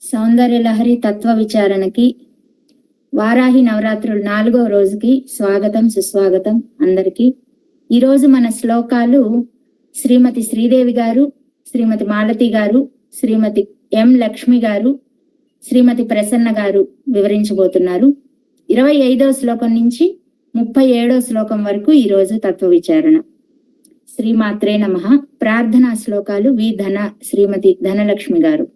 సౌందర్య లహరి తత్వ విచారణకి వారాహి నవరాత్రులు 4వ రోజుకి స్వాగతం సుస్వాగతం అందరికీ. ఈరోజు మన శ్లోకాలు శ్రీమతి శ్రీదేవి గారు, శ్రీమతి మాలతి గారు, శ్రీమతి ఎం లక్ష్మి గారు, శ్రీమతి ప్రసన్న గారు వివరించబోతున్నారు. 25వ శ్లోకం నుంచి 37వ శ్లోకం వరకు ఈరోజు తత్వ విచారణ. శ్రీమాత్రే నమః. ప్రార్థనా శ్లోకాలు శ్రీమతి ధనలక్ష్మి గారు.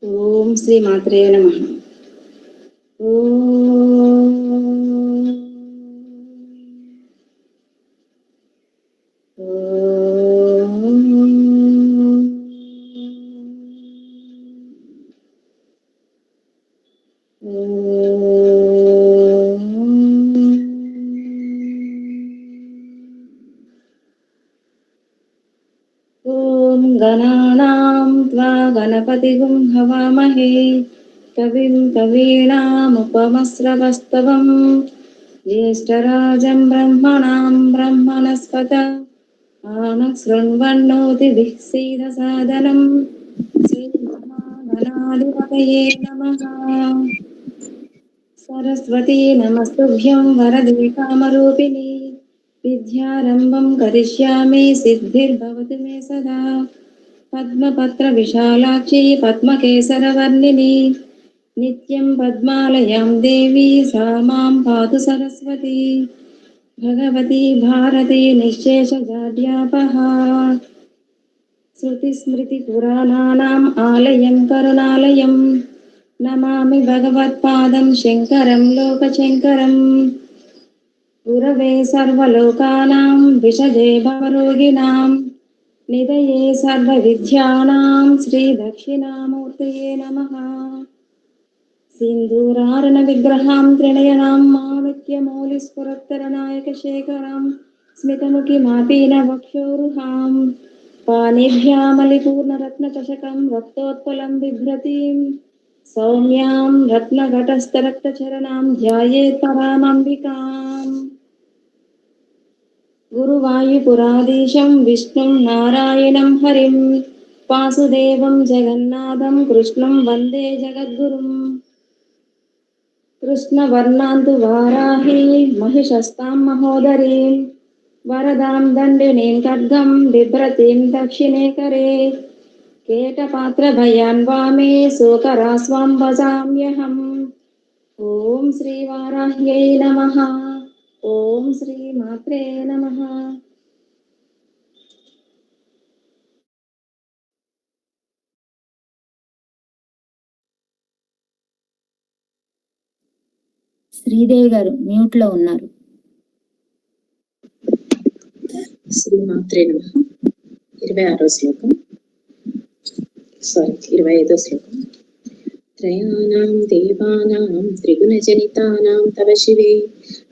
ఓం శ్రీమాత్రే నమః. ఓం గణానాం త్వా గణపతిగుం హవామహే కవిం కవీనాముపమస్రవస్తవం జ్యేష్ఠరాజం బ్రహ్మణాం బ్రహ్మణస్పత ఆనశృణ్వన్నోతిభిః సీదసాదనం. శ్రీమహాగణాధిపతయే నమః. సరస్వతీ నమస్తుభ్యం వరదే కామరూపిణి విద్యారంభం కరిష్యామి సిద్ధిర్భవతు మే సదా. పద్మపత్ర విశాలాక్షి పద్మకేసరవర్ణిని నిత్యం పద్మాలయాం దేవి సా మాం పాతు సరస్వతి. భగవతి భారతి నిశ్శేషజాడ్యాపహ శృతిస్మృతి పురాణానాం ఆలయం కరుణాలయం. నమామి భగవత్పాదం శంకరం లోకశంకరం. గురవే సర్వలోకానాం విషజే భవరోగిణాం నిధయే సర్వవిద్యానాం శ్రీ దక్షిణామూర్తయే నమః. సింధూరారుణ విగ్రహాం త్రినయనాం మాణిక్యమౌలిస్ఫురత్తరనాయక శేఖరాం స్మితముఖిమాపీన వక్షోరుహాం పాణిభ్యామలిపూర్ణరత్నచషకం రక్తోత్పలం బిభ్రతీం సౌమ్యాం రత్నఘటస్థరక్తచరణాం ధ్యాయేత్ పరామంబికాం. గురువాయుపురాధీశం విష్ణుం నారాయణం హరిం వాసుదేవం జగన్నాథం కృష్ణం వందే జగద్గురుం. కృష్ణవర్ణాంతు వారాహి మహిషస్తాం మహోదరీం వరదాం దండినీం ఖడ్గం బిభ్రతీం దక్షిణే కరే కేటపాత్రభయాన్ వామే శోకరాస్వాం భజామ్యహం. ఓం శ్రీ వారాహ్యై నమః. ఓం శ్రీ మాత్రే నమః. శ్రీదేవి గారు మ్యూట్ లో ఉన్నారు. శ్రీమాత్రే నమః. 26వ శ్లోకం 25వ శ్లోకం. త్రయాణాం దేవానాం త్రిగుణజనితానాం తవ శివే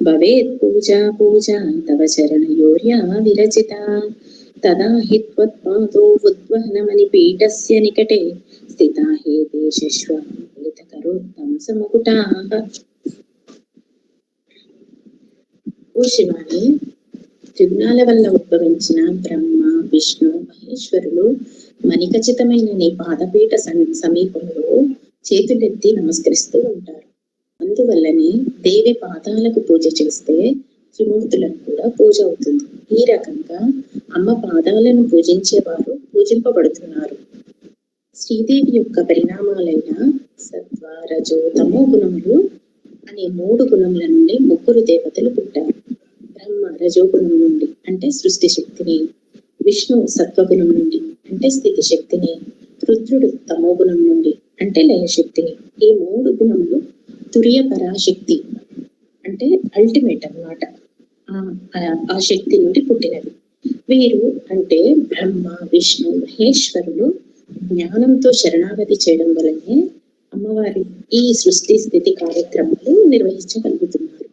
భవేత్ పూజా పూజా తవ చరణయోర్యా విరచితా తదా హి త్వత్పాదో ఉద్వహనమని పీఠస్య నికటే స్థితా హే దేశశ్వ ఫలితకరోత్తం సముకుటాః. ఓ శివాని, త్రిగుణాల వల్ల ఉద్భవించిన బ్రహ్మ విష్ణు మహేశ్వరులు మణిఖచ్చితమైన నీ పాదపీఠ సమీపంలో చేతులెత్తి నమస్కరిస్తూ ఉంటారు. అందువల్లనే దేవి పాదాలకు పూజ చేస్తే త్రిమూర్తులకు కూడా పూజ అవుతుంది. ఈ రకంగా అమ్మ పాదాలను పూజించేవారు పూజింపబడుతున్నారు. శ్రీదేవి యొక్క పరిణామాలైన సత్వ రజో తమో గుణములు అనే 3 గుణముల నుండి 3 దేవతలు పుట్టారు. బ్రహ్మ రజోగుణం నుండి అంటే సృష్టి శక్తిని, విష్ణు సత్వగుణం నుండి అంటే స్థితి శక్తిని, రుద్రుడు తమోగుణం నుండి అంటే లయశక్తిని. ఈ 3 గుణములు తురియ పరాశక్తి అంటే అల్టిమేట్ అన్నమాట. ఆ శక్తి నుండి పుట్టినవి. వీరు అంటే బ్రహ్మ విష్ణు మహేశ్వరులు జ్ఞానంతో శరణాగతి చేయడం వలనే అమ్మవారి ఈ సృష్టి స్థితి కార్యక్రమాలు నిర్వహించగలుగుతున్నారు.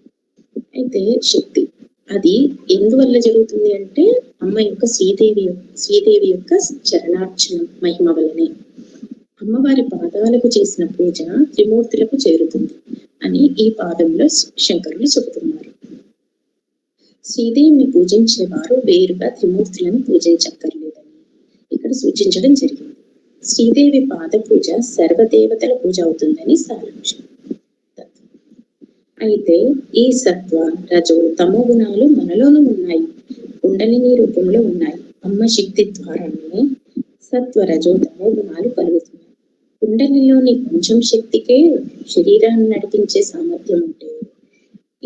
అయితే శక్తి అది ఎందువల్ల జరుగుతుంది అంటే అమ్మ యొక్క శ్రీదేవి యొక్క చరణార్చన మహిమ వలనే. అమ్మవారి పాదాలకు చేసిన పూజ త్రిమూర్తులకు చేరుతుంది అని ఈ పాదంలో శంకరులు చెబుతున్నారు. శ్రీదేవిని పూజించేవారు వేరుగా త్రిమూర్తులను పూజించక్కర్లేదని ఇక్కడ సూచించడం జరిగింది. శ్రీదేవి పాద పూజ సర్వదేవతల పూజ అవుతుందని సారాంశం. అయితే ఈ సత్వ రజో తమో గుణాలు మనలోనూ ఉన్నాయి, కుండలిని రూపంలో ఉన్నాయి. అమ్మ శక్తి ద్వారానే సత్వ రజో తమో గుణాలు కలుగుతున్నాయి. కుండలిలోని కొంచెం శక్తికే శరీరాన్ని నడిపించే సామర్థ్యం ఉంటే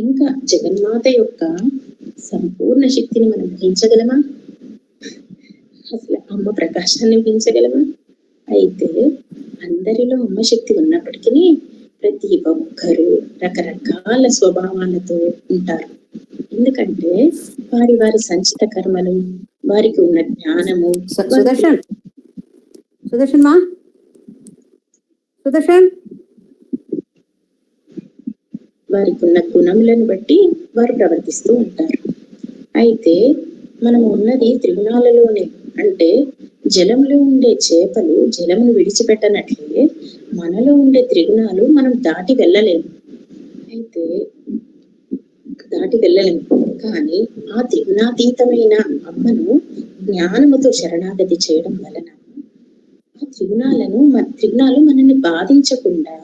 ఇంకా జగన్మాత యొక్క సంపూర్ణ శక్తిని మనం గ్రహించగలమా? అసలు అమ్మ ప్రకాశాన్ని గ్రహించగలమా? అయితే అందరిలో అమ్మ శక్తి ఉన్నప్పటికీ ప్రతి ఒక్కరూ రకరకాల స్వభావాలతో ఉంటారు. ఎందుకంటే వారి వారి సంచిత కర్మలు, వారికి ఉన్న జ్ఞానము. సుదర్శన్ మా సుదర్శన్ వారికి ఉన్న గుణములను బట్టి వారు ప్రవర్తిస్తూ ఉంటారు. అయితే మనం ఉన్నది త్రిగుణాలలోనే. అంటే జలంలో ఉండే చేపలు జలమును విడిచిపెట్టనట్లే మనలో ఉండే త్రిగుణాలు మనం దాటి వెళ్ళలేము. కానీ ఆ త్రిగుణాతీతమైన అమ్మను జ్ఞానముతో శరణాగతి చేయడం వలన ఆ త్రిగుణాలు మనల్ని బాధించకుండా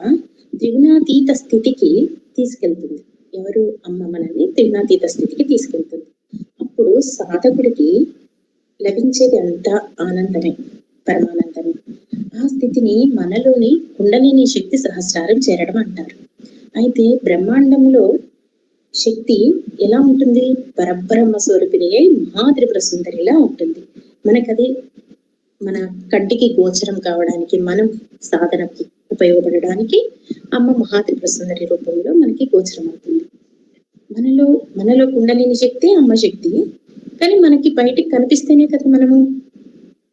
త్రిగుణాతీత స్థితికి తీసుకెళ్తుంది. ఎవరు? అమ్మ మనల్ని త్రిగుణాతీత స్థితికి తీసుకెళ్తుంది. అప్పుడు సాధకుడికి లభించేది అంతా ఆనందమే, పరమానందమే. ఆ స్థితిని మనలోని కుండలిని శక్తి సహస్రారం చేరడం అంటారు. అయితే బ్రహ్మాండంలో శక్తి ఎలా ఉంటుంది? పరబ్రహ్మ స్వరూపిణి అయి మహాత్రిపుర సుందరిలా ఉంటుంది. మనకది మన కంటికి గోచరం కావడానికి, మనం సాధనకి ఉపయోగపడడానికి అమ్మ మహాత్రిపుర సుందరి రూపంలో మనకి గోచరం అవుతుంది. మనలో కుండలిని శక్తి అమ్మ శక్తి. కానీ మనకి బయటికి కనిపిస్తేనే కదా మనము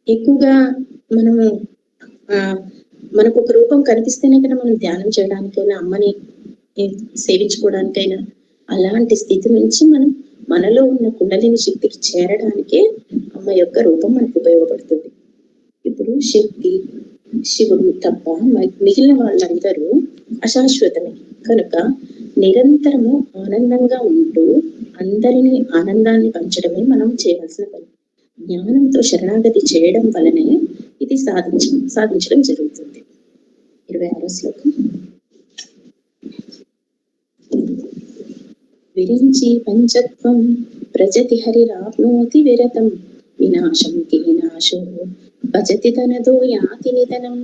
ఎక్కువగా మనకు ఒక రూపం కనిపిస్తేనే కదా మనం ధ్యానం చేయడానికైనా, అమ్మని సేవించుకోవడానికైనా, అలాంటి స్థితి నుంచి మనలో ఉన్న కుండలిని శక్తికి చేరడానికే అమ్మ యొక్క రూపం మనకు ఉపయోగపడుతుంది. ఇప్పుడు శక్తి, శివుడు తప్ప మిగిలిన వాళ్ళందరూ అశాశ్వతమే కనుక నిరంతరము ఆనందంగా ఉంటూ అందరినీ ఆనందాన్ని పంచడమే మనం చేయవలసిన పని. జ్ఞానంతో శరణాగతి చేయడం వలనే ఇది సాధించడం జరుగుతుంది. 26వ శ్లోకం. విరించి పంచత్వం ప్రజతి హరిరాప్నోతి విరతం వినాశం కినాశో భజతి తనదో యాతి నిధనం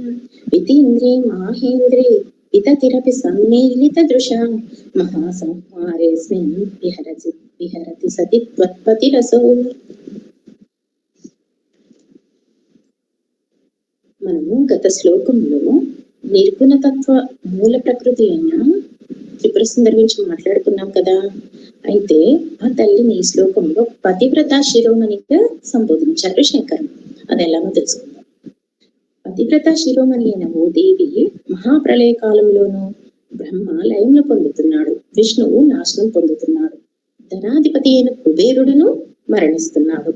వితీంద్రే మాహేంద్రే ఇతతిరపి సమ్మేళిత దృశ మహాసంహారేస్మిన్ విహరతి సతి త్వత్పతి రసో. మనము గత శ్లోకంలో నిర్గుణతత్వ మూల ప్రకృతి అయిన త్రిపుర సుందరి గురించి మాట్లాడుకున్నాం కదా. అయితే ఆ తల్లిని ఈ శ్లోకంలో పతివ్రత శిరోమణిగా సంబోధించారు శంకరుడు. అది ఎలానో తెలుసుకుందాం. పతివ్రత శిరోమణి అయిన ఓ దేవి మహాప్రళయ కాలంలోనూ బ్రహ్మ లయంలో పొందుతున్నాడు, విష్ణువు నాశనం పొందుతున్నాడు, ధనాధిపతి అయిన కుబేరుడును మరణిస్తున్నాడు,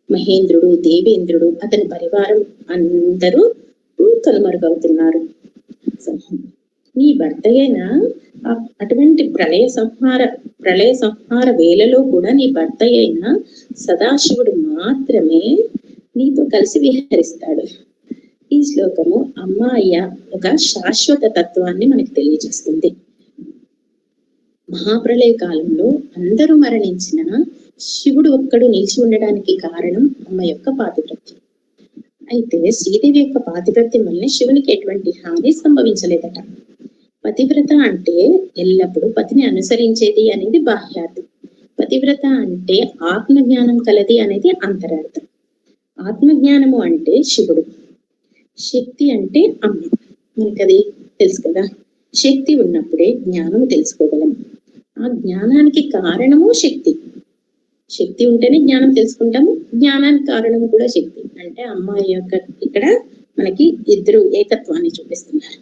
మహేంద్రుడు, దేవేంద్రుడు, అతని పరివారం అందరూ కనుమరుగవుతున్నారు. నీ భర్త అయిన అటువంటి ప్రళయ సంహార వేళలో కూడా నీ భర్త అయిన సదాశివుడు మాత్రమే నీతో కలిసి విహరిస్తాడు. ఈ శ్లోకము అమ్మాయ ఒక శాశ్వత తత్వాన్ని మనకి తెలియజేస్తుంది. మహాప్రళయ కాలంలో అందరూ మరణించిన శివుడు ఒక్కడు నిలిచి ఉండడానికి కారణం అమ్మ యొక్క పాతివ్రత్యం. అయితే శ్రీదేవి యొక్క పాతివ్రత్యం వల్ల శివునికి ఎటువంటి హాని సంభవించలేదట. పతివ్రత అంటే ఎల్లప్పుడూ పతిని అనుసరించేది అనేది బాహ్యార్థం. పతివ్రత అంటే ఆత్మజ్ఞానం కలది అనేది అంతరార్థం. ఆత్మజ్ఞానము అంటే శివుడు, శక్తి అంటే అమ్మ. మనకది తెలుసు కదా. శక్తి ఉన్నప్పుడే జ్ఞానము తెలుసుకోగలం. ఆ జ్ఞానానికి కారణము శక్తి. శక్తి ఉంటేనే జ్ఞానం తెలుసుకుంటాము. జ్ఞానానికి కారణము కూడా శక్తి. అంటే అమ్మాయి యొక్క ఇక్కడ మనకి ఇద్దరు ఏకత్వాన్ని చూపిస్తున్నారు.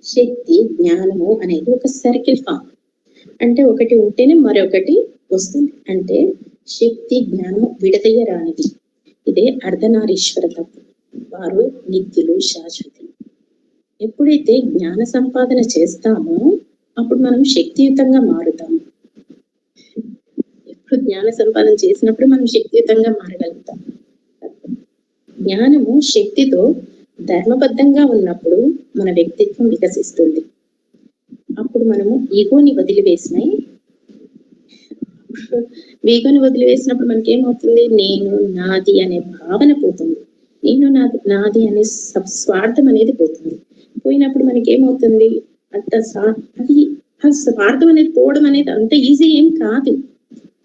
శక్తి జ్ఞానము అనేది ఒక సర్కిల్ ఫామ్. అంటే ఒకటి ఉంటేనే మరొకటి వస్తుంది. అంటే శక్తి జ్ఞానము విడదీయరానిది. ఇదే అర్ధనారీశ్వర తత్వం. వారు నిత్యులు, శాశ్వతులు. ఎప్పుడైతే జ్ఞాన సంపాదన చేస్తామో అప్పుడు మనం శక్తియుతంగా మారుతాము. ఎప్పుడు జ్ఞాన సంపాదన చేసినప్పుడు మనం శక్తియుతంగా మారగలుగుతాం. జ్ఞానము శక్తితో ధర్మబద్ధంగా ఉన్నప్పుడు మన వ్యక్తిత్వం వికసిస్తుంది. అప్పుడు మనము ఈగోని వదిలివేసినప్పుడు మనకేమవుతుంది? నేను నాది అనే భావన పోతుంది. నేను నాది అనే స్వార్థం అనేది పోతుంది. పోయినప్పుడు మనకేమవుతుంది? అది ఆ స్వార్థం అనేది పోవడం అనేది అంత ఈజీ ఏం కాదు.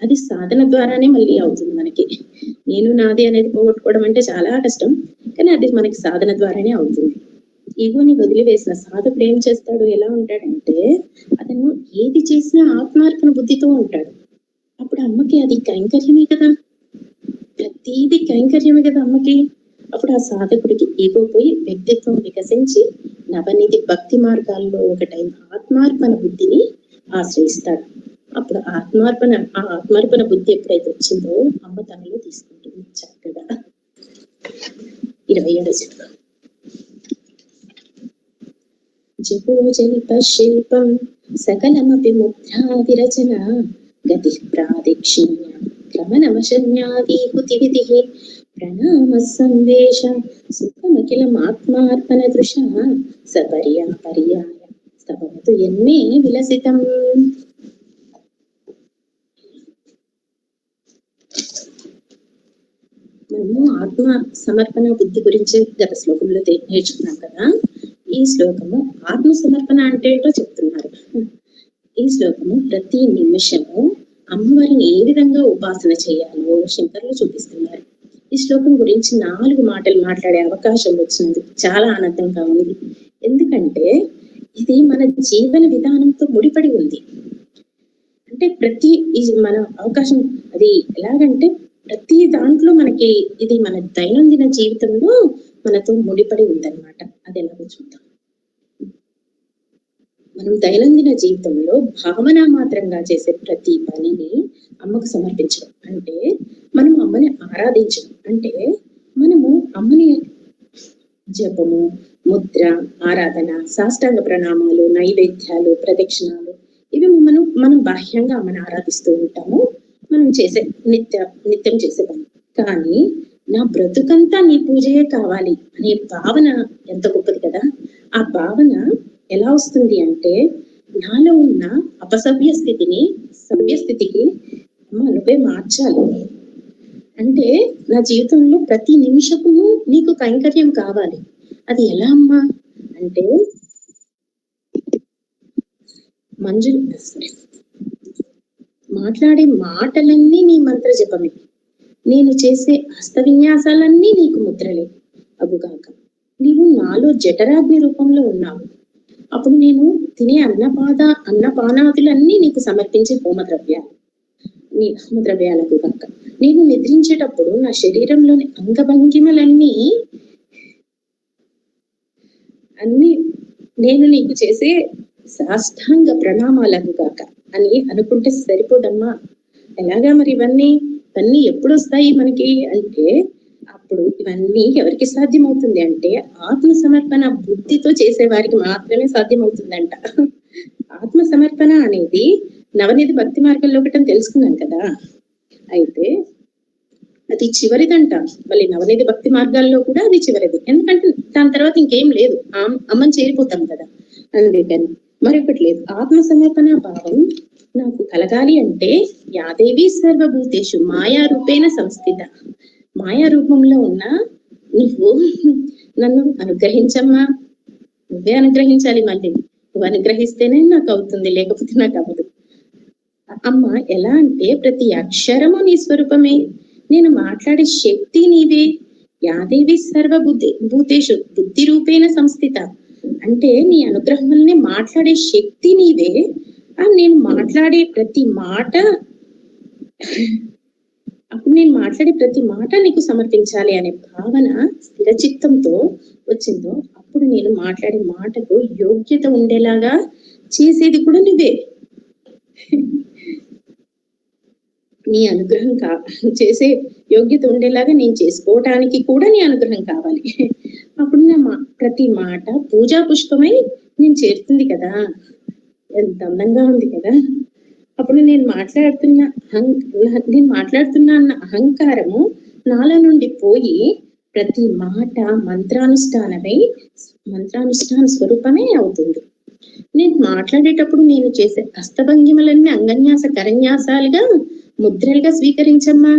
అది సాధన ద్వారానే మళ్ళీ అవుతుంది మనకి. నేను నాది అనేది పోగొట్టుకోవడం అంటే చాలా కష్టం, కానీ అది మనకి సాధన ద్వారానే అవుతుంది. ఈగోని వదిలివేసిన సాధకుడు ఏం చేస్తాడు? ఎలా ఉంటాడంటే అతను ఏది చేసినా ఆత్మార్పణ బుద్ధితో ఉంటాడు. అప్పుడు అమ్మకి అది కైంకర్యమే కదా, ప్రతిదీ కైంకర్యమే కదా అమ్మకి. అప్పుడు ఆ సాధకుడికి ఈగో పోయి వ్యక్తిత్వం వికసించి నవనిధి భక్తి మార్గాల్లో ఒకటైన ఆత్మార్పణ బుద్ధిని ఆశ్రయిస్తాడు. అప్పుడు ఆత్మార్పణ బుద్ధి ఎప్పుడైతే వచ్చిందో అమ్మ తనలో తీసుకుంటుంది చక్కగా. 27వ శ్లోకం. జపోజలిత శిల్పం సకలమపి ముద్రా విరచన గతి ప్రాదిక్షిణ్య క్రమనమశన్యాదీహుతి విధి ప్రణామ సంవేశ సుఖమఖిలమాత్మార్పణ దృశ సపర్యాయ స్తవతు ఎన్మే విలసితం. మనము ఆత్మ సమర్పణ బుద్ధి గురించి గత శ్లోకంలో నేర్చుకున్నాం కదా. ఈ శ్లోకము ఆత్మ సమర్పణ అంటే ఏంటో చెప్తున్నారు. ఈ శ్లోకము ప్రతి నిమిషము అమ్మవారిని ఏ విధంగా ఉపాసన చేయాలో శంకర్లు చూపిస్తున్నారు. ఈ శ్లోకం గురించి 4 మాటలు మాట్లాడే అవకాశం వచ్చినందుకు చాలా ఆనందంగా ఉంది. ఎందుకంటే ఇది మన జీవన విధానంతో ముడిపడి ఉంది. అంటే మన అవకాశం అది ఎలాగంటే ప్రతి దాంట్లో మనకి ఇది మన దైనందిన జీవితంలో మనతో ముడిపడి ఉందన్నమాట. అది ఎలాగో చూద్దాం. మనం దైనందిన జీవితంలో భావన మాత్రంగా చేసే ప్రతి పనిని అమ్మకు సమర్పించడం అంటే మనం అమ్మని ఆరాధించడం. అంటే మనము అమ్మని జపము, ముద్ర, ఆరాధన, సాష్టాంగ ప్రణామాలు, నైవేద్యాలు, ప్రదక్షిణాలు ఇవి మనం బాహ్యంగా అమ్మని ఆరాధిస్తూ ఉంటాము. మనం చేసే నిత్యం చేసే పని. కానీ నా బ్రతుకంతా నీ పూజయే కావాలి అనే భావన ఎంత గొప్పది కదా. ఆ భావన ఎలా వస్తుంది అంటే నాలో ఉన్న అపసవ్య స్థితిని సవ్య స్థితికి అమ్మ నువ్వే మార్చాలి. అంటే నా జీవితంలో ప్రతి నిమిషము నీకు కైంకర్యం కావాలి. అది ఎలా అమ్మా అంటే మాట్లాడే మాటలన్నీ నీ మంత్ర జపమే, నేను చేసే హస్త విన్యాసాలన్నీ నీకు ముద్రలే అగుగాక. నీవు నాలో జఠరాగ్ని రూపంలో ఉన్నావు. అప్పుడు నేను తినే అన్నపానాదులన్నీ నీకు సమర్పించే హోమద్రవ్యాలకు కాక. నేను నిద్రించేటప్పుడు నా శరీరంలోని అంగభంగిమలన్నీ నేను నీకు చేసే సాష్టాంగ ప్రణామాలకు కాక అని అనుకుంటే సరిపోదమ్మా. ఎలాగా మరి ఇవన్నీ ఎప్పుడు వస్తాయి మనకి అంటే అప్పుడు ఇవన్నీ ఎవరికి సాధ్యమవుతుంది అంటే ఆత్మ సమర్పణ బుద్ధితో చేసే వారికి మాత్రమే సాధ్యమవుతుందంట. ఆత్మ సమర్పణ అనేది నవనిధి భక్తి మార్గంలో ఒకటని తెలుసుకున్నాం కదా. అయితే అది చివరిదంట. మళ్ళీ నవనిధి భక్తి మార్గాల్లో కూడా అది చివరిది. ఎందుకంటే దాని తర్వాత ఇంకేం లేదు, అమ్మని చేరిపోతాం కదా. అందుకని మరొకటి లేదు. ఆత్మ సమర్పణ భావం నాకు కలగాలి అంటే యాదేవి సర్వభూతేషు మాయా రూపేణ సంస్థిత. మాయా రూపంలో ఉన్న నువ్వు నన్ను అనుగ్రహించమ్మా. నువ్వే అనుగ్రహించాలి. మళ్ళీ నువ్వు అనుగ్రహిస్తేనే నాకు అవుతుంది, లేకపోతే నాకు అవ్వదు. అమ్మ ఎలా అంటే ప్రతి అక్షరము నీ స్వరూపమే, నేను మాట్లాడే శక్తి నీవే. యాదేవి భూతేషు బుద్ధి రూపేణ సంస్థిత అంటే నీ అనుగ్రహం వల్లనే మాట్లాడే శక్తి నీవే. నేను మాట్లాడే ప్రతి మాట నీకు సమర్పించాలి అనే భావన స్థిరచిత్తంతో వచ్చిందో అప్పుడు నేను మాట్లాడే మాటకు యోగ్యత ఉండేలాగా చేసేది కూడా నువ్వే. నీ అనుగ్రహం చేసే యోగ్యత ఉండేలాగా నేను చేసుకోవటానికి కూడా నీ అనుగ్రహం కావాలి. అప్పుడు నా ప్రతి మాట పూజా పుష్పమై నేను చేరుతుంది కదా. ఎంత అందంగా ఉంది కదా. అప్పుడు నేను మాట్లాడుతున్నా అన్న అహంకారము నాలో నుండి పోయి ప్రతి మాట మంత్రానుష్ఠాన స్వరూపమే అవుతుంది. నేను మాట్లాడేటప్పుడు నేను చేసే హస్తభంగిమలన్నీ అంగన్యాస కరన్యాసాలుగా ముద్రలుగా స్వీకరించమ్మా.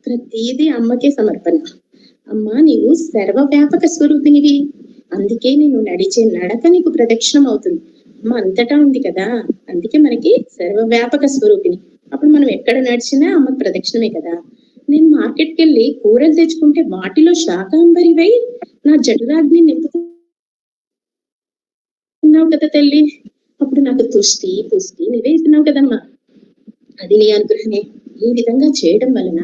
ప్రతిదీ అమ్మకే సమర్పణ. అమ్మా, నీవు సర్వవ్యాపక స్వరూపినివి, అందుకే నేను నడిచే నడక నీకు ప్రదక్షిణం అవుతుంది. అమ్మ అంతటా ఉంది కదా, అందుకే మనకి సర్వవ్యాపక స్వరూపిణి. అప్పుడు మనం ఎక్కడ నడిచినా అమ్మకు ప్రదక్షిణమే కదా. నేను మార్కెట్కి వెళ్ళి కూరలు తెచ్చుకుంటే వాటిలో శాకాంబరివై నా జఠరాగ్ని నింపుతున్నావు కదా తల్లి. అప్పుడు నాకు తుష్టి పుష్టి నువ్వే ఇస్తున్నావు కదమ్మా. అది నీ అనుగ్రహమే. ఈ విధంగా చేయడం వలన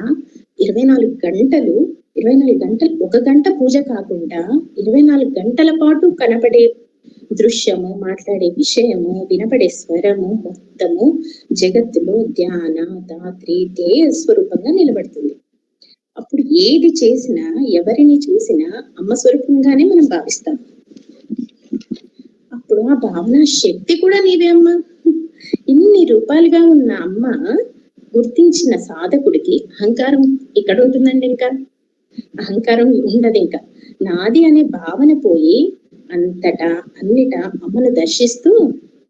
24 గంటలు 1 గంట పూజ కాకుండా 24 గంటల పాటు కనపడే దృశ్యము, మాట్లాడే విషయము, వినపడే స్వరము మొత్తము జగత్తులో ధ్యాన ధాత్రి ధ్యేయ స్వరూపంగా నిలబడుతుంది. అప్పుడు ఏది చేసినా, ఎవరిని చూసినా అమ్మ స్వరూపంగానే మనం భావిస్తాం. అప్పుడు ఆ భావన శక్తి కూడా నీవే అమ్మా. ఇన్ని రూపాలుగా ఉన్న అమ్మ గుర్తించిన సాధకుడికి అహంకారం ఎక్కడ ఉంటుందండి? ఇంకా అహంకారం ఉండదు. ఇంకా నాది అనే భావన పోయి అంతటా అన్నిటా అమ్మను దర్శిస్తూ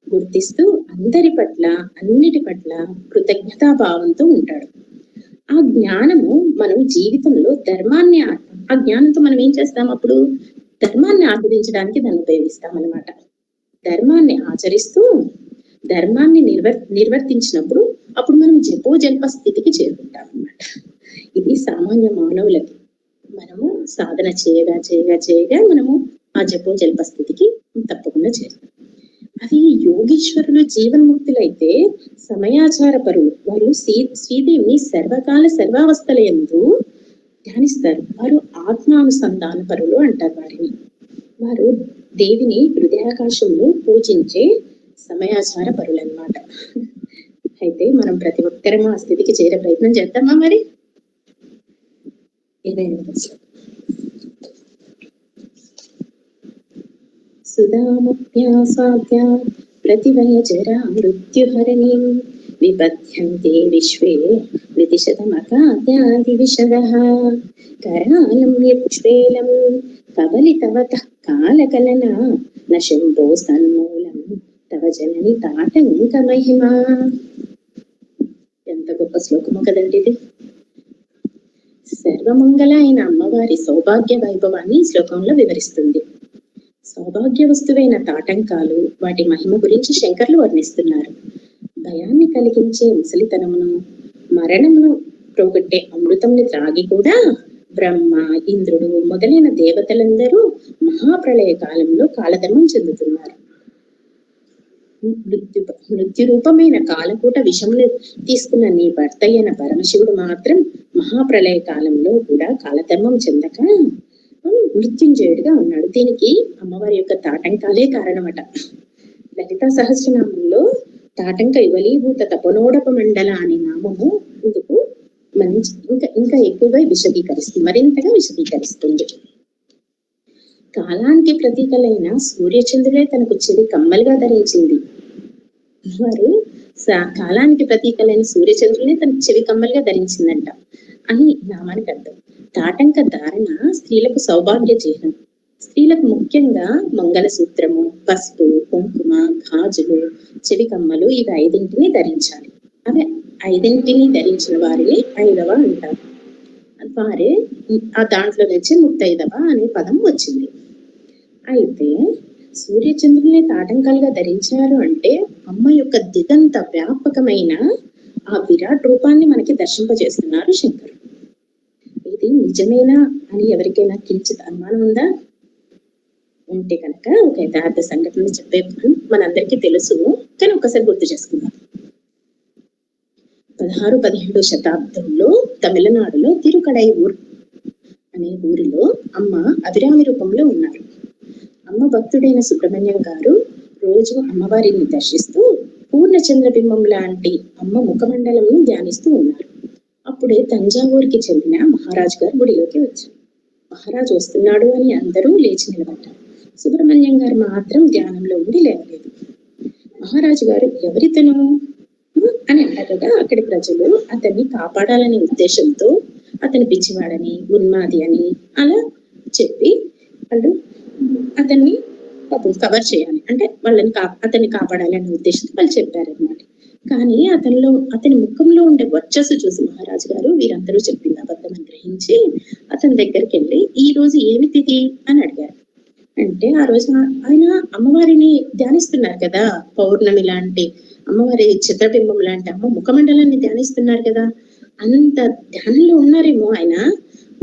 గుర్తిస్తూ అన్నిటి పట్ల కృతజ్ఞతా భావంతో ఉంటాడు. ఆ జ్ఞానము మనం జీవితంలో ఆ జ్ఞానంతో మనం ఏం చేస్తాం? అప్పుడు ధర్మాన్ని ఆచరించడానికి దాన్ని ఉపయోగిస్తాం అన్నమాట. ధర్మాన్ని ఆచరిస్తూ ధర్మాన్ని నిర్వర్తించినప్పుడు అప్పుడు మనం జపో-జల్ప స్థితికి చేరుకుంటాం అన్నమాట. ఇది సామాన్య మానవులకి. మనము సాధన చేయగా మనము ఆ జపో-జల్ప స్థితికి తప్పకుండా చేరుతాం. అది యోగీశ్వరులు జీవన్ముక్తులైతే సమయాచార పరులు. వాళ్ళు శ్రీదేవిని సర్వకాల సర్వావస్థల యందు ధ్యానిస్తారు. వారు ఆత్మానుసంధాన పరులు అంటారు వారిని. వారు దేవిని హృదయాకాశంలో పూజించే సమయాచార పరులు అన్నమాట. అయితే మనం ప్రతి ఒక్కరము ఆ స్థితికి చేరే ప్రయత్నం చేద్దామా మరి? 28 సుధాముఖ్యాసాధ్య ప్రతివయజరా మృత్యుహరణీం విబధ్యంతే విశ్వే విదిశతమకాద్యాది విశదః కరాళం యచ్వేలం కబలితవతః కాలకలన న శంభో సన్మూలం తవ జనని తాటంక మహిమా. ఎంత గొప్ప శ్లోకము కదండి ఇది. సర్వమంగళ అయిన అమ్మవారి సౌభాగ్య వైభవాన్ని ఈ శ్లోకంలో వివరిస్తుంది. సౌభాగ్య వస్తువైన తాటంకాలు, వాటి మహిమ గురించి శంకర్లు వర్ణిస్తున్నారు. భయాన్ని కలిగించే ముసలితనమును, మరణమును ప్రోగొట్టే అమృతంని త్రాగి కూడా బ్రహ్మ, ఇంద్రుడు మొదలైన దేవతలందరూ మహాప్రళయ కాలంలో కాలధర్మం చెందుతున్నారు. మృత్యు రూపమైన కాలకూట విషములు తీసుకున్న నీ భర్త అయిన పరమశివుడు మాత్రం మహాప్రళయ కాలంలో కూడా కాలధర్మం చెందక మృత్యుంజయుడిగా ఉన్నాడు. దీనికి అమ్మవారి యొక్క తాటంకాలే కారణమట. లలితా సహస్రనామంలో తాటంక యువలీభూత తపనోడప మండల అనే నామము ఇందుకు ఇంకా ఎక్కువగా విశదీకరిస్తుంది, మరింతగా విశదీకరిస్తుంది. కాలానికి ప్రతీకలైన సూర్యచంద్రులే తనకు చెవి కమ్మలుగా ధరించింది. వారు కాలానికి ప్రతీకలైన సూర్యచంద్రులే తనకు చెవి కమ్మలుగా ధరించిందంట అని నామానికి అర్థం. తాటంక ధారణ స్త్రీలకు సౌభాగ్య చిహ్నం. స్త్రీలకు ముఖ్యంగా మంగళసూత్రము, పసుపు, కుంకుమ, గాజులు, చెవి కమ్మలు ఇవి 5 ధరించాలి. అవి 5 ధరించిన వారిని 5వ అంటారు. వారే ఆ దాంట్లో నుంచి ముత్తైదవ అనే పదం వచ్చింది. అయితే సూర్యచంద్రుల్ని తాటంకాలుగా ధరించారు అంటే అమ్మ యొక్క దిగంత వ్యాపకమైన ఆ విరాట్ రూపాన్ని మనకి దర్శింపజేస్తున్నారు శంకరుడు. ఇది నిజమేనా అని ఎవరికైనా కించిత్ అనుమానం ఉందా? ఉంటే కనుక ఒక యథార్థ సంఘటన చెప్పే మనందరికీ తెలుసు, కానీ ఒకసారి గుర్తు చేసుకుందాం. 16-17 శతాబ్దంలో తమిళనాడులో తిరుకడైయూర్ అనే ఊరిలో అమ్మ అభిరామి రూపంలో ఉన్నారు. అమ్మ భక్తుడైన సుబ్రహ్మణ్యం గారు రోజు అమ్మవారిని దర్శిస్తూ పూర్ణచంద్ర బింబం లాంటి అమ్మ ముఖమండలం ధ్యానిస్తూ ఉన్నారు. అప్పుడే తంజావూరుకి చెందిన మహారాజు గారు గుడిలోకి వచ్చారు. మహారాజు వస్తున్నాడు అని అందరూ లేచి నిలబడ్డారు. సుబ్రహ్మణ్యం గారు మాత్రం ధ్యానంలో ఉండి లేవలేదు. మహారాజు గారు ఎవరితను అని అంటారు కదా అక్కడి ప్రజలు. అతన్ని కాపాడాలనే ఉద్దేశంతో అతని పిచ్చివాడని, ఉన్మాది అని అలా చెప్పి వాళ్ళు అతన్ని పాపం కవర్ చేయాలి, అంటే అతన్ని కాపాడాలి అనే ఉద్దేశంతో వాళ్ళు చెప్పారనమాట. కానీ అతని ముఖంలో ఉండే వర్చస్సు చూసి మహారాజు గారు వీరందరూ చెప్పింది అబద్ధం అని గ్రహించి అతని దగ్గరికి వెళ్ళి ఈ రోజు ఏమి తిథి అని అడిగారు. అంటే ఆ రోజు ఆయన అమ్మవారిని ధ్యానిస్తున్నారు కదా, పౌర్ణమి లాంటి అమ్మవారి చిత్రబింబం లాంటి అమ్మ ముఖమండలాన్ని ధ్యానిస్తున్నారు కదా, అంత ధ్యానంలో ఉన్నారేమో ఆయన.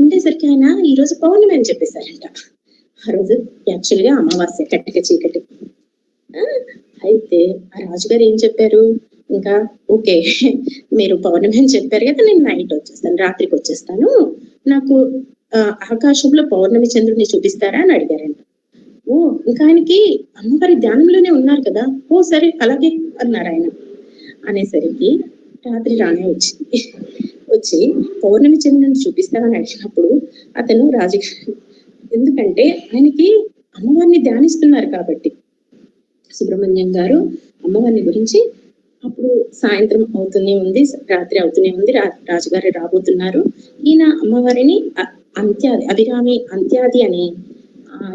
ఉండేసరికి ఆయన ఈ రోజు పౌర్ణమి అని చెప్పేశారంట. ఆ రోజు యాక్చువల్ గా అమావాస్య, కట్టిక చీకటి. అయితే ఆ రాజుగారు ఏం చెప్పారు, ఇంకా ఓకే మీరు పౌర్ణమి అని చెప్పారు కదా, నేను నైట్ వచ్చేస్తాను, రాత్రికి వచ్చేస్తాను, నాకు ఆకాశంలో పౌర్ణమి చంద్రుడిని చూపిస్తారా అని అడిగారంట. ఓ ఇంకా ఆయనకి అమ్మవారి ధ్యానంలోనే ఉన్నారు కదా, ఓ సరే అలాగే అన్నారు ఆయన. అనేసరికి రాత్రి రానే వచ్చి పౌర్ణమి చంద్రుని చూపిస్తానని అడిగినప్పుడు అతను రాజుగారు, ఎందుకంటే ఆయనకి అమ్మవారిని ధ్యానిస్తున్నారు కాబట్టి, సుబ్రహ్మణ్యం గారు అమ్మవారిని గురించి అప్పుడు సాయంత్రం అవుతూనే ఉంది, రాత్రి అవుతూనే ఉంది, రాజుగారు రాబోతున్నారు, ఈయన అమ్మవారిని అభిరామి అంత్యాది అని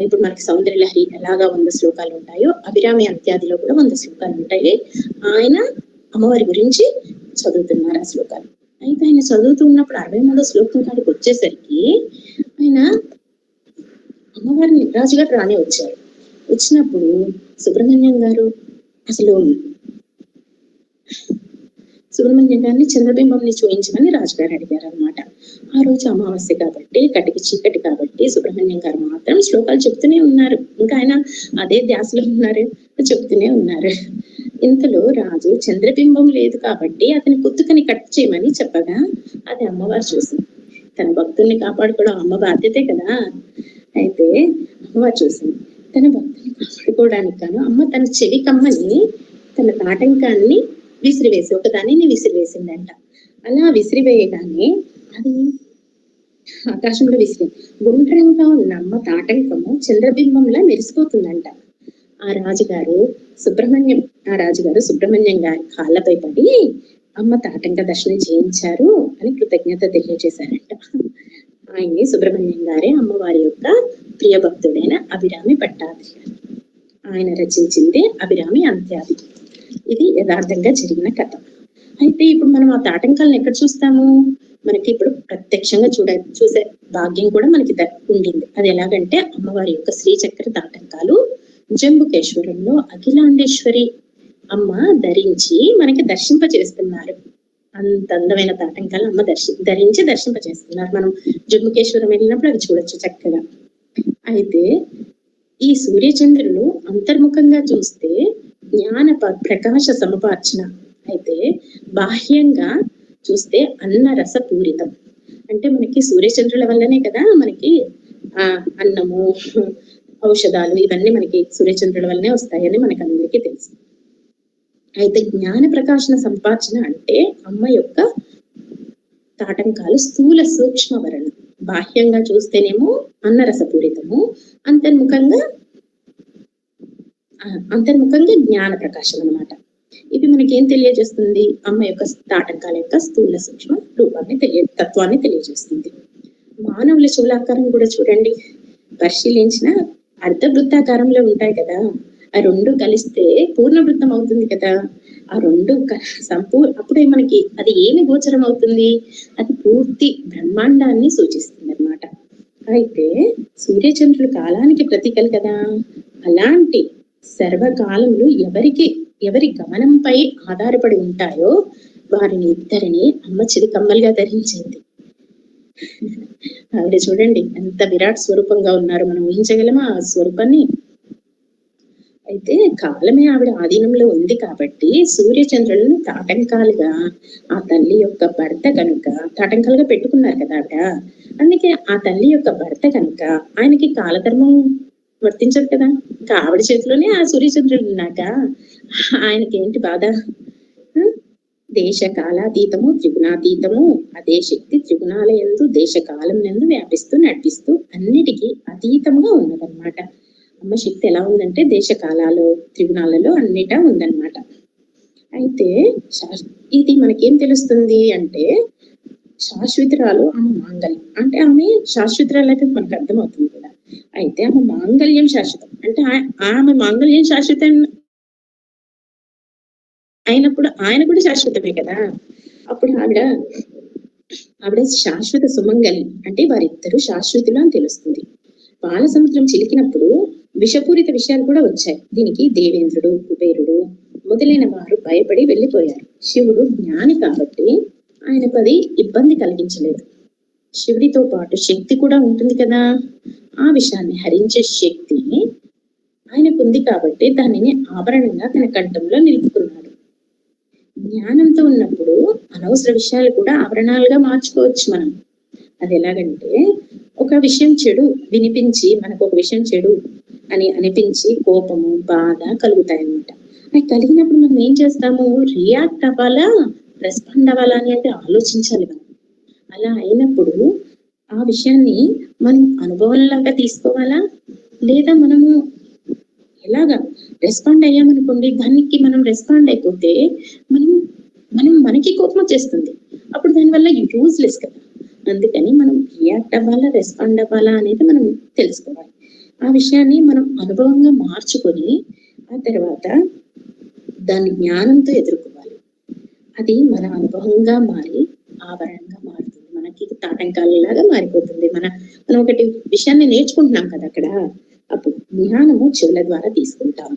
ఇప్పుడు మనకి సౌందర్యలహరి ఎలాగా 100 శ్లోకాలు ఉంటాయో అభిరామి అంత్యాదిలో కూడా 100 శ్లోకాలు ఉంటాయి. ఆయన అమ్మవారి గురించి చదువుతున్నారు ఆ శ్లోకాలు. అయితే ఆయన చదువుతున్నప్పుడు 63వ శ్లోకం కాడికి వచ్చేసరికి ఆయన అమ్మవారిని రాజుగారు రానే వచ్చారు. వచ్చినప్పుడు సుబ్రహ్మణ్యం గారు సుబ్రహ్మణ్యం గారిని చంద్రబింబంని చూపించమని రాజుగారు అడిగారు అనమాట. ఆ రోజు అమావాస్య కాబట్టి, కటికి చీకటి కాబట్టి సుబ్రహ్మణ్యం గారు మాత్రం శ్లోకాలు చెప్తూనే ఉన్నారు. ఇంకా ఆయన అదే ధ్యాసలో ఉన్నారు, చెప్తూనే ఉన్నారు. ఇంతలో రాజు చంద్రబింబం లేదు కాబట్టి అతని కుత్తుకని కట్ చేయమని చెప్పగా అది అమ్మవారు చూసింది. తన భక్తుల్ని కాపాడుకోవడం అమ్మ బాధ్యతే కదా. అయితే అమ్మవారు చూసింది. తన భక్తుల్ని కాపాడుకోవడానికి గాను అమ్మ తన చెవి కమ్మని, తన తాటంకాన్ని విసిరివేసి ఒకదానిని విసిరివేసిందంట. అలా విసిరివేయగానే అది ఆకాశంలో గుండ్రంగా ఉన్న అమ్మ తాటంకము చంద్రబింబంలా మెరిసిపోతుందంట. ఆ రాజుగారు సుబ్రహ్మణ్యం గారి కాళ్ళపై పడి అమ్మ తాటంక దర్శనం చేయించారు అని కృతజ్ఞత తెలియజేశారంట. ఆయన్ని సుబ్రహ్మణ్యం గారే అమ్మవారి యొక్క ప్రియ భక్తుడైన అభిరామి పట్టాభి గారు. ఆయన రచించిందే అభిరామి అంత్యాది. ఇది యథార్థంగా జరిగిన కథ. అయితే ఇప్పుడు మనం ఆ తాటంకాలను ఎక్కడ చూస్తాము, మనకి ఇప్పుడు ప్రత్యక్షంగా చూసే భాగ్యం కూడా మనకి ఉండింది. అది ఎలాగంటే అమ్మవారి యొక్క శ్రీచక్ర తాటంకాలు జంబుకేశ్వరంలో అఖిలాండేశ్వరి అమ్మ ధరించి మనకి దర్శింపజేస్తున్నారు. అంత అందమైన తాటంకాలు అమ్మ ధరించి దర్శింపజేస్తున్నారు. మనం జంబుకేశ్వరం వెళ్ళినప్పుడు అవి చూడొచ్చు చక్కగా. అయితే ఈ సూర్యచంద్రులు అంతర్ముఖంగా చూస్తే జ్ఞాన ప్రకాశ సమపార్చన, అయితే బాహ్యంగా చూస్తే అన్నరస పూరితం. అంటే మనకి సూర్యచంద్రుల వల్లనే కదా మనకి అన్నము, ఔషధాలు ఇవన్నీ మనకి సూర్యచంద్రుల వల్లనే వస్తాయని మనకు అందరికీ తెలుసు. అయితే జ్ఞాన ప్రకాశన సంపార్చన అంటే అమ్మ యొక్క తాటంకాలు స్థూల సూక్ష్మ వర్ణం. బాహ్యంగా చూస్తేనేమో అన్నరసపూరితము, అంతర్ముఖంగా జ్ఞాన ప్రకాశం అన్నమాట. ఇది మనకి ఏం తెలియజేస్తుంది, అమ్మ యొక్క తాటంకాల యొక్క స్థూల సూక్ష్మ రూపాన్ని తత్వాన్ని తెలియజేస్తుంది. మానవుల శూలాకారం కూడా చూడండి, పరిశీలించిన అర్ధవృత్తాకారంలో ఉంటాయి కదా, ఆ రెండు కలిస్తే పూర్ణ వృత్తం అవుతుంది కదా. ఆ రెండు అప్పుడే మనకి అది ఏమి గోచరం అవుతుంది, అది పూర్తి బ్రహ్మాండాన్ని సూచిస్తుంది అన్నమాట. అయితే సూర్యచంద్రులు కాలానికి ప్రతీకలు కదా, అలాంటి సర్వకాలములు ఎవరి గమనంపై ఆధారపడి ఉంటాయో వారిని ఇద్దరిని అమ్మ చిరుకమ్మలుగా ధరించింది. ఆవిడ చూడండి ఎంత విరాట్ స్వరూపంగా ఉన్నారు, మనం ఊహించగలమా ఆ స్వరూపాన్ని. అయితే కాలమే ఆవిడ ఆధీనంలో ఉంది కాబట్టి సూర్యచంద్రులను తాటంకాలుగా ఆ తల్లి యొక్క భర్త కనుక తాటంకాలుగా పెట్టుకున్నారు కదా ఆవిడ. అందుకే ఆ తల్లి యొక్క భర్త కనుక ఆయనకి కాలధర్మం వర్తించదు కదా. ఇంకా ఆవిడ చేతిలోనే ఆ సూర్యచంద్రులు ఉన్నాక ఆయనకి ఏంటి బాధ. దేశ కాలాతీతము త్రిగుణాతీతము అదే శక్తి త్రిగుణాల యందు దేశ కాలం నందు వ్యాపిస్తూ నడిపిస్తూ అన్నిటికీ అతీతంగా ఉన్నదన్నమాట. అమ్మ శక్తి ఎలా ఉందంటే దేశ కాలాలు త్రిగుణాలలో అన్నిటా ఉందన్నమాట. అయితే ఇది మనకేం తెలుస్తుంది అంటే శాశ్వతురాలు ఆమె మాంగళ్యం అంటే ఆమె శాశ్వతురాలు అయితే మనకు అర్థమవుతుంది కదా. అయితే ఆమె మాంగళ్యం శాశ్వతం అంటే ఆమె మాంగళ్యం శాశ్వతం అయినప్పుడు ఆయన కూడా శాశ్వతమే కదా. అప్పుడు ఆవిడ శాశ్వత సుమంగలి అంటే వారిద్దరూ శాశ్వతులు అని తెలుస్తుంది. పాల సముద్రం చిలికినప్పుడు విషపూరిత విషయాలు కూడా వచ్చాయి. దీనికి దేవేంద్రుడు, కుబేరుడు మొదలైన వారు భయపడి వెళ్ళిపోయారు. శివుడు జ్ఞాని కాబట్టి ఆయనకు అది ఇబ్బంది కలిగించలేదు. శివుడితో పాటు శక్తి కూడా ఉంటుంది కదా. ఆ విషయాన్ని హరించే శక్తి ఆయనకు ఉంది కాబట్టి దానిని ఆభరణంగా తన కంఠంలో నిలుపుకున్నాడు. జ్ఞానంతో ఉన్నప్పుడు అనవసర విషయాలు కూడా ఆభరణాలుగా మార్చుకోవచ్చు మనం. అది ఎలాగంటే ఒక విషయం చెడు వినిపించి మనకు ఒక విషయం చెడు అని అనిపించి కోపము, బాధ కలుగుతాయన్నమాట. అవి కలిగినప్పుడు మనం ఏం చేస్తాము? రియాక్ట్ అవ్వాలా, రెస్పాండ్ అవ్వాలా అని అంటే ఆలోచించాలి మనం. అలా అయినప్పుడు ఆ విషయాన్ని మనం అనుభవంలాగా తీసుకోవాలా, లేదా మనము ఎలాగా రెస్పాండ్ అయ్యామనుకోండి, దానికి మనం రెస్పాండ్ అయిపోతే మనకి కోపం వచ్చేస్తుంది. అప్పుడు దానివల్ల యూజ్లెస్ కదా. అందుకని మనం రియాక్ట్ అవ్వాలా, రెస్పాండ్ అవ్వాలా అనేది మనం తెలుసుకోవాలి. ఆ విషయాన్ని మనం అనుభవంగా మార్చుకొని ఆ తర్వాత దాన్ని జ్ఞానంతో ఎదుర్కోవాలి. అది మన అనుభవంగా మారి ఆభరణంగా మారుతుంది, మనకి తాటంకాలలాగా మారిపోతుంది. మనం ఒకటి విషయాన్ని నేర్చుకుంటున్నాం కదా అక్కడ, అప్పుడు జ్ఞానము చెవుల ద్వారా తీసుకుంటాం.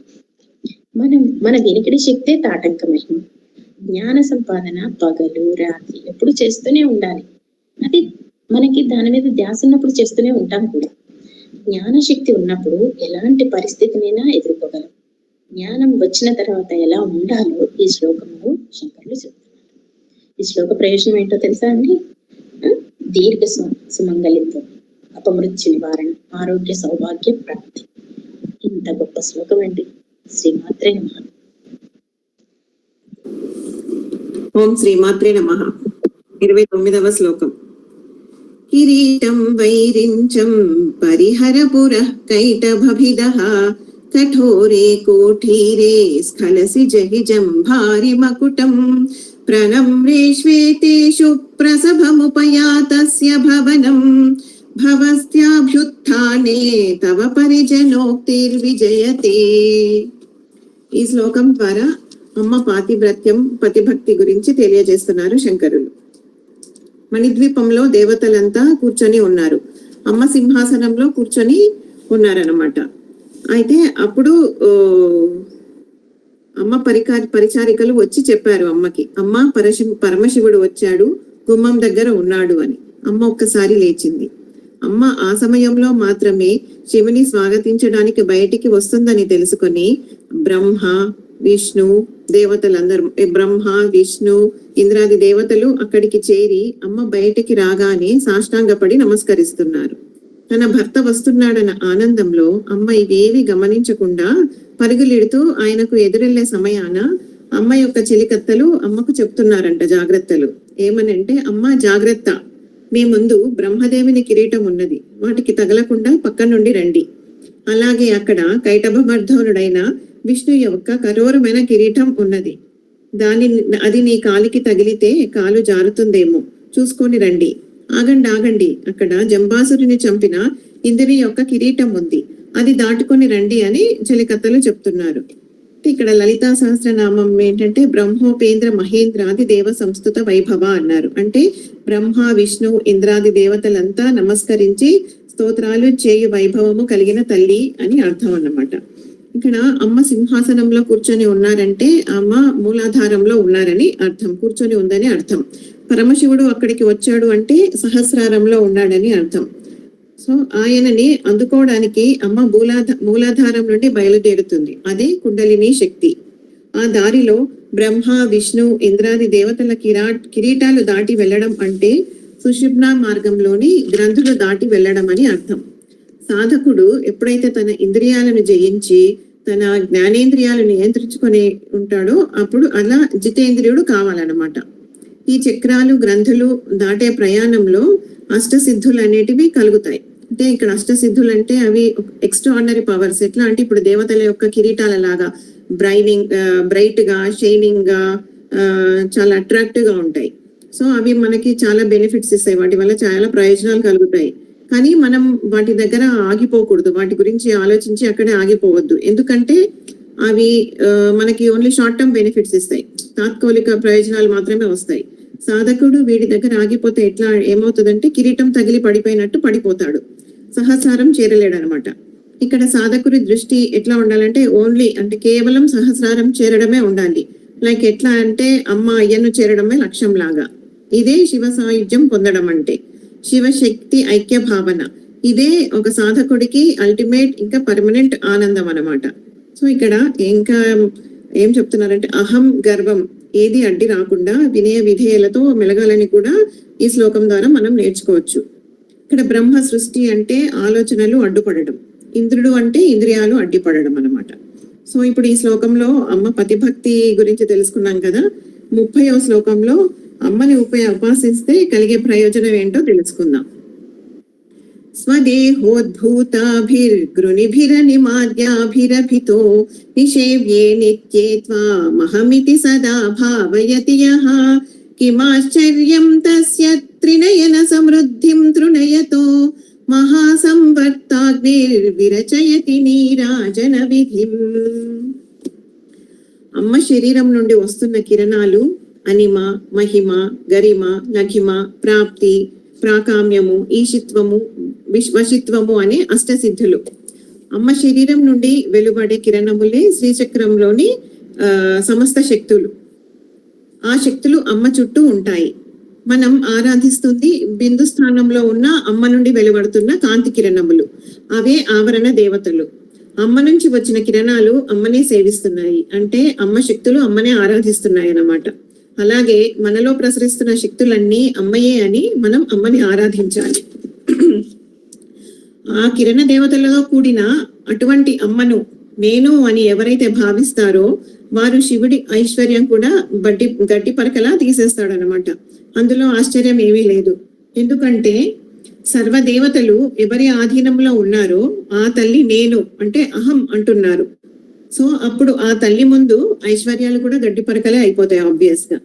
మన వినికిడి శక్తే తాటంకమైన. జ్ఞాన సంపాదన పగలు రాత్రి ఎప్పుడు చేస్తూనే ఉండాలి. అది మనకి దాని మీద ధ్యాస ఉన్నప్పుడు చేస్తూనే ఉంటాం కూడా. జ్ఞాన శక్తి ఉన్నప్పుడు ఎలాంటి పరిస్థితినైనా ఎదుర్కోగలం. జ్ఞానం వచ్చిన తర్వాత ఎలా ఉండాలో ఈ శ్లోకంలో శంకరులు చెప్తున్నారు. ఈ శ్లోక ప్రయోజనం ఏంటో తెలుసా అండి? దీర్ఘ సుమంగళిత్వం, అపమృత్యు నివారణ, ఆరోగ్య సౌభాగ్య ప్రాప్తి. ఇంత గొప్ప శ్లోకం అండి. శ్రీమాత్రే నమః. ఓం శ్రీమాత్రే నమః. 29వ శ్లోకం. కిరీటం వైరించం పరిహరపుర కైటభభిదః కఠోరే కోఠీరే స్ఖలసి జహిజం భారి మకుటం ప్రణమ్రేష్వేతేషు ప్రసభముపయాతస్య భవనం భవస్యాభ్యుత్థానే తవ పరిజనోక్తిర్విజయతే. ఈ శ్లోకం ద్వారా అమ్మ పాతివ్రత్యం, పతిభక్తి గురించి తెలియజేస్తున్నారు శంకరులు. మణిద్వీపంలో దేవతలంతా కూర్చొని ఉన్నారు. అమ్మ సింహాసనంలో కూర్చొని ఉన్నారన్నమాట. అయితే అప్పుడు అమ్మ పరిచారికలు వచ్చి చెప్పారు అమ్మకి, అమ్మ పరమశివుడు వచ్చాడు, గుమ్మం దగ్గర ఉన్నాడు అని. అమ్మ ఒక్కసారి లేచింది. అమ్మ ఆ సమయంలో మాత్రమే శివుని స్వాగతించడానికి బయటికి వస్తుందని తెలుసుకొని బ్రహ్మ, విష్ణు దేవతలందరూ, బ్రహ్మ, విష్ణు, ఇంద్రాది దేవతలు అక్కడికి చేరి అమ్మ బయటికి రాగానే సాష్టాంగపడి నమస్కరిస్తున్నారు. తన భర్త వస్తున్నాడన్న ఆనందంలో అమ్మ ఇవేవి గమనించకుండా పరుగులిడుతూ ఆయనకు ఎదురెళ్లే సమయాన అమ్మ యొక్క చెలికత్తలు అమ్మకు చెప్తున్నారంట జాగ్రత్తలు. ఏమనంటే, అమ్మ జాగ్రత్త, మీ ముందు బ్రహ్మదేవుని కిరీటం ఉన్నది, వాటికి తగలకుండా పక్క నుండి రండి. అలాగే అక్కడ కైటభమర్ధనుడైన విష్ణు యొక్క కఠోరమైన కిరీటం ఉన్నది, అది నీ కాలికి తగిలితే కాలు జారుతుందేమో, చూసుకొని రండి. ఆగండి, అక్కడ జంబాసురుని చంపిన ఇంద్రుని యొక్క కిరీటం ఉంది, అది దాటుకొని రండి అని చెలికత్తలు చెప్తున్నారు. ఇక్కడ లలితా సహస్రనామం ఏంటంటే బ్రహ్మోపేంద్ర మహేంద్రాది దేవ సంస్థుత వైభవ అన్నారు. అంటే బ్రహ్మ, విష్ణు, ఇంద్రాది దేవతలంతా నమస్కరించి స్తోత్రాలు చేయు వైభవము కలిగిన తల్లి అని అర్థం అన్నమాట. ఇక్కడ అమ్మ సింహాసనంలో కూర్చొని ఉన్నారంటే అమ్మ మూలాధారంలో ఉన్నారని అర్థం, కూర్చొని ఉందని అర్థం. పరమశివుడు అక్కడికి వచ్చాడు అంటే సహస్రారంలో ఉన్నాడని అర్థం. సో ఆయనని అందుకోవడానికి అమ్మ మూలాధారం నుండి బయలుదేరుతుంది, అదే కుండలిని శక్తి. ఆ దారిలో బ్రహ్మ, విష్ణు, ఇంద్రాది దేవతల కిరీటాలు దాటి వెళ్ళడం అంటే సుషుమ్న మార్గంలోని గ్రంథులు దాటి వెళ్ళడం అని అర్థం. సాధకుడు ఎప్పుడైతే తన ఇంద్రియాలను జయించి తన జ్ఞానేంద్రియాలు నియంత్రించుకొని ఉంటాడో అప్పుడు అలా జితేంద్రియుడు కావాలన్నమాట. ఈ చక్రాలు, గ్రంథులు దాటే ప్రయాణంలో అష్టసిద్ధులు అనేటివి కలుగుతాయి. అంటే ఇక్కడ అష్టసిద్ధులు అంటే అవి ఎక్స్ట్రాఆర్డినరీ పవర్స్. ఎట్లా అంటే ఇప్పుడు దేవతల యొక్క కిరీటాల లాగా బ్రైట్ గా, షైనింగ్ గా, చాలా అట్రాక్టివ్ గా ఉంటాయి. సో అవి మనకి చాలా బెనిఫిట్స్ ఇస్తాయి, వాటి వల్ల చాలా ప్రయోజనాలు కలుగుతాయి. కానీ మనం వాటి దగ్గర ఆగిపోకూడదు, వాటి గురించి ఆలోచించి అక్కడే ఆగిపోవద్దు. ఎందుకంటే అవి మనకి ఓన్లీ షార్ట్ టర్మ్ బెనిఫిట్స్ ఇస్తాయి, తాత్కాలిక ప్రయోజనాలు మాత్రమే వస్తాయి. సాధకుడు వీడి దగ్గర ఆగిపోతే ఎట్లా ఏమవుతుందంటే కిరీటం తగిలి పడిపోయినట్టు పడిపోతాడు, సహస్రారం చేరలేడు అనమాట. ఇక్కడ సాధకుడి దృష్టి ఎట్లా ఉండాలంటే ఓన్లీ అంటే కేవలం సహస్రారం చేరడమే ఉండాలి. లైక్ ఎట్లా అంటే అమ్మ అయ్యను చేరడమే లక్ష్యం లాగా. ఇదే శివ సాయుధ్యం పొందడం అంటే, శివశక్తి ఐక్య భావన. ఇదే ఒక సాధకుడికి అల్టిమేట్ ఇంకా పర్మనెంట్ ఆనందం అన్నమాట. సో ఇక్కడ ఇంకా ఏం చెప్తున్నారంటే అహం, గర్వం ఏది అడ్డి రాకుండా వినయ విధేయులతో మెలగాలని కూడా ఈ శ్లోకం ద్వారా మనం నేర్చుకోవచ్చు. ఇక్కడ బ్రహ్మ సృష్టి అంటే ఆలోచనలు అడ్డుపడడం, ఇంద్రుడు అంటే ఇంద్రియాలు అడ్డుపడడం అన్నమాట. సో ఇప్పుడు ఈ శ్లోకంలో అమ్మ పతిభక్తి గురించి తెలుసుకున్నాం కదా. 30వ శ్లోకంలో అమ్మని ఉపాసిస్తే కలిగే ప్రయోజనం ఏంటో తెలుసుకుందాం. స్వదేహోద్భూతాభిర్గృణిభిరనిమాద్యాభిరభితో నిషేవ్యే నిత్యే త్వామహమితి సదా భావయతి యః కిమాశ్చర్యం తస్య త్రినయన సమృద్ధిం తృణయతో మహాసంవర్తాగ్నిర్విరచయతి నీరాజన విధిం. అమ్మ శరీరం నుండి వస్తున్న కిరణాలు అనిమ, మహిమ, గరిమ, లఘిమ, ప్రాప్తి, ప్రాకామ్యము, ఈశిత్వము, వశిత్వము అనే అష్టసిద్ధులు. అమ్మ శరీరం నుండి వెలువడే కిరణములే శ్రీచక్రంలోని సమస్త శక్తులు. ఆ శక్తులు అమ్మ చుట్టూ ఉంటాయి. మనం ఆరాధిస్తుంది బిందు స్థానంలో ఉన్న అమ్మ నుండి వెలువడుతున్న కాంతి కిరణములు, అవే ఆవరణ దేవతలు. అమ్మ నుంచి వచ్చిన కిరణాలు అమ్మనే సేవిస్తున్నాయి, అంటే అమ్మ శక్తులు అమ్మనే ఆరాధిస్తున్నాయి అన్నమాట. అలాగే మనలో ప్రసరిస్తున్న శక్తులన్నీ అమ్మయే అని మనం అమ్మని ఆరాధించాలి. ఆ కిరణ దేవతలతో కూడిన అటువంటి అమ్మను నేను అని ఎవరైతే భావిస్తారో వారు శివుడి ఐశ్వర్యం కూడా గడ్డి పరకలా తీసేస్తాడనమాట. అందులో ఆశ్చర్యం ఏమీ లేదు. ఎందుకంటే సర్వదేవతలు ఎవరి ఆధీనంలో ఉన్నారో ఆ తల్లి నేను అంటే అహం అంటున్నారు. సో అప్పుడు ఆ తల్లి ముందు ఐశ్వర్యాలు కూడా గడ్డి పరకలే అయిపోతాయి ఆబ్వియస్ గా.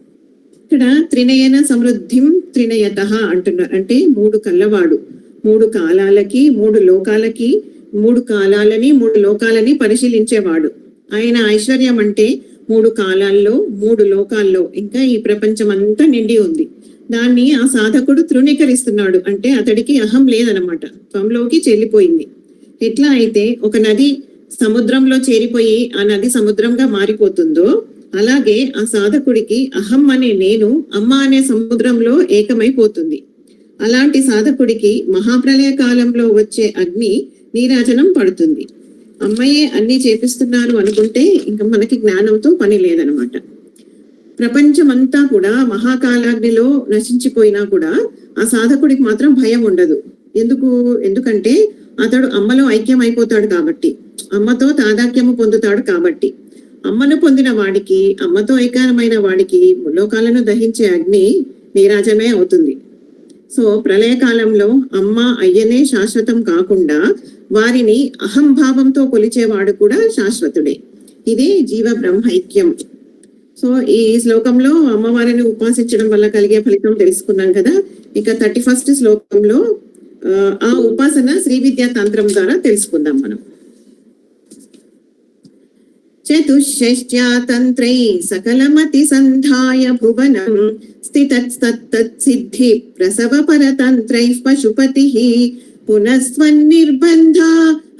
ఇక్కడ త్రినయన సమృద్ధిం త్రినయతః అంటున్నారు, అంటే 3 కళ్ళవాడు, 3 కాలాలకి 3 లోకాలకి, 3 కాలాలని 3 లోకాలని పరిశీలించేవాడు. ఆయన ఐశ్వర్యం అంటే 3 కాలాల్లో 3 లోకాల్లో ఇంకా ఈ ప్రపంచం అంతా నిండి ఉంది. దాన్ని ఆ సాధకుడు తృణీకరిస్తున్నాడు, అంటే అతడికి అహం లేదనమాట, త్వంలోకి చెల్లిపోయింది. ఎట్లా అయితే ఒక నది సముద్రంలో చేరిపోయి ఆ నది సముద్రంగా మారిపోతుందో అలాగే ఆ సాధకుడికి అహం అనే నేను అమ్మ అనే సముద్రంలో ఏకమైపోతుంది. అలాంటి సాధకుడికి మహాప్రళయ కాలంలో వచ్చే అగ్ని నీరాజనం పడుతుంది. అమ్మయే అన్ని చేపిస్తున్నారు అనుకుంటే ఇంకా మనకి జ్ఞానంతో పని లేదనమాట. ప్రపంచమంతా కూడా మహాకాలాగ్నిలో నశించిపోయినా కూడా ఆ సాధకుడికి మాత్రం భయం ఉండదు. ఎందుకంటే అతడు అమ్మలో ఐక్యం అయిపోతాడు కాబట్టి, అమ్మతో తాదాత్మ్యము పొందుతాడు కాబట్టి. అమ్మను పొందిన వాడికి, అమ్మతో ఏకానమైన వాడికి ముల్లోకాలను దహించే అగ్ని నీరాజమే అవుతుంది. సో ప్రళయకాలంలో అమ్మ అయ్యనే శాశ్వతం కాకుండా వారిని అహంభావంతో కొలిచేవాడు కూడా శాశ్వతుడే. ఇదే జీవ బ్రహ్మైక్యం. సో ఈ శ్లోకంలో అమ్మవారిని ఉపాసించడం వల్ల కలిగే ఫలితం తెలుసుకున్నాం కదా. ఇక 31st శ్లోకంలో ఆ ఉపాసన శ్రీ విద్యా తంత్రం ద్వారా తెలుసుకుందాం మనం. చతుష్షష్ట్యా తంత్రై సకలమతి సంధాయ భువనం స్థితత్సిద్ధి ప్రసవ పరతంత్రై పశుపతి పునస్త్వన్నిర్బంధ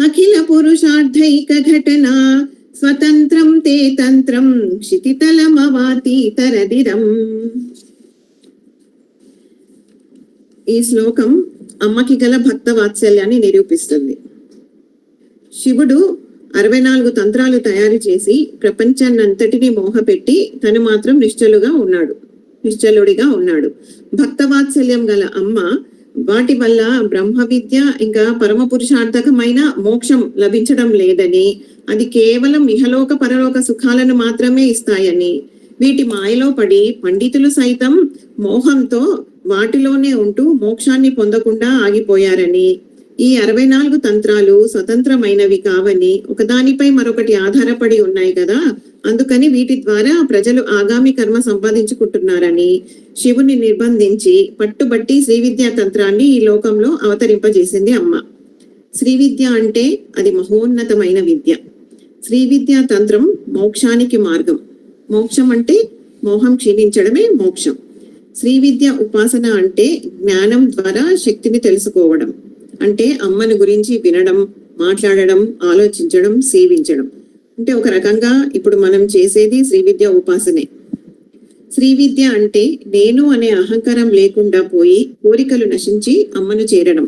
అఖిల పురుషార్థైక ఘటన స్వతంత్రం తే తంత్రం క్షితితలమవాతి తరదిరం. ఈ శ్లోకం అమ్మకి గల భక్త వాత్సల్యాన్ని నిరూపిస్తుంది. శివుడు 64 తంత్రాలు తయారు చేసి ప్రపంచాన్నంతటినీ మోహపెట్టి తను మాత్రం నిశ్చలుడిగా ఉన్నాడు. భక్త వాత్సల్యం గల అమ్మ వాటి వల్ల బ్రహ్మ విద్య ఇంకా పరమ పురుషార్థకమైన మోక్షం లభించడం లేదని, అది కేవలం ఇహలోక పరలోక సుఖాలను మాత్రమే ఇస్తాయని, వీటి మాయలో పడి పండితులు సైతం మోహంతో వాటిలోనే ఉంటూ మోక్షాన్ని పొందకుండా ఆగిపోయారని, ఈ 64 తంత్రాలు స్వతంత్రమైనవి కావని, ఒకదానిపై మరొకటి ఆధారపడి ఉన్నాయి కదా, అందుకని వీటి ద్వారా ప్రజలు ఆగామి కర్మ సంపాదించుకుంటున్నారని శివుని నిర్బంధించి పట్టుబట్టి శ్రీ విద్యా తంత్రాన్ని ఈ లోకంలో అవతరింపజేసింది అమ్మ. శ్రీ విద్య అంటే అది మహోన్నతమైన విద్య. శ్రీ విద్యా తంత్రం మోక్షానికి మార్గం. మోక్షం అంటే మోహం క్షీణించడమే మోక్షం. శ్రీ విద్య ఉపాసన అంటే జ్ఞానం ద్వారా శక్తిని తెలుసుకోవడం, అంటే అమ్మను గురించి వినడం, మాట్లాడడం, ఆలోచించడం, సేవించడం. అంటే ఒక రకంగా ఇప్పుడు మనం చేసేది శ్రీ విద్య ఉపాసనే. శ్రీ విద్య అంటే నేను అనే అహంకారం లేకుండా పోయి కోరికలు నశించి అమ్మను చేరడం.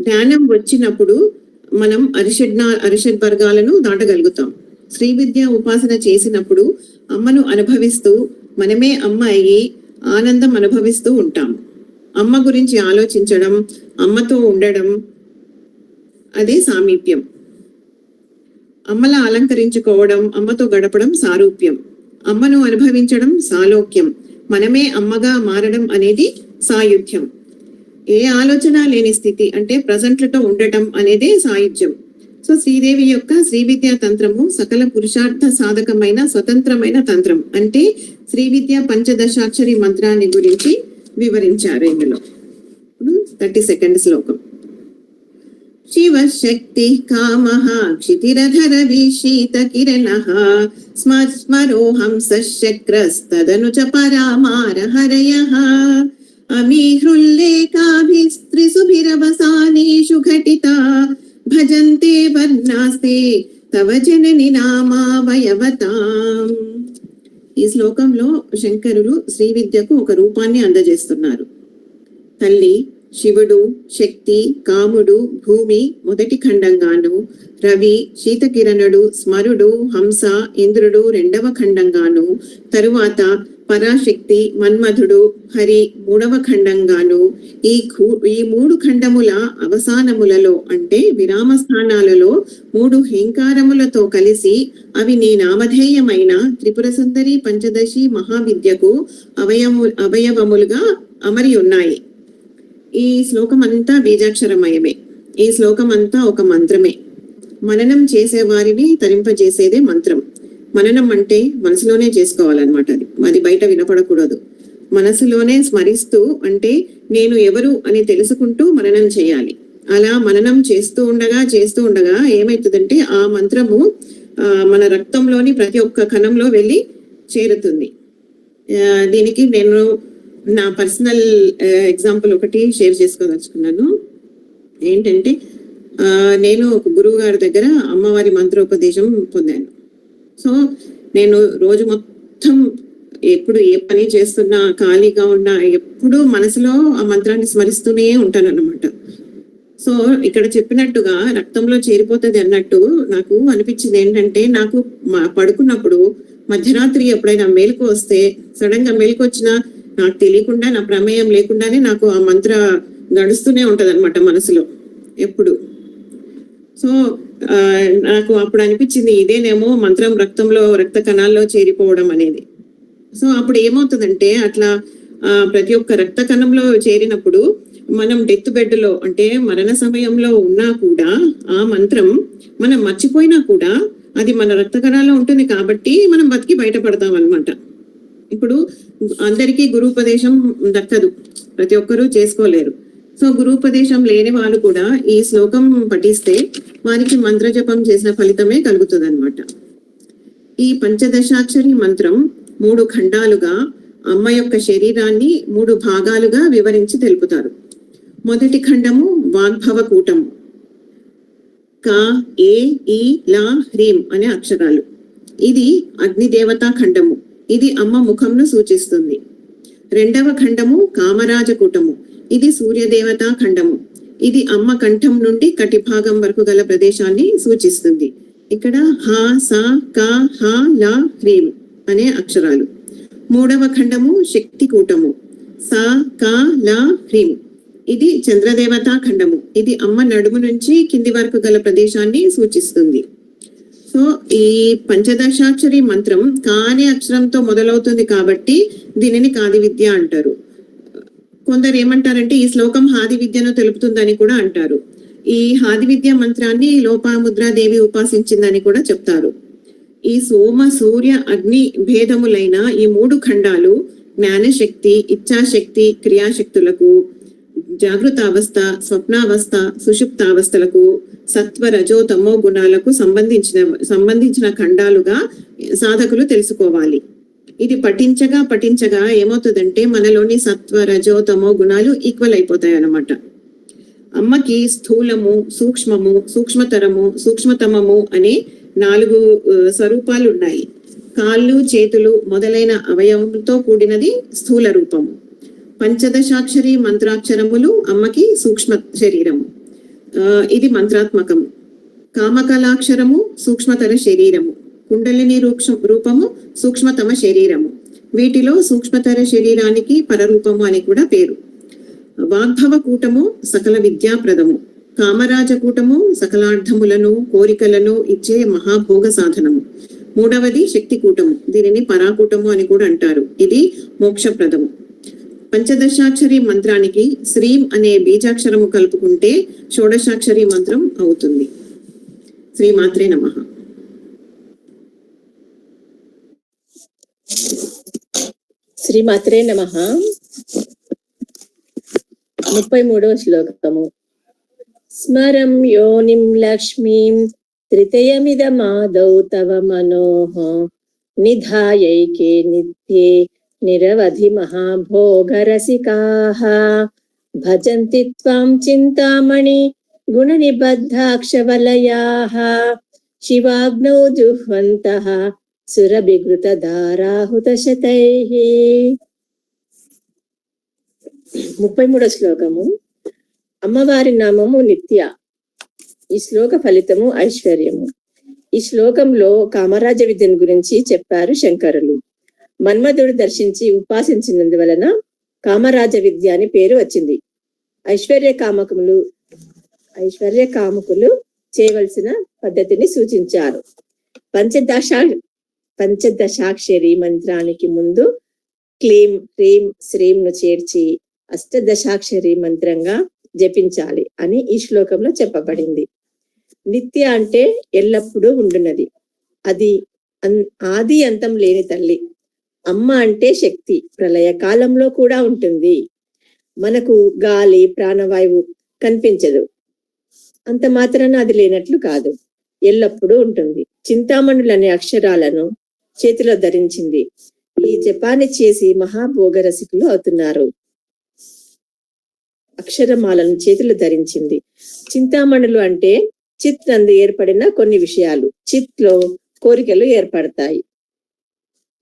జ్ఞానం వచ్చినప్పుడు మనం అరిషడ్ వర్గాలను దాటగలుగుతాం. శ్రీ విద్య ఉపాసన చేసినప్పుడు అమ్మను అనుభవిస్తూ మనమే అమ్మ అయ్యి ఆనందం అనుభవిస్తూ ఉంటాం. అమ్మ గురించి ఆలోచించడం, అమ్మతో ఉండడం, అదే సామీప్యం. అమ్మలా అలంకరించుకోవడం, అమ్మతో గడపడం సారూప్యం. అమ్మను అనుభవించడం సాలోక్యం. మనమే అమ్మగా మారడం అనేది సాయుధ్యం. ఏ ఆలోచన లేని స్థితి అంటే ప్రజెంట్లతో ఉండటం అనేదే సాయుధ్యం. సో శ్రీదేవి యొక్క శ్రీ విద్యా తంత్రము సకల పురుషార్థ సాధకమైన స్వతంత్రమైన తంత్రం. అంటే శ్రీ విద్య పంచదశాక్షరి మంత్రాన్ని గురించి వివరించారు ఇందులో. 32వ శ్లోకం. శివశక్తి కామః క్షితిరధర విశీత కిరణః స్మరోహం సశక్రస్తదను చ పరామార హరయః అమీహృల్లేకాభిస్త్రిసుభిరవసానేషు ఘటితా భజంతే వర్ణాస్తే తవ జనని నామావయవతాం. ఈ శ్లోకంలో శంకరులు శ్రీ విద్యకు ఒక రూపాన్ని అందజేస్తున్నారు. తల్లి, శివుడు, శక్తి, కాముడు, భూమి మొదటి ఖండంగాను, రవి, శీతకిరణుడు, స్మరుడు, హంస, ఇంద్రుడు రెండవ ఖండంగాను, తరువాత పరాశక్తి, మన్మధుడు, హరి మూడవ ఖండంగాను, ఈ 3 ఖండముల అవసానములలో అంటే విరామ స్థానాలలో 3 హేంకారములతో కలిసి అవి నీ నామధేయమైన త్రిపుర సుందరి పంచదశి మహావిద్యకు అవయవములుగా అమరి ఉన్నాయి. ఈ శ్లోకం అంతా బీజాక్షరమయమే. ఈ శ్లోకం అంతా ఒక మంత్రమే. మననం చేసే వారిని తరింపజేసేదే మంత్రం. మననం అంటే మనసులోనే చేసుకోవాలన్నమాట. అది బయట వినపడకూడదు. మనసులోనే స్మరిస్తూ, అంటే నేను ఎవరు అని తెలుసుకుంటూ మననం చేయాలి. అలా మననం చేస్తూ ఉండగా ఏమైతుందంటే ఆ మంత్రము మన రక్తంలోని ప్రతి ఒక్క కణంలో వెళ్ళి చేరుతుంది. దీనికి నేను నా పర్సనల్ ఎగ్జాంపుల్ ఒకటి షేర్ చేసుకోదలుచుకున్నాను. ఏంటంటే నేను ఒక గురువు గారి దగ్గర అమ్మవారి మంత్రోపదేశం పొందాను. సో నేను రోజు మొత్తం ఎప్పుడు ఏ పని చేస్తున్నా, ఖాళీగా ఉన్నా, ఎప్పుడు మనసులో ఆ మంత్రాన్ని స్మరిస్తూనే ఉంటాను అన్నమాట. సో ఇక్కడ చెప్పినట్టుగా రక్తంలో చేరిపోతుంది అన్నట్టు నాకు అనిపించింది. ఏంటంటే నాకు పడుకున్నప్పుడు మధ్యరాత్రి ఎప్పుడైనా మేలుకు వస్తే, సడన్ గా మేలుకు వచ్చినా నాకు తెలియకుండా, నా ప్రమేయం లేకుండానే నాకు ఆ మంత్ర నడుస్తూనే ఉంటది అనమాట మనసులో ఎప్పుడు. సో నాకు అప్పుడు అనిపించింది ఇదేనేమో మంత్రం రక్తంలో, రక్త కణాల్లో చేరిపోవడం అనేది. సో అప్పుడు ఏమవుతుందంటే అట్లా ప్రతి ఒక్క రక్త కణంలో చేరినప్పుడు మనం డెత్ బెడ్ లో అంటే మరణ సమయంలో ఉన్నా కూడా ఆ మంత్రం మనం మర్చిపోయినా కూడా అది మన రక్త కణాల్లో ఉంటుంది కాబట్టి మనం బతికి బయటపడతాం అన్నమాట. ఇప్పుడు అందరికీ గురూపదేశం దక్కదు, ప్రతి ఒక్కరూ చేసుకోలేరు. సో గురూపదేశం లేని వాళ్ళు కూడా ఈ శ్లోకం పఠిస్తే వారికి మంత్ర జపం చేసిన ఫలితమే కలుగుతుంది అనమాట. ఈ పంచదశాక్షరి మంత్రం 3 ఖండాలుగా అమ్మ యొక్క శరీరాన్ని 3 భాగాలుగా వివరించి తెలుపుతారు. మొదటి ఖండము వాగ్భవ కూటము. క, ఏ, ఈ, లా, హ్రీం అనే అక్షరాలు. ఇది అగ్నిదేవతా ఖండము. ఇది అమ్మ ముఖంను సూచిస్తుంది. రెండవ ఖండము కామరాజ కూటము. ఇది సూర్యదేవతా ఖండము. ఇది అమ్మ కంఠం నుండి కటి భాగం వరకు గల ప్రదేశాన్ని సూచిస్తుంది. ఇక్కడ హ, స, క, హ, ల, హ్రీం అనే అక్షరాలు. మూడవ ఖండము శక్తి కూటము. స, క, ల, హ్రీం. ఇది చంద్రదేవతా ఖండము. ఇది అమ్మ నడుము నుంచి కింది వరకు గల ప్రదేశాన్ని సూచిస్తుంది. సో ఈ పంచదశాక్షరి మంత్రం కాని అక్షరంతో మొదలవుతుంది కాబట్టి దీనిని కాది విద్య అంటారు. కొందరు ఏమంటారంటే ఈ శ్లోకం హాది విద్యను తెలుపుతుందని కూడా అంటారు. ఈ ఆది విద్య మంత్రాన్ని లోపాముద్రాదేవి ఉపాసించిందని కూడా చెప్తారు. ఈ సోమ సూర్య అగ్ని భేదములైన ఈ 3 ఖండాలు జ్ఞానశక్తి, ఇచ్ఛాశక్తి, క్రియాశక్తులకు, జాగృతావస్థ, స్వప్నావస్థ, సుషుప్తావస్థలకు, సత్వ రజో తమో గుణాలకు సంబంధించిన ఖండాలుగా సాధకులు తెలుసుకోవాలి. ఇది పఠించగా ఏమవుతుందంటే మనలోని సత్వ రజో తమో గుణాలు ఈక్వల్ అయిపోతాయి అన్నమాట. అమ్మకి స్థూలము, సూక్ష్మము, సూక్ష్మతరము, సూక్ష్మతమము అనే 4 స్వరూపాలు ఉన్నాయి. కాళ్ళు, చేతులు మొదలైన అవయవంతో కూడినది స్థూల రూపము. పంచదశాక్షరి మంత్రాక్షరములు అమ్మకి సూక్ష్మ శరీరము, ఇది మంత్రాత్మకము. కామకలాక్షరము సూక్ష్మతర శరీరము, కుండలిని రూపము సూక్ష్మతమ శరీరము. వీటిలో సూక్ష్మతర శరీరానికి పరరూపము అని కూడా పేరు. వాగ్భవ కూటము సకల విద్యాప్రదము, కామరాజ కూటము సకలార్థములను కోరికలను ఇచ్చే మహాభోగ సాధనము. 3వది శక్తి కూటము, దీనిని పరాకూటము అని కూడా అంటారు, ఇది మోక్షప్రదము. పంచదశాక్షరి మంత్రానికి శ్రీం అనే బీజాక్షరము కలుపుకుంటే షోడశాక్షరి మంత్రం అవుతుంది. శ్రీమాత్రే నమః. శ్రీమాత్రే నమః. 33వ శ్లోకము. స్మరం యోనిం లక్ష్మీం త్రితయమిదమాదౌ తవ మనోః నిధాయైకే నిత్యే నిరవధి మహాభోగరసికాః భజంతి త్వాం చింతామణి గుణనిబద్ధాక్షవలయాః శివాగ్నౌ జుహ్వంతః సురభిఘృతధారాహుతశతైః. 33వ శ్లోకము. అమ్మవారి నామము నిత్య. ఈ శ్లోక ఫలితము ఐశ్వర్యము. ఈ శ్లోకంలో కామరాజ విద్యను గురించి చెప్పారు శంకరులు. మన్మధుడు దర్శించి ఉపాసించినందువలన కామరాజ విద్య అని పేరు వచ్చింది. ఐశ్వర్య కాముకులు చేయవలసిన పద్ధతిని సూచించారు. పంచదశాక్షరి మంత్రానికి ముందు క్లీం, హ్రీం, శ్రీంను చేర్చి అష్టదశాక్షరి మంత్రంగా జపించాలి అని ఈ శ్లోకంలో చెప్పబడింది. నిత్య అంటే ఎల్లప్పుడూ ఉండున్నది, అది ఆది అంతం లేని తల్లి. అమ్మ అంటే శక్తి, ప్రళయ కాలంలో కూడా ఉంటుంది. మనకు గాలి, ప్రాణవాయువు కనిపించదు, అంత మాత్రాన అది లేనట్లు కాదు, ఎల్లప్పుడూ ఉంటుంది. చింతామణులనే అక్షరాలను చేతిలో ధరించింది. ఈ జపాన్ని చేసి మహాభోగరసికులు అవుతున్నారు. అక్షరమాలను చేతులు ధరించింది. చింతామణులు అంటే చిత్ నందు ఏర్పడిన కొన్ని విషయాలు. చిత్ లో కోరికలు ఏర్పడతాయి.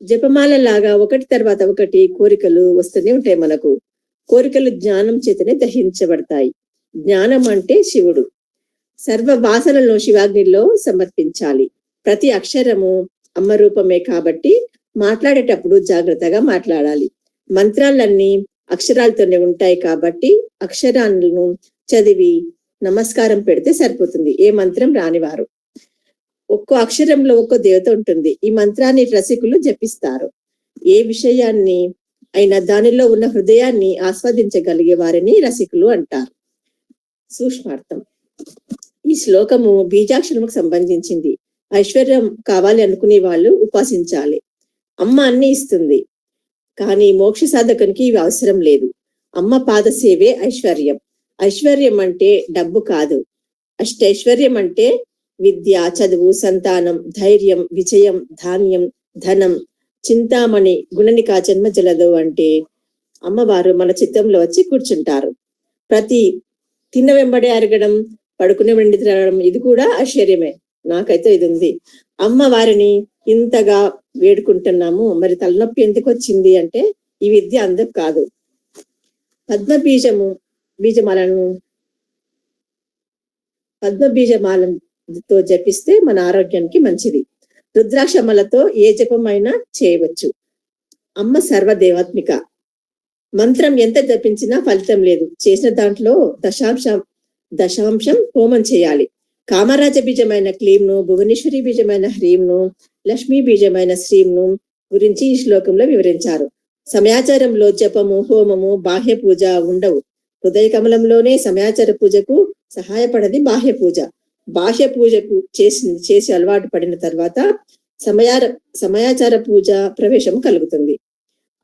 జపమాల లాగా ఒకటి తర్వాత ఒకటి కోరికలు వస్తూనే ఉంటాయి. మనకు కోరికలు జ్ఞానం చేతనే దహించబడతాయి. జ్ఞానం అంటే శివుడు. సర్వ వాసనలను శివాగ్నిలో సమర్పించాలి. ప్రతి అక్షరము అమ్మ రూపమే కాబట్టి మాట్లాడేటప్పుడు జాగ్రత్తగా మాట్లాడాలి. మంత్రాలన్నీ అక్షరాలతోనే ఉంటాయి కాబట్టి అక్షరాలను చదివి నమస్కారం పెడితే సరిపోతుంది. ఏ మంత్రం రానివారు. ఒక్కో అక్షరంలో ఒక్కో దేవత ఉంటుంది. ఈ మంత్రాన్ని రసికులు జపిస్తారు. ఏ విషయాన్ని అయినా దానిలో ఉన్న హృదయాన్ని ఆస్వాదించగలిగే వారిని రసికులు అంటారు. సూక్ష్మార్థం. ఈ శ్లోకము బీజాక్షరముకు సంబంధించింది. ఐశ్వర్యం కావాలి అనుకునే వాళ్ళు ఉపాసించాలి. అమ్మ అన్ని ఇస్తుంది, కానీ మోక్ష సాధకునికి ఇవి అవసరం లేదు. అమ్మ పాద సేవే ఐశ్వర్యం. ఐశ్వర్యం అంటే డబ్బు కాదు. అష్టైశ్వర్యం అంటే విద్య, చదువు, సంతానం, ధైర్యం, విజయం, ధాన్యం, ధనం. చింతామణి గుణనికా జన్మ జలదు అంటే అమ్మవారు మన చిత్తంలో వచ్చి కూర్చుంటారు. ప్రతి తిన్న వెంబడే అరగడం, పడుకునే వెండి తిరగడం, ఇది కూడా ఐశ్వర్యమే. నాకైతే ఇది ఉంది. అమ్మవారిని ఇంతగా వేడుకుంటున్నాము, మరి తలనొప్పి ఎందుకు వచ్చింది అంటే ఈ విద్య అందం కాదు. పద్మబీజమాలతో జపిస్తే మన ఆరోగ్యానికి మంచిది. రుద్రాక్షమలతో ఏ జపమైనా చేయవచ్చు. అమ్మ సర్వదేవాత్మిక. మంత్రం ఎంత జపించినా ఫలితం లేదు. చేసిన దాంట్లో దశాంశం హోమం చేయాలి. కామరాజ బీజమైన క్లీంను, భువనేశ్వరి బీజమైన హ్రీంను, లక్ష్మీ బీజమైన శ్రీంను గురించి ఈ శ్లోకంలో వివరించారు. సమయాచారంలో జపము, హోమము, బాహ్య పూజ ఉండవు. హృదయ కమలంలోనే సమయాచార పూజకు సహాయపడది బాహ్య పూజ. బాహ్య పూజకు చేసి అలవాటు పడిన తర్వాత సమయాచార పూజ ప్రవేశం కలుగుతుంది.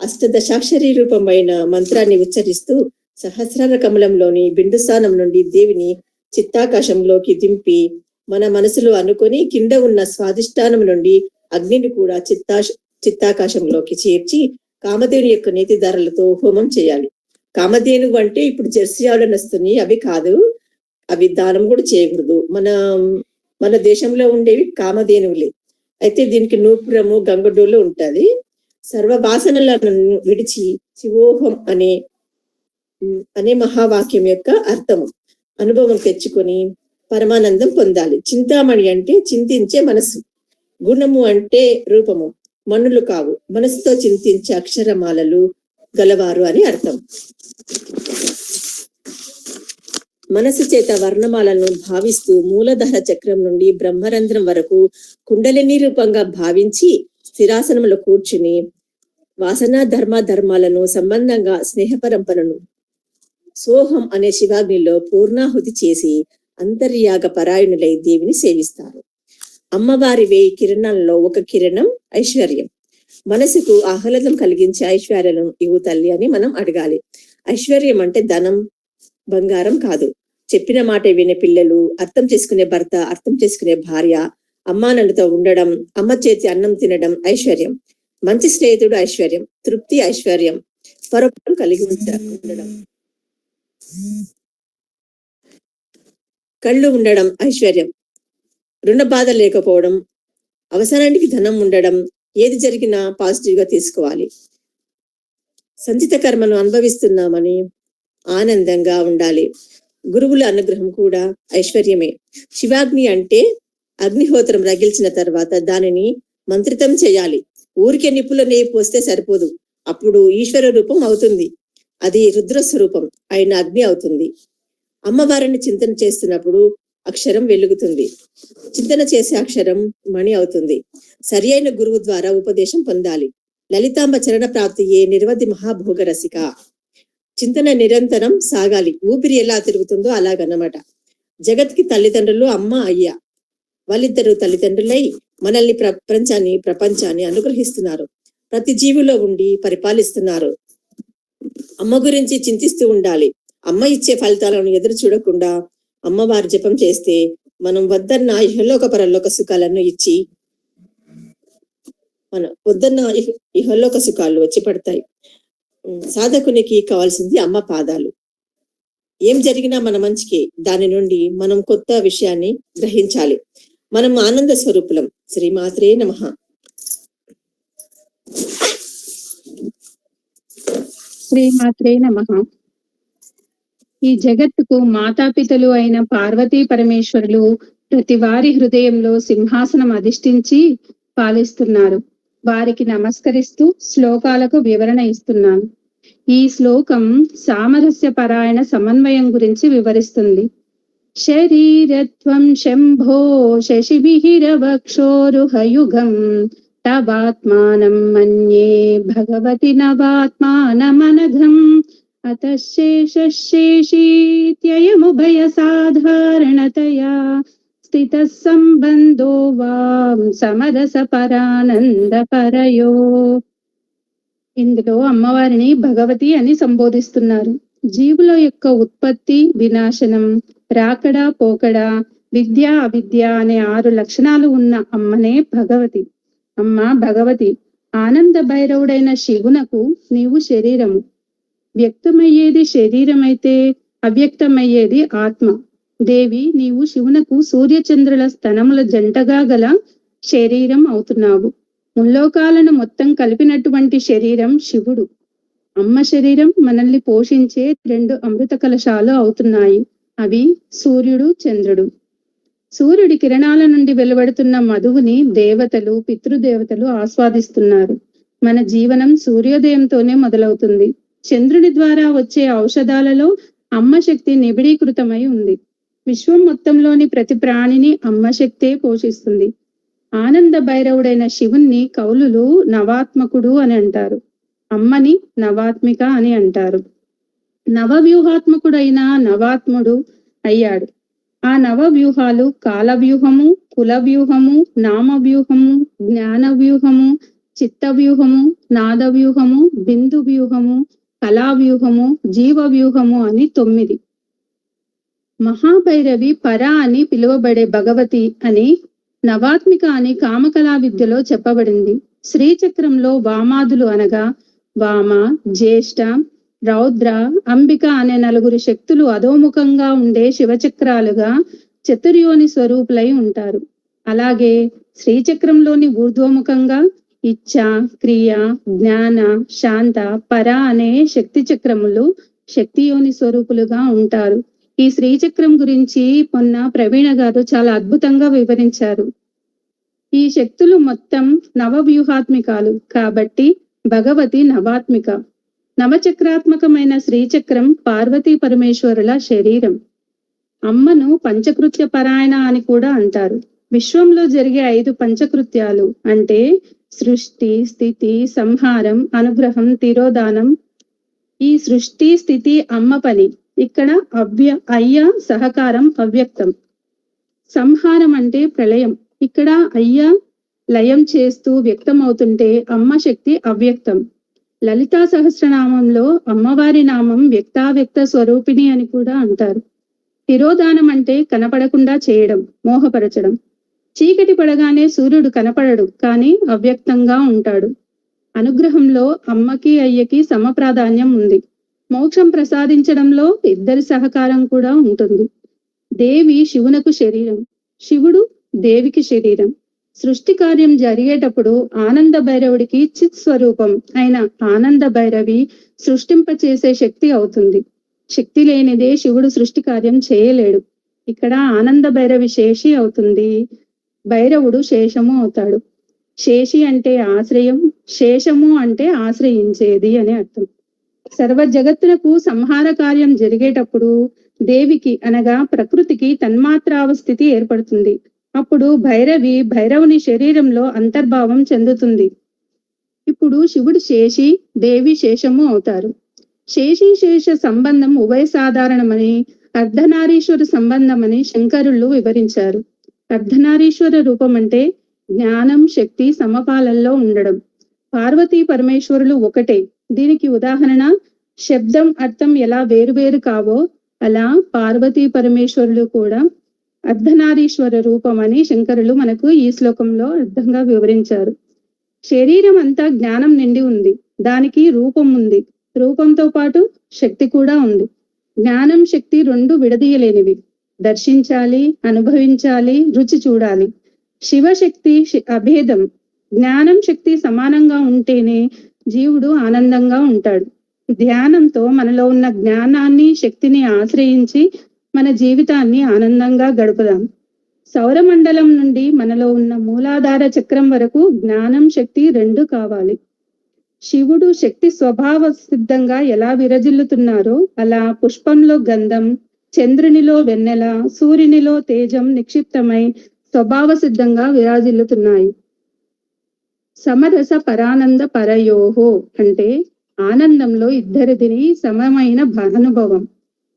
అష్టదశాక్షరి రూపమైన మంత్రాన్ని ఉచ్చరిస్తూ సహస్రార కమలంలోని బిందు స్థానం నుండి దేవిని చిత్తాకాశంలోకి దింపి మన మనసులో అనుకొని కింద ఉన్న స్వాధిష్టానం నుండి అగ్నిని కూడా చిత్తాకాశంలోకి చేర్చి కామధేను యొక్క నేతి ధారలతో హోమం చేయాలి. కామధేను అంటే ఇప్పుడు జెర్సీ ఆవులను వస్తున్నాయి, అవి కాదు, అవి దానం కూడా చేయకూడదు. మన దేశంలో ఉండేవి కామధేనువులే. అయితే దీనికి నూపురము గంగడోలు ఉంటది. సర్వ వాసనలను విడిచి శివోహం అనే మహావాక్యం యొక్క అర్థము అనుభవం తెచ్చుకొని పరమానందం పొందాలి. చింతామణి అంటే చింతించే మనసు, గుణము అంటే రూపము, మనులు కావు, మనసుతో చింతించే అక్షరమాలలు గలవారు అని అర్థం. మనసు చేత వర్ణమాలను భావిస్తూ మూలధార చక్రం నుండి బ్రహ్మరంధ్రం వరకు కుండలిని రూపంగా భావించి స్థిరాసనంలో కూర్చుని వాసన ధర్మాలను సంబంధంగా స్నేహ పరంపరను సోహం అనే శివాగ్నిలో పూర్ణాహుతి చేసి అంతర్యాగ పరాయణులై దేవిని సేవిస్తారు. అమ్మవారి 1000 కిరణాలలో ఒక కిరణం ఐశ్వర్యం. మనసుకు ఆహ్లాదం కలిగించే ఐశ్వర్యం ఇవ్వు తల్లి అని మనం అడగాలి. ఐశ్వర్యం అంటే ధనం, బంగారం కాదు. చెప్పిన మాట వినే పిల్లలు, అర్థం చేసుకునే భర్త, అర్థం చేసుకునే భార్య, అమ్మానాన్నతో ఉండడం, అమ్మ చేతి అన్నం తినడం ఐశ్వర్యం. మంచి స్నేహితుడు ఐశ్వర్యం, తృప్తి ఐశ్వర్యం, పరోపకారం కలిగి ఉండడం, కళ్ళు ఉండడం ఐశ్వర్యం, రుణ బాధ లేకపోవడం, అవసరానికి ధనం ఉండడం, ఏది జరిగినా పాజిటివ్ గా తీసుకోవాలి. సంచిత కర్మను అనుభవిస్తున్నామని ఆనందంగా ఉండాలి. గురువుల అనుగ్రహం కూడా ఐశ్వర్యమే. శివాగ్ని అంటే అగ్నిహోత్రం రగిల్చిన తర్వాత దానిని మంత్రితం చేయాలి. ఊరికే నిప్పులో నెయ్యి పోస్తే సరిపోదు, అప్పుడు ఈశ్వర రూపం అవుతుంది. అది రుద్ర స్వరూపం అయిన అగ్ని అవుతుంది. అమ్మవారిని చింతన చేస్తున్నప్పుడు అక్షరం వెలుగుతుంది. చింతన చేసే అక్షరం మణి అవుతుంది. సరి అయిన గురువు ద్వారా ఉపదేశం పొందాలి. లలితాంబ చరణ ప్రాప్తియే నిర్వధి మహాభోగ రసిక. చింతన నిరంతరం సాగాలి. ఊపిరి ఎలా తిరుగుతుందో అలాగన్నమాట. జగత్కి తల్లిదండ్రులు అమ్మ, అయ్య. వాళ్ళిద్దరు తల్లిదండ్రులై మనల్ని ప్రపంచాన్ని అనుగ్రహిస్తున్నారు. ప్రతి జీవిలో ఉండి పరిపాలిస్తున్నారు. అమ్మ గురించి చింతిస్తూ ఉండాలి. అమ్మ ఇచ్చే ఫలితాలను ఎదురు చూడకుండా అమ్మవారి జపం చేస్తే మనం వద్దన్న ఇహలోక పరలోక సుఖాలను ఇచ్చి ఇహలోక సుఖాలు వచ్చి పడతాయి. సాధకునికి కావాల్సింది అమ్మ పాదాలు. ఏం జరిగినా మన మంచికి. దాని నుండి మనం కొత్త విషయాన్ని గ్రహించాలి. మనం ఆనంద స్వరూపులం. శ్రీమాత్రే నమః. శ్రీమాత్రే నమః. ఈ జగత్తుకు మాతాపితలు అయిన పార్వతీ పరమేశ్వరులు ప్రతి వారి హృదయంలో సింహాసనం అధిష్ఠించి పాలిస్తున్నారు. వారికి నమస్కరిస్తూ శ్లోకాలకు వివరణ ఇస్తున్నాను. ఈ శ్లోకం సామరస్య పరాయణ సమన్వయం గురించి వివరిస్తుంది. శరీరత్వం శంభో శశిభిహిరవక్షోరుహయుగం తవాత్మానం మన్యే భగవతి నవాత్మానమనఘం అతశేషశేషీత్యయముభయ సాధారణతయా స్థితః సంబంధో వాం సమరస పరానంద పరయో. ఇందులో అమ్మవారిని భగవతి అని సంబోధిస్తున్నారు. జీవుల యొక్క ఉత్పత్తి, వినాశనం, రాకడా పోకడా, విద్య అవిద్య అనే 6 లక్షణాలు ఉన్న అమ్మనే భగవతి. అమ్మ భగవతి. ఆనంద భైరవుడైన శివునకు నీవు శరీరము. వ్యక్తమయ్యేది శరీరమైతే అవ్యక్తమయ్యేది ఆత్మ. దేవి, నీవు శివునకు సూర్యచంద్రుల స్తనముల జంటగా గల శరీరం అవుతున్నావు. ముల్లోకాలను మొత్తం కలిపినటువంటి శరీరం శివుడు. అమ్మ శరీరం మనల్ని పోషించే 2 అమృత కలశాలు అవుతున్నాయి. అవి సూర్యుడు, చంద్రుడు. సూర్యుడి కిరణాల నుండి వెలువడుతున్న మధువుని దేవతలు, పితృదేవతలు ఆస్వాదిస్తున్నారు. మన జీవనం సూర్యోదయంతోనే మొదలవుతుంది. చంద్రుడి ద్వారా వచ్చే ఔషధాలలో అమ్మ శక్తి నిబిడీకృతమై ఉంది. విశ్వం మొత్తంలోని ప్రతి ప్రాణిని అమ్మ శక్తే పోషిస్తుంది. ఆనంద భైరవుడైన శివుణ్ణి కౌలులు నవాత్మకుడు అని అంటారు. అమ్మని నవాత్మిక అని అంటారు. నవవ్యూహాత్మకుడైన నవాత్ముడు అయ్యాడు. ఆ నవవ్యూహాలు కాలవ్యూహము, కులవ్యూహము, నామవ్యూహము, జ్ఞానవ్యూహము, చిత్తవ్యూహము, నాదవ్యూహము, బిందు వ్యూహము, కళావ్యూహము, జీవవ్యూహము అని 9. మహాభైరవి పర అని పిలువబడే భగవతి అని, నవాత్మిక అని కామకళా విద్యలో చెప్పబడింది. శ్రీచక్రంలో వామాదులు అనగా వామ, జ్యేష్ఠ, రౌద్ర, అంబిక అనే 4 శక్తులు అధోముఖంగా ఉండే శివచక్రాలుగా చతుర్యోని స్వరూపులై ఉంటారు. అలాగే శ్రీచక్రంలోని ఊర్ధ్వముఖంగా ఇచ్ఛ, క్రియ, జ్ఞాన, శాంత, పర అనే శక్తి చక్రములు శక్తియోని స్వరూపులుగా ఉంటారు. ఈ శ్రీచక్రం గురించి మొన్న ప్రవీణ గారు చాలా అద్భుతంగా వివరించారు. ఈ శక్తులు మొత్తం నవవ్యూహాత్మికాలు కాబట్టి భగవతి నవాత్మిక. నవచక్రాత్మకమైన శ్రీచక్రం పార్వతీ పరమేశ్వరుల శరీరం. అమ్మను పంచకృత్య పరాయణ అని కూడా అంటారు. విశ్వంలో జరిగే 5 పంచకృత్యాలు అంటే సృష్టి, స్థితి, సంహారం, అనుగ్రహం, తిరోధానం. ఈ సృష్టి స్థితి అమ్మ పని. ఇక్కడ అయ్య సహకారం అవ్యక్తం. సంహారం అంటే ప్రళయం. ఇక్కడ అయ్య లయం చేస్తూ వ్యక్తం అవుతుంటే అమ్మ శక్తి అవ్యక్తం. లలితా సహస్రనామంలో అమ్మవారి నామం వ్యక్తావ్యక్త స్వరూపిణి అని కూడా అంటారు. తిరోధానం అంటే కనపడకుండా చేయడం, మోహపరచడం. చీకటి పడగానే సూర్యుడు కనపడడు, కానీ అవ్యక్తంగా ఉంటాడు. అనుగ్రహంలో అమ్మకి అయ్యకి సమప్రాధాన్యం ఉంది. మోక్షం ప్రసాదించడంలో ఇద్దరి సహకారం కూడా ఉంటుంది. దేవి శివునకు శరీరం, శివుడు దేవికి శరీరం. సృష్టి కార్యం జరిగేటప్పుడు ఆనంద భైరవుడికి చిత్ స్వరూపం అయిన ఆనంద భైరవి సృష్టింపచేసే శక్తి అవుతుంది. శక్తి లేనిదే శివుడు సృష్టి కార్యం చేయలేడు. ఇక్కడ ఆనంద భైరవి శేషి అవుతుంది, భైరవుడు శేషము అవుతాడు. శేషి అంటే ఆశ్రయం, శేషము అంటే ఆశ్రయించేది అని అర్థం. సర్వ జగత్తులకు సంహార కార్యం జరిగేటప్పుడు దేవికి అనగా ప్రకృతికి తన్మాత్రావస్థితి ఏర్పడుతుంది. అప్పుడు భైరవి భైరవుని శరీరంలో అంతర్భావం చెందుతుంది. ఇప్పుడు శివుడు శేషి, దేవి శేషము అవుతారు. శేషి శేష సంబంధం ఉభయ సాధారణమని, అర్ధనారీశ్వర సంబంధమని శంకరులు వివరించారు. అర్ధనారీశ్వర రూపం అంటే జ్ఞానం, శక్తి సమపాలనలో ఉండడం. పార్వతీ పరమేశ్వరులు ఒకటే. దీనికి ఉదాహరణ శబ్దం, అర్థం ఎలా వేరువేరు కావో అలా పార్వతీ పరమేశ్వరులు కూడా అర్ధనారీశ్వర రూపం అని శంకరులు మనకు ఈ శ్లోకంలో అర్థంగా వివరించారు. శరీరం అంతా జ్ఞానం నిండి ఉంది, దానికి రూపం ఉంది. రూపంతో పాటు శక్తి కూడా ఉంది. జ్ఞానం, శక్తి 2 విడదీయలేనివి. దర్శించాలి, అనుభవించాలి, రుచి చూడాలి. శివశక్తి అభేదం. జ్ఞానం, శక్తి సమానంగా ఉంటేనే జీవుడు ఆనందంగా ఉంటాడు. ధ్యానంతో మనలో ఉన్న జ్ఞానాన్ని, శక్తిని ఆశ్రయించి మన జీవితాన్ని ఆనందంగా గడుపుదాం. సౌరమండలం నుండి మనలో ఉన్న మూలాధార చక్రం వరకు జ్ఞానం, శక్తి 2 కావాలి. శివుడు శక్తి స్వభావ సిద్ధంగా ఎలా విరజిల్లుతున్నారో అలా పుష్పంలో గంధం, చంద్రునిలో వెన్నెల, సూర్యునిలో తేజం నిక్షిప్తమై స్వభావ సిద్ధంగా విరాజిల్లుతున్నాయి. సమరస పరానంద పరయోహో అంటే ఆనందంలో ఇద్దరిదిని సమమైన అనుభవం.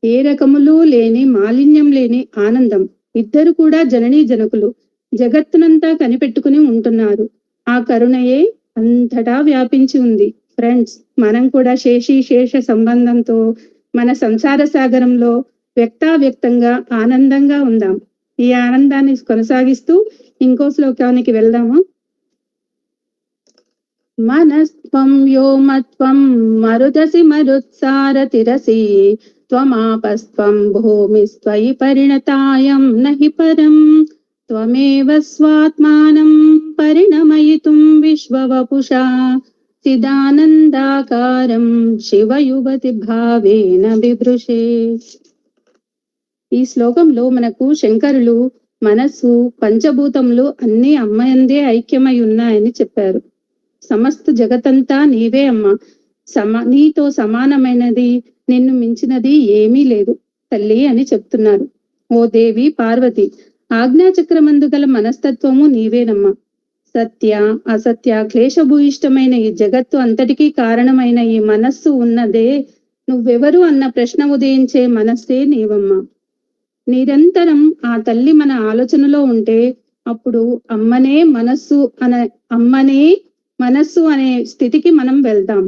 ఏ రకములు లేని, మాలిన్యం లేని ఆనందం. ఇద్దరు కూడా జననీ జనకులు, జగత్తునంతా కనిపెట్టుకుని ఉంటున్నారు. ఆ కరుణయే అంతటా వ్యాపించి ఉంది. ఫ్రెండ్స్, మనం కూడా శేషి శేష సంబంధంతో మన సంసార సాగరంలో వ్యక్తావ్యక్తంగా ఆనందంగా ఉందాం. ఈ ఆనందాన్ని కొనసాగిస్తూ ఇంకో శ్లోకానికి వెళ్దాము. మనస్త్వం వ్యోమత్వం మరుదసి మరుత్సారతిరసి త్వమాపస్త్వం భూమిస్త్వయి పరిణతాయం నహి పరం త్వమేవ స్వాత్మానం పరిణమయితుం విశ్వవపుషా చిదానందాకారం శివయువతి భావేన బిభృషే. ఈ శ్లోకంలో మనకు శంకరులు మనస్సు, పంచభూతములు అన్ని అమ్మయందే ఐక్యమై ఉన్నాయని చెప్పారు. సమస్త జగతంతా నీవే అమ్మ, నీతో సమానమైనది, నిన్ను మించినది ఏమీ లేదు తల్లి అని చెప్తున్నారు. ఓ దేవి పార్వతి, ఆజ్ఞాచక్రమందు గల మనస్తత్వము నీవేనమ్మా. సత్య అసత్య క్లేశభూయిష్టమైన ఈ జగత్తు అంతటికీ కారణమైన ఈ మనస్సు ఉన్నదే, నువ్వెవరు అన్న ప్రశ్న ఉదయించే మనస్సే నీవమ్మా. నిరంతరం ఆ తల్లి మన ఆలోచనలో ఉంటే అప్పుడు అమ్మనే మనస్సు అనే స్థితికి మనం వెళ్తాం.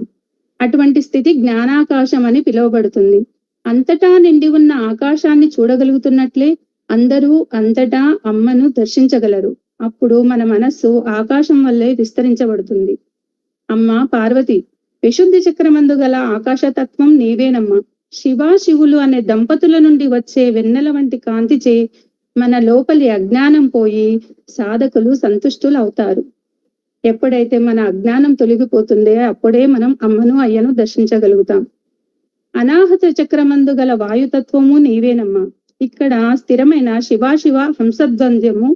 అటువంటి స్థితి జ్ఞానాకాశం అని పిలువబడుతుంది. అంతటా నిండి ఉన్న ఆకాశాన్ని చూడగలుగుతున్నట్లే అందరూ అంతటా అమ్మను దర్శించగలరు. అప్పుడు మన మనస్సు ఆకాశం వల్లే విస్తరించబడుతుంది. అమ్మ పార్వతి, విశుద్ధి చక్రమందు గల ఆకాశతత్వం నీవేనమ్మా. శివులు అనే దంపతుల నుండి వచ్చే వెన్నెల వంటి కాంతిచే మన లోపలి అజ్ఞానం పోయి సాధకులు సంతుష్టులు అవుతారు. ఎప్పుడైతే మన అజ్ఞానం తొలగిపోతుందో అప్పుడే మనం అమ్మను అయ్యను దర్శించగలుగుతాం. అనాహత చక్రమందు గల వాయుతత్వము నీవేనమ్మా. ఇక్కడ స్థిరమైన శివ హంసద్వంద్యము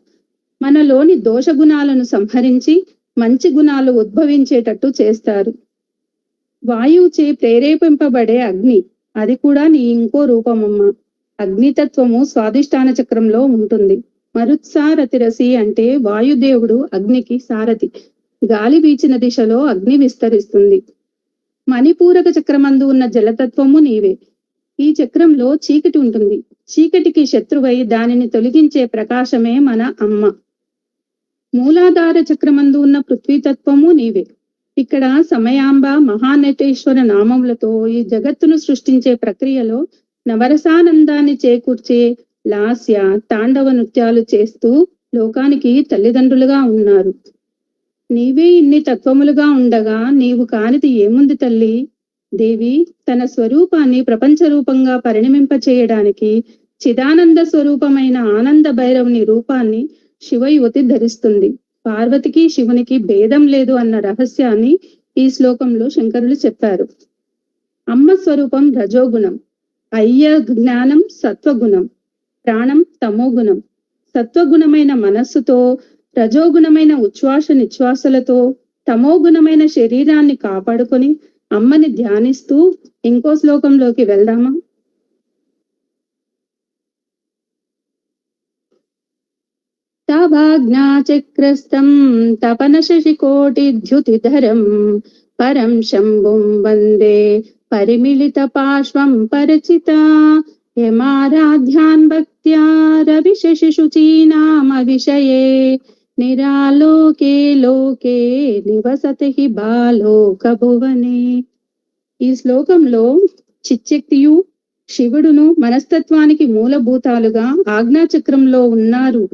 మనలోని దోష గుణాలను సంహరించి మంచి గుణాలు ఉద్భవించేటట్టు చేస్తారు. వాయువుచే ప్రేరేపింపబడే అగ్ని, అది కూడా నీ ఇంకో రూపమమ్మ. అగ్నితత్వము స్వాదిష్టాన చక్రంలో ఉంటుంది. మరుత్సారథిరసి అంటే వాయుదేవుడు అగ్నికి సారథి. గాలి వీచిన దిశలో అగ్ని విస్తరిస్తుంది. మణిపూరక చక్రమందు ఉన్న జలతత్వము నీవే. ఈ చక్రంలో చీకటి ఉంటుంది. చీకటికి శత్రువై దానిని తొలగించే ప్రకాశమే మన అమ్మ. మూలాధార చక్రమందు ఉన్న పృథ్వీతత్వము నీవే. ఇక్కడ సమయాంబ మహానటేశ్వర నామములతో ఈ జగత్తును సృష్టించే ప్రక్రియలో నవరసానందాన్ని చేకూర్చే లాస్య తాండవ నృత్యాలు చేస్తూ లోకానికి తల్లిదండ్రులుగా ఉన్నారు. నీవే ఇన్ని తత్వములుగా ఉండగా నీవు కానిది ఏముంది తల్లి? దేవి తన స్వరూపాన్ని ప్రపంచ రూపంగా పరిణమింపచేయడానికి చిదానంద స్వరూపమైన ఆనంద భైరవుని రూపాన్ని శివయువతి ధరిస్తుంది. పార్వతికి శివునికి భేదం లేదు అన్న రహస్యాన్ని ఈ శ్లోకంలో శంకరులు చెప్పారు. అమ్మ స్వరూపం రజోగుణం, అయ్య జ్ఞానం సత్వగుణం, ప్రాణం తమోగుణం. సత్వగుణమైన మనస్సుతో, రజోగుణమైన ఉచ్ఛ్వాస నిశ్వాసలతో, తమోగుణమైన శరీరాన్ని కాపాడుకొని అమ్మని ధ్యానిస్తూ ఇంకో శ్లోకంలోకి వెళ్దామా? తభాజ్ఞాచక్రస్థం తపన శశికోటిద్యుతిధరం పరం శంభుం వందే పరిమిళిత పార్శ్వం పరిచిత యమారాధ్యాన్ భక్త్యా రవి శశిశుచీనామ విషయే నిరాలోకే లోకే నివసతి బాలోక భువనే. ఈ శ్లోకంలో చిచ్చక్తియు శివుడును మనస్తత్వానికి మూలభూతాలుగా ఆజ్ఞాచక్రంలో ఉన్నారు.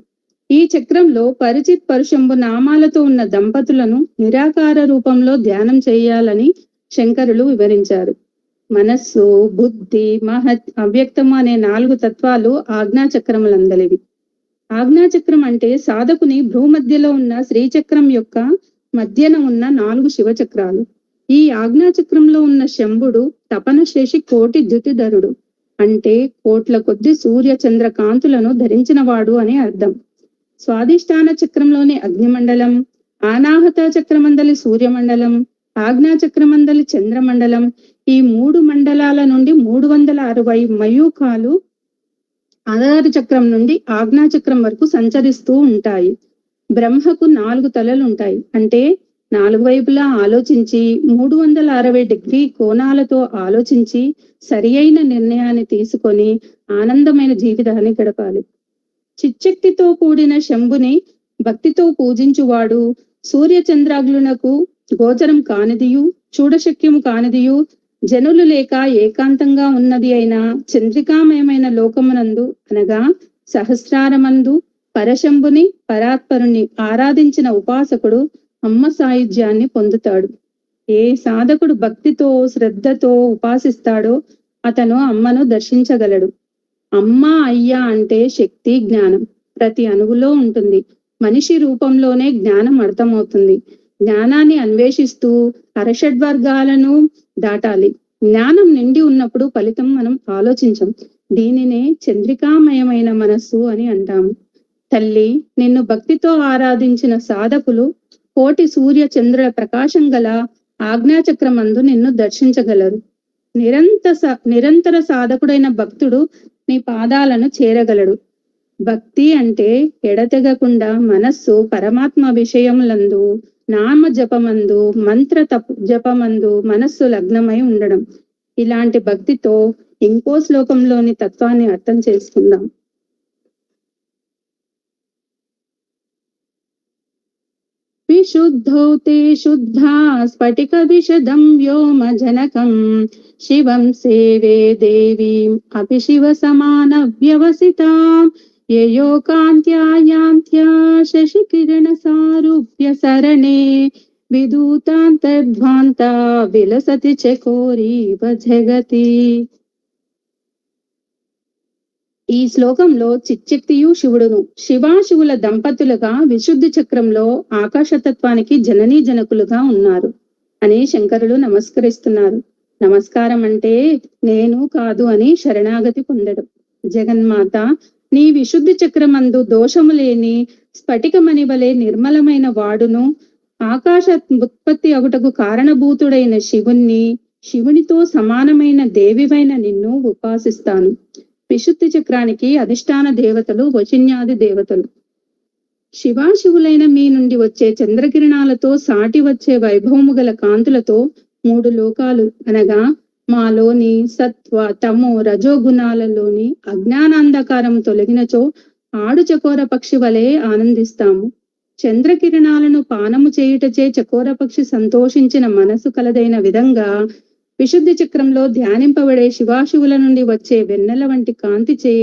ఈ చక్రంలో పరిచిత్ పరుశంభు నామాలతో ఉన్న దంపతులను నిరాకార రూపంలో ధ్యానం చేయాలని శంకరులు వివరించారు. మనస్సు, బుద్ధి, మహత్, అవ్యక్తము అనే 4 తత్వాలు ఆజ్ఞాచక్రములందలివి. ఆజ్ఞాచక్రం అంటే సాధకుని భ్రూమధ్యలో ఉన్న శ్రీచక్రం యొక్క మధ్యన ఉన్న 4 శివచక్రాలు. ఈ ఆజ్ఞాచక్రంలో ఉన్న శంభుడు తపన శేషి కోటి ద్యుతిధరుడు, అంటే కోట్ల కొద్ది సూర్య చంద్ర కాంతులను ధరించినవాడు అని అర్థం. స్వాదిష్టాన చక్రంలోని అగ్నిమండలం, ఆనాహత చక్రమందలి సూర్యమండలం, ఆజ్ఞాచక్రమందలి చంద్రమండలం, ఈ 3 మండలాల నుండి 360 మయూఖాలు ఆధార చక్రం నుండి ఆజ్ఞాచక్రం వరకు సంచరిస్తూ ఉంటాయి. బ్రహ్మకు 4 తలలు ఉంటాయి. అంటే 4 వైపులా ఆలోచించి 360 డిగ్రీ కోణాలతో ఆలోచించి సరి అయిన నిర్ణయాన్ని తీసుకొని ఆనందమైన జీవితాన్ని గడపాలి. చిచ్చక్తితో కూడిన శంభుని భక్తితో పూజించువాడు సూర్య చంద్రాగ్నులకు గోచరం కానిదియు, చూడశక్యము కానిదియు, జనులు లేక ఏకాంతంగా ఉన్నది అయిన చంద్రికామయమైన లోకమునందు అనగా సహస్రారమందు పరశంభుని పరాత్పరుని ఆరాధించిన ఉపాసకుడు అమ్మ సాయుధ్యాన్ని పొందుతాడు. ఏ సాధకుడు భక్తితో శ్రద్ధతో ఉపాసిస్తాడో అతను అమ్మను దర్శించగలడు. అమ్మ అయ్య అంటే శక్తి, జ్ఞానం ప్రతి అణువులో ఉంటుంది. మనిషి రూపంలోనే జ్ఞానం అర్థమవుతుంది. జ్ఞానాన్ని అన్వేషిస్తూ అరషడ్వర్గాలను దాటాలి. జ్ఞానం నిండి ఉన్నప్పుడు ఫలితం మనం ఆలోచించం. దీనినే చంద్రికామయమైన మనస్సు అని అంటాము. తల్లి, నిన్ను భక్తితో ఆరాధించిన సాధకులు కోటి సూర్య చంద్రుల ప్రకాశం గల ఆజ్ఞాచక్రమందు నిన్ను దర్శించగలరు. నిరంతర సాధకుడైన భక్తుడు నీ పాదాలను చేరగలడు. భక్తి అంటే ఎడతెగకుండా మనస్సు పరమాత్మ విషయములందు, నామ జపమందు, మంత్ర జపమందు మనస్సు లగ్నమై ఉండడం. ఇలాంటి భక్తితో ఇంకో శ్లోకంలోని తత్వాన్ని అర్థం చేసుకుందాం. శుద్ధౌ తే శుద్ధా స్ఫటిక విశదం వ్యోమ జనకం శివం సేవే దేవీం అపి శివ సమాన వ్యవసితాం యయో కాంత్యాయాంత్యా శశికిరణ సారూప్య సరణే విదూతాంతర్ధ్వాంత విలసతి చకోరీవ జగతి. ఈ శ్లోకంలో చిచ్చక్తియు శివుడును శివాశివుల దంపతులుగా విశుద్ధి చక్రంలో ఆకాశతత్వానికి జననీ జనకులుగా ఉన్నారు అని శంకరులు నమస్కరిస్తున్నారు. నమస్కారం అంటే నేను కాదు అని శరణాగతి పొందడం. జగన్మాత నీ విశుద్ధి చక్రమందు దోషము లేని స్ఫటికమణి వలె నిర్మలమైన వాడును ఆకాశ ఉత్పత్తి అగుటకు కారణభూతుడైన శివుణ్ణి శివునితో సమానమైన దేవివైన నిన్ను ఉపాసిస్తాను. విశుద్ధి చక్రానికి అధిష్టాన దేవతలు వచిన్యాది దేవతలు. శివాశివులైన మీ నుండి వచ్చే చంద్రకిరణాలతో సాటి వచ్చే వైభవము గల కాంతులతో 3 లోకాలు అనగా మాలోని సత్వ తమో రజోగుణాలలోని అజ్ఞానాంధకారం తొలగినచో ఆడు చకోర పక్షి వలె ఆనందిస్తాము. చంద్రకిరణాలను పానము చేయుటచే చకోర పక్షి సంతోషించిన మనసు కలదైన విధంగా విశుద్ధి చక్రంలో ధ్యానింపబడే శివాశివుల నుండి వచ్చే వెన్నెల వంటి కాంతిచే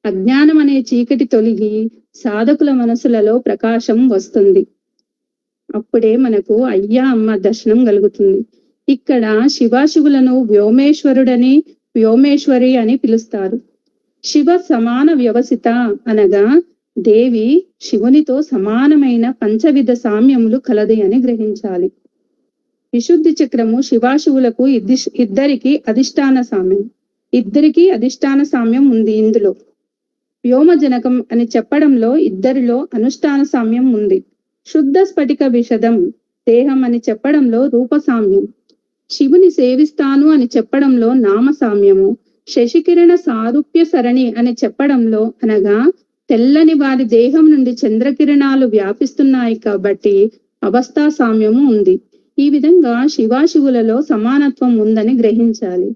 అజ్ఞానం అనే చీకటి తొలగి సాధకుల మనసులలో ప్రకాశం వస్తుంది. అప్పుడే మనకు అయ్యా అమ్మ దర్శనం కలుగుతుంది. ఇక్కడ శివాశివులను వ్యోమేశ్వరుడని వ్యోమేశ్వరి అని పిలుస్తారు. శివ సమాన వ్యవసిత అనగా దేవి శివునితో సమానమైన పంచవిధ సామ్యములు కలది అని గ్రహించాలి. విశుద్ధి చక్రము శివాశివులకు ఇద్దరికి అధిష్టాన సామ్యం. ఇద్దరికి అధిష్టాన సామ్యం ఉంది. ఇందులో వ్యోమజనకం అని చెప్పడంలో ఇద్దరిలో అనుష్ఠాన సామ్యం ఉంది. శుద్ధ స్ఫటిక విషదం దేహం అని చెప్పడంలో రూప సామ్యం. శివుని సేవిస్తాను అని చెప్పడంలో నామ సామ్యము. శశికిరణ సారూప్య సరణి అని చెప్పడంలో అనగా తెల్లని వారి దేహం నుండి చంద్రకిరణాలు వ్యాపిస్తున్నాయి కాబట్టి అవస్థా సామ్యము ఉంది. ఈ విధంగా శివాశివులలో సమానత్వం ఉందని గ్రహించాలి.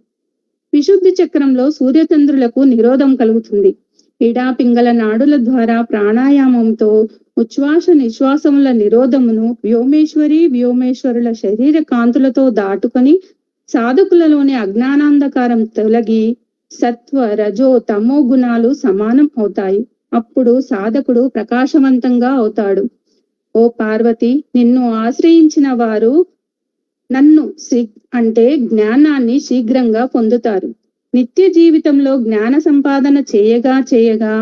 విశుద్ధి చక్రంలో సూర్యచంద్రులకు నిరోధం కలుగుతుంది. ఇడా పింగళ నాడుల ద్వారా ప్రాణాయామంతో ఉచ్ఛ్వాస నిశ్వాసముల నిరోధమును వ్యోమేశ్వరి వ్యోమేశ్వరుల శరీర కాంతులతో దాటుకొని సాధకులలోని అజ్ఞానాంధకారం తొలగి సత్వ రజో తమో గుణాలు సమానం అవుతాయి. అప్పుడు సాధకుడు ప్రకాశవంతంగా అవుతాడు. ఓ పార్వతి, నిన్ను ఆశ్రయించిన వారు నన్ను అంటే జ్ఞానాన్ని శీఘ్రంగా పొందుతారు. నిత్య జీవితంలో జ్ఞాన సంపాదన చేయగా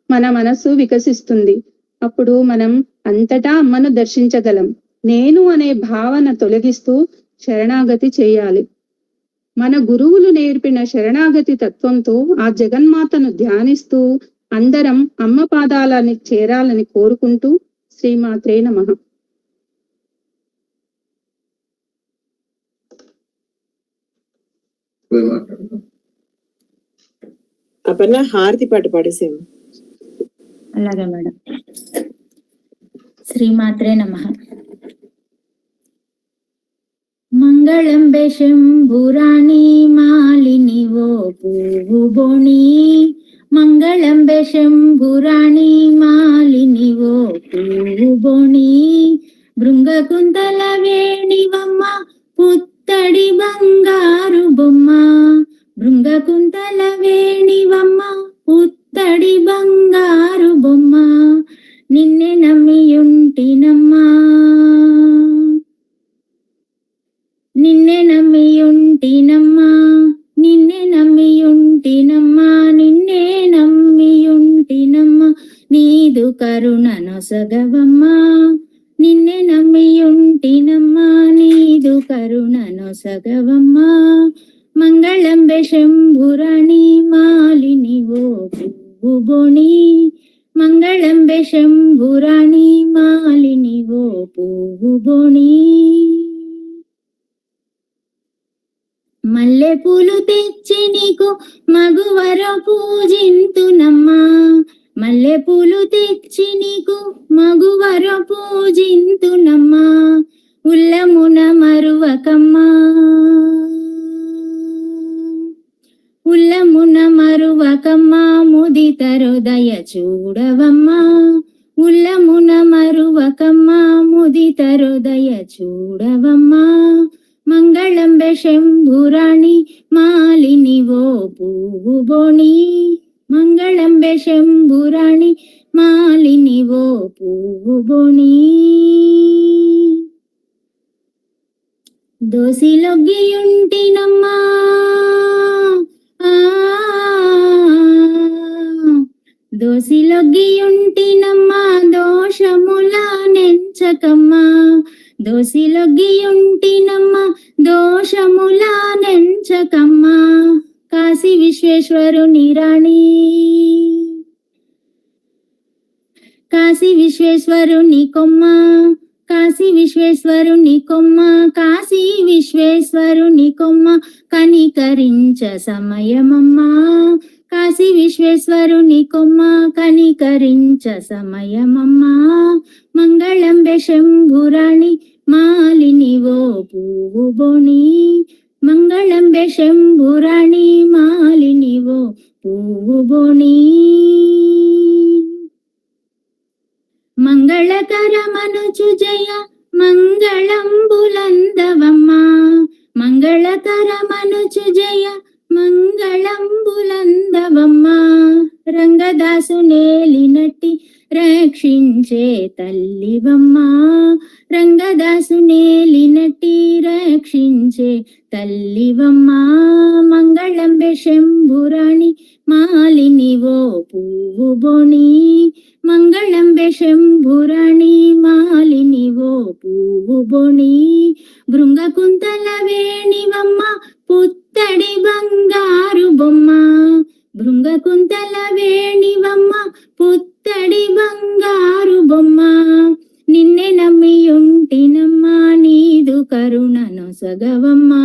మన మనస్సు వికసిస్తుంది. అప్పుడు మనం అంతటా అమ్మను దర్శించగలం. నేను అనే భావన తొలగిస్తూ శరణాగతి చేయాలి. మన గురువులు నేర్పిన శరణాగతి తత్వంతో ఆ జగన్మాతను ధ్యానిస్తూ అందరం అమ్మ పాదాలని చేరాలని కోరుకుంటూ శ్రీమాత్రే నమః. అపర్ణ హారతి పాట పాడేసేము. అలాగే మేడం. శ్రీమాత్రే నమః. మంగళం శంభురాణి మాలిని ఓ పువ్వు బోణి. మంగళం శంభురాణి మాలిని ఓ పువ్వు బోణి. భృంగకుంతల వేణివమ్మ పుత్తడి బంగారు బొమ్మ. భృంగకుంతల వేణివమ్మ పుత్తడి బంగారు బొమ్మ. నిన్నే నమ్మియుంటినమ్మా, నిన్నే నమ్మియుంటినమ్మా, నిన్నే నమ్మియుంటినమ్మా, నిన్నే నమ్మియుంటినమ్మా. నీదు కరుణ నొసగవమ్మా, నిన్నే నమ్మియుంటినమ్మా, నీదు కరుణ నొసగవమ్మా. మంగళం శంభురాణి మాలిని ఓ పువ్వు బోణి. మంగళం శంభురాణి మాలిని ఓ పువ్వు బోణి. మల్లె పూలు తెచ్చి నీకు మగువర పూజింతునమ్మా. మల్లె పూలు తెచ్చి నీకు మగువర పూజింతునమ్మా. ఉల్లమున మరువకమ్మా, ఉల్లమున మరువకమ్మా. ముదిత హృదయ చూడవమ్మా, ఉల్లమున మరువకమ్మా ముదిత హృదయ చూడవమ్మా మంగళంబె శంభురాణి మాలిని ఓ పువ్వు బోణి మంగళంబె శంభురాణి మాలిని ఓ పువ్వు బోణి దోసిలొగ్గియుంటినమ్మా దోసిలొగ్గియుంటినమ్మా దోషముల నెంచకమ్మా దోసిలొగ్గియుంటినమ్మా దోషముల నెంచకమ్మా కాశీ విశ్వేశ్వరుని రాణి కాశీ విశ్వేశ్వరుని కొమ్మ కాశీ విశ్వేశ్వరుని కొమ్మ కాశీ విశ్వేశ్వరుని కొమ్మ కనికరించ సమయమమ్మా కాశీ విశ్వేశ్వరుని కొమ్మ కనికరించ సమయమమ్మా మంగళంబె శంభురాణి మాలిని ఓ పువ్వు బోణి మంగళంబె శంభురాణి మాలిని ఓ పువ్వు బోణి మంగళకరమనుచు జయ మంగళంబులందవమ్మా మంగళకరమనుచు జయ మంగళంబులందవమ్మా రంగదాసు నేలినట్టి రక్షించే తల్లివమ్మా రంగదాసు నేలినట్టి రక్షించే తల్లివమ్మా మంగళంబె శంభురాణి మాలిని ఓ పువ్వు బోణి మంగళంబె శంభురాణి మాలిని ఓ పువ్వు బోణి భృంగకుంతల వేణివమ్మ పుత్తడి బంగారు బొమ్మ భృంగకుంతల వేణివమ్మ పుత్తడి బంగారు బొమ్మ నిన్నే నమ్మియుంటినమ్మా నీదు కరుణను సగవమ్మా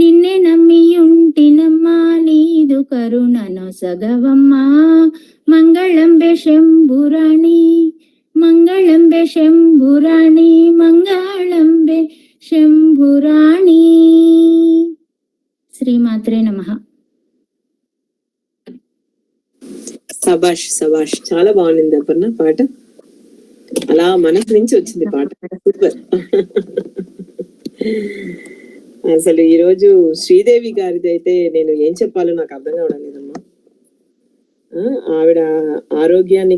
నిన్నే నమ్మియుంటినమ్మా నీదు కరుణను సగవమ్మా మంగళంబె శంభురాణి మంగళంబె శంభురాణి మంగళంబె శంభురాణి. శ్రీమాత్రే నమః. సబాష్ సబాష్, చాలా బాగుంది అపర్ణ పాట. అలా మనసు నుంచి వచ్చింది పాట. సూపర్. అసలు ఈ రోజు శ్రీదేవి గారిది అయితే నేను ఏం చెప్పాలో నాకు అర్థం కావడం లేదమ్మా. ఆవిడ ఆరోగ్యం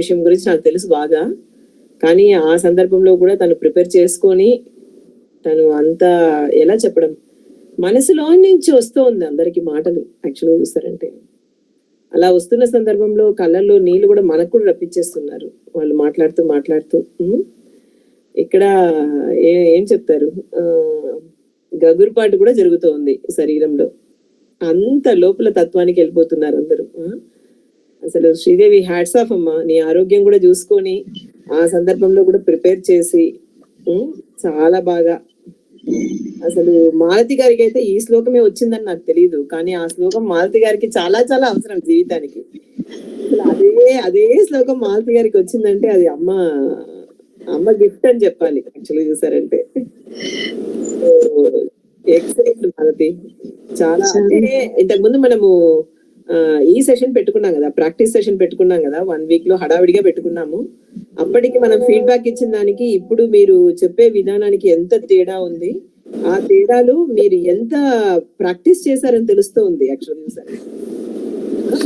విషయం గురించి నాకు తెలుసు బాగా, కానీ ఆ సందర్భంలో కూడా తను ప్రిపేర్ చేసుకొని తను అంతా ఎలా చెప్పడం మనసులో నుంచి వస్తూ ఉంది అందరికి మాటలు. యాక్చువల్గా చూస్తారంటే అలా వస్తున్న సందర్భంలో కళ్ళల్లో నీళ్లు కూడా మనకు కూడా రప్పించేస్తున్నారు వాళ్ళు మాట్లాడుతూ. ఇక్కడ ఏం చెప్తారు, గగురుపాటు కూడా జరుగుతూ ఉంది శరీరంలో. అంత లోపల తత్వానికి వెళ్ళిపోతున్నారు అందరూ. అసలు శ్రీదేవి హ్యాట్స్ ఆఫ్ అమ్మా, నీ ఆరోగ్యం కూడా చూసుకొని ఆ సందర్భంలో కూడా ప్రిపేర్ చేసి చాలా బాగా. అసలు మాలతి గారికి అయితే ఈ శ్లోకమే వచ్చిందని నాకు తెలియదు, కానీ ఆ శ్లోకం మాలతి గారికి చాలా చాలా అవసరం జీవితానికి. అసలు అదే శ్లోకం మాలతి గారికి వచ్చిందంటే అది అమ్మ గిఫ్ట్ అని చెప్పాలి యాక్చువల్గా చూసారంటే. ఎక్సలెంట్ మాలతి. చాలా అంటే ఇంతకు ముందు మనము ఈ సెషన్ పెట్టుకున్నాం కదా, ప్రాక్టీస్ సెషన్ పెట్టుకున్నాం కదా, 1 వీక్ లో హడావిడిగా పెట్టుకున్నాము. అప్పటికి మనం ఫీడ్బ్యాక్ ఇచ్చిన దానికి ఇప్పుడు మీరు చెప్పే విధానానికి ఎంత తేడా ఉంది. ఆ తేడాలు మీరు ఎంత ప్రాక్టీస్ చేశారని తెలుస్తూ ఉంది యాక్చువల్గా సార్.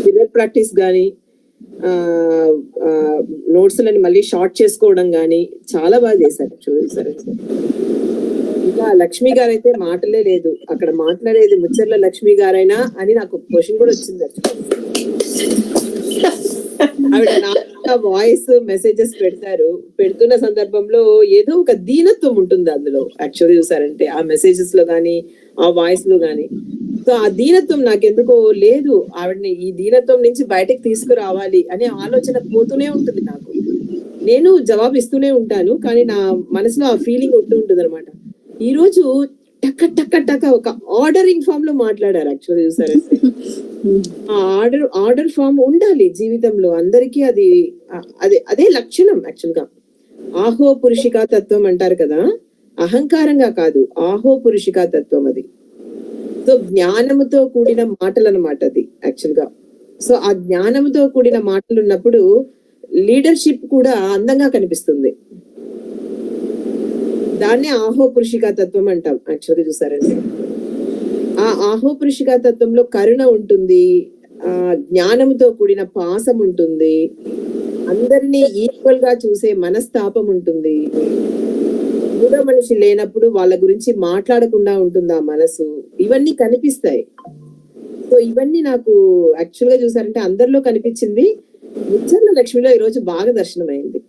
మిర్రర్ ప్రాక్టీస్ కానీ నోట్స్ లని మళ్ళీ షార్ట్ చేసుకోవడం కానీ చాలా బాగా చేశారు చూసారు. ఇంకా లక్ష్మి గారు అయితే మాటలే లేదు, అక్కడ మాట్లాడేది ముచ్చర్ల లక్ష్మి గారైనా అని నాకు క్వశ్చన్ కూడా వచ్చింది. ఆవిడ నా వాయిస్ మెసేజెస్ పెడుతున్న సందర్భంలో ఏదో ఒక దీనత్వం ఉంటుంది అందులో యాక్చువల్లీ చూసారంటే, ఆ మెసేజెస్ లో గానీ ఆ వాయిస్ లో గానీ. సో ఆ దీనత్వం నాకెందుకో లేదు, ఆవిడని ఈ దీనత్వం నుంచి బయటకు తీసుకురావాలి అనే ఆలోచన పోతూనే ఉంటుంది నాకు. నేను జవాబు ఇస్తూనే ఉంటాను, కానీ నా మనసులో ఆ ఫీలింగ్ ఉంటూ ఉంటుంది అనమాట. ఈ రోజు టక్క ఒక ఆర్డరింగ్ ఫామ్ లో మాట్లాడారు యాక్చువల్లీ చూసారంటే. ఆ ఆర్డర్ ఫామ్ ఉండాలి జీవితంలో అందరికీ. అదే లక్షణం యాక్చువల్ గా. ఆహో పురుషికా తత్వం అంటారు కదా, అహంకారంగా కాదు, ఆహో పురుషికా తత్వం అది. సో జ్ఞానముతో కూడిన మాటలు అన్నమాట అది యాక్చువల్ గా. సో ఆ జ్ఞానముతో కూడిన మాటలు ఉన్నప్పుడు లీడర్షిప్ కూడా అందంగా కనిపిస్తుంది. దాన్నే ఆహో పురుషికా తత్వం అంటాం యాక్చువల్గా చూసారండి. ఆ ఆహో పురుషికా తత్వంలో కరుణ ఉంటుంది, జ్ఞానంతో కూడిన పాసం ఉంటుంది, అందరినీ ఈక్వల్ గా చూసే మనస్తాపం ఉంటుంది, మూడో మనిషి లేనప్పుడు వాళ్ళ గురించి మాట్లాడకుండా ఉంటుంది ఆ మనసు. ఇవన్నీ కనిపిస్తాయి. సో ఇవన్నీ నాకు యాక్చువల్ గా చూసారంటే అందరిలో కనిపించింది. ముచ్చర్ల లక్ష్మిలో ఈరోజు బాగా దర్శనమైంది.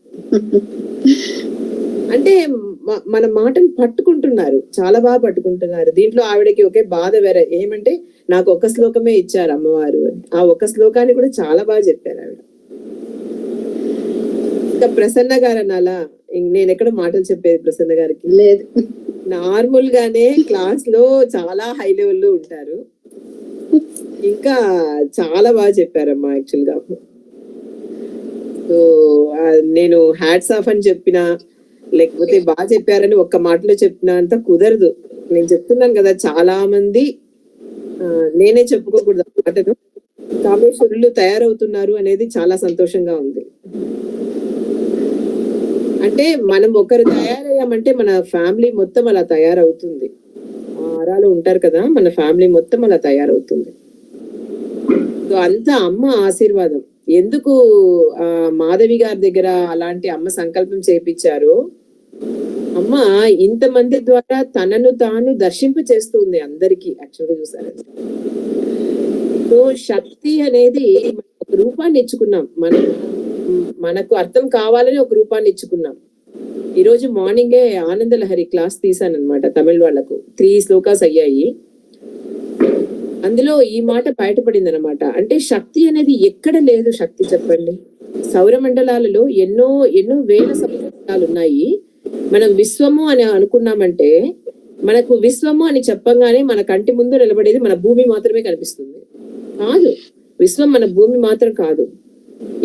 అంటే మన మాటను పట్టుకుంటున్నారు, చాలా బాగా పట్టుకుంటున్నారు. దీంట్లో ఆవిడకి ఒకే బాధ వేరే ఏమంటే నాకు ఒక శ్లోకమే ఇచ్చారు అమ్మవారు అని. ఆ ఒక శ్లోకాన్ని కూడా చాలా బాగా చెప్పారు ఆవిడ. ఇంకా ప్రసన్న గారు అనాలా, నేను ఎక్కడ మాటలు చెప్పేది ప్రసన్న గారికి లేదు. నార్మల్ గానే క్లాస్ లో చాలా హై లెవెల్లో ఉంటారు. ఇంకా చాలా బాగా చెప్పారమ్మా యాక్చువల్ గా. సో నేను హ్యాట్స్ ఆఫ్ అని చెప్పినా లేకపోతే బాగా చెప్పారని ఒక్క మాటలో చెప్పినా అంత కుదరదు. నేను చెప్తున్నాను కదా, చాలా మంది నేనే చెప్పుకోకూడదు మాటను, కామేశ్వరులు తయారవుతున్నారు అనేది చాలా సంతోషంగా ఉంది. అంటే మనం ఒకరు తయారయ్యామంటే మన ఫ్యామిలీ మొత్తం అలా తయారవుతుంది. ఆరాలో ఉంటారు కదా, మన ఫ్యామిలీ మొత్తం అలా తయారవుతుంది. సో అంతా అమ్మ ఆశీర్వాదం. ఎందుకు మాధవి గారి దగ్గర అలాంటి అమ్మ సంకల్పం చేపించారో, అమ్మ ఇంతమంది ద్వారా తనను తాను దర్శింప చేస్తుంది అందరికీ యాక్చువల్గా చూసారంటే. సో శక్తి అనేది ఒక రూపాన్ని ఇచ్చుకున్నాం, మనకు అర్థం కావాలని ఒక రూపాన్ని ఇచ్చుకున్నాం. ఈ రోజు మార్నింగే ఆనంద లహరి క్లాస్ తీసాను అనమాట, తమిళ వాళ్ళకు 3 శ్లోకాస్ అయ్యాయి. అందులో ఈ మాట బయటపడింది అనమాట. అంటే శక్తి అనేది ఎక్కడ లేదు శక్తి చెప్పండి. సౌరమండలాలలో ఎన్నో ఎన్నో వేల సౌరమండలాలు ఉన్నాయి. మనం విశ్వము అని అనుకున్నామంటే మనకు విశ్వము అని చెప్పంగానే మన కంటి ముందు నిలబడేది మన భూమి మాత్రమే కనిపిస్తుంది. కాదు, విశ్వం మన భూమి మాత్రం కాదు.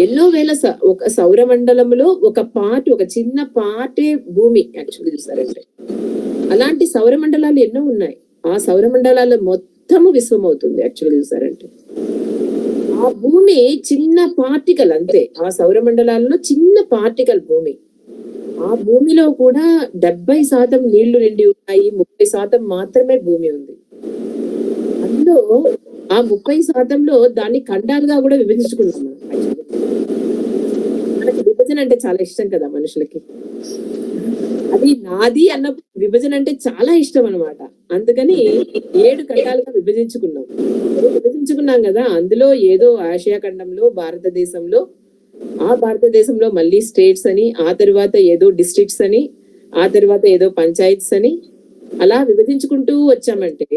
ఎన్నో వేల ఒక సౌరమండలంలో ఒక పార్ట్, ఒక చిన్న పార్టే భూమి యాక్చువల్గా చూసారంటే. అలాంటి సౌరమండలాలు ఎన్నో ఉన్నాయి. ఆ సౌరమండలాల మొత్తము విశ్వం అవుతుంది యాక్చువల్గా చూసారంటే. ఆ భూమి చిన్న పార్టికల్ అంతే, ఆ సౌరమండలాల్లో చిన్న పార్టికల్ భూమి. ఆ భూమిలో కూడా 70% నీళ్లు నిండి ఉన్నాయి, 30% మాత్రమే భూమి ఉంది. అందులో ఆ 30%లో దాన్ని ఖండాలుగా కూడా విభజించుకున్నాం. మనకి విభజన అంటే చాలా ఇష్టం కదా మనుషులకి. అది నాది అన్న విభజన అంటే చాలా ఇష్టం అనమాట. అందుకని 7 ఖండాలుగా విభజించుకున్నాం కదా. అందులో ఏదో ఆసియా ఖండంలో భారతదేశంలో, ఆ భారతదేశంలో మళ్ళీ స్టేట్స్ అని, ఆ తర్వాత ఏదో డిస్ట్రిక్ట్స్ అని, ఆ తర్వాత ఏదో పంచాయత్స్ అని అలా విభజించుకుంటూ వచ్చామంటే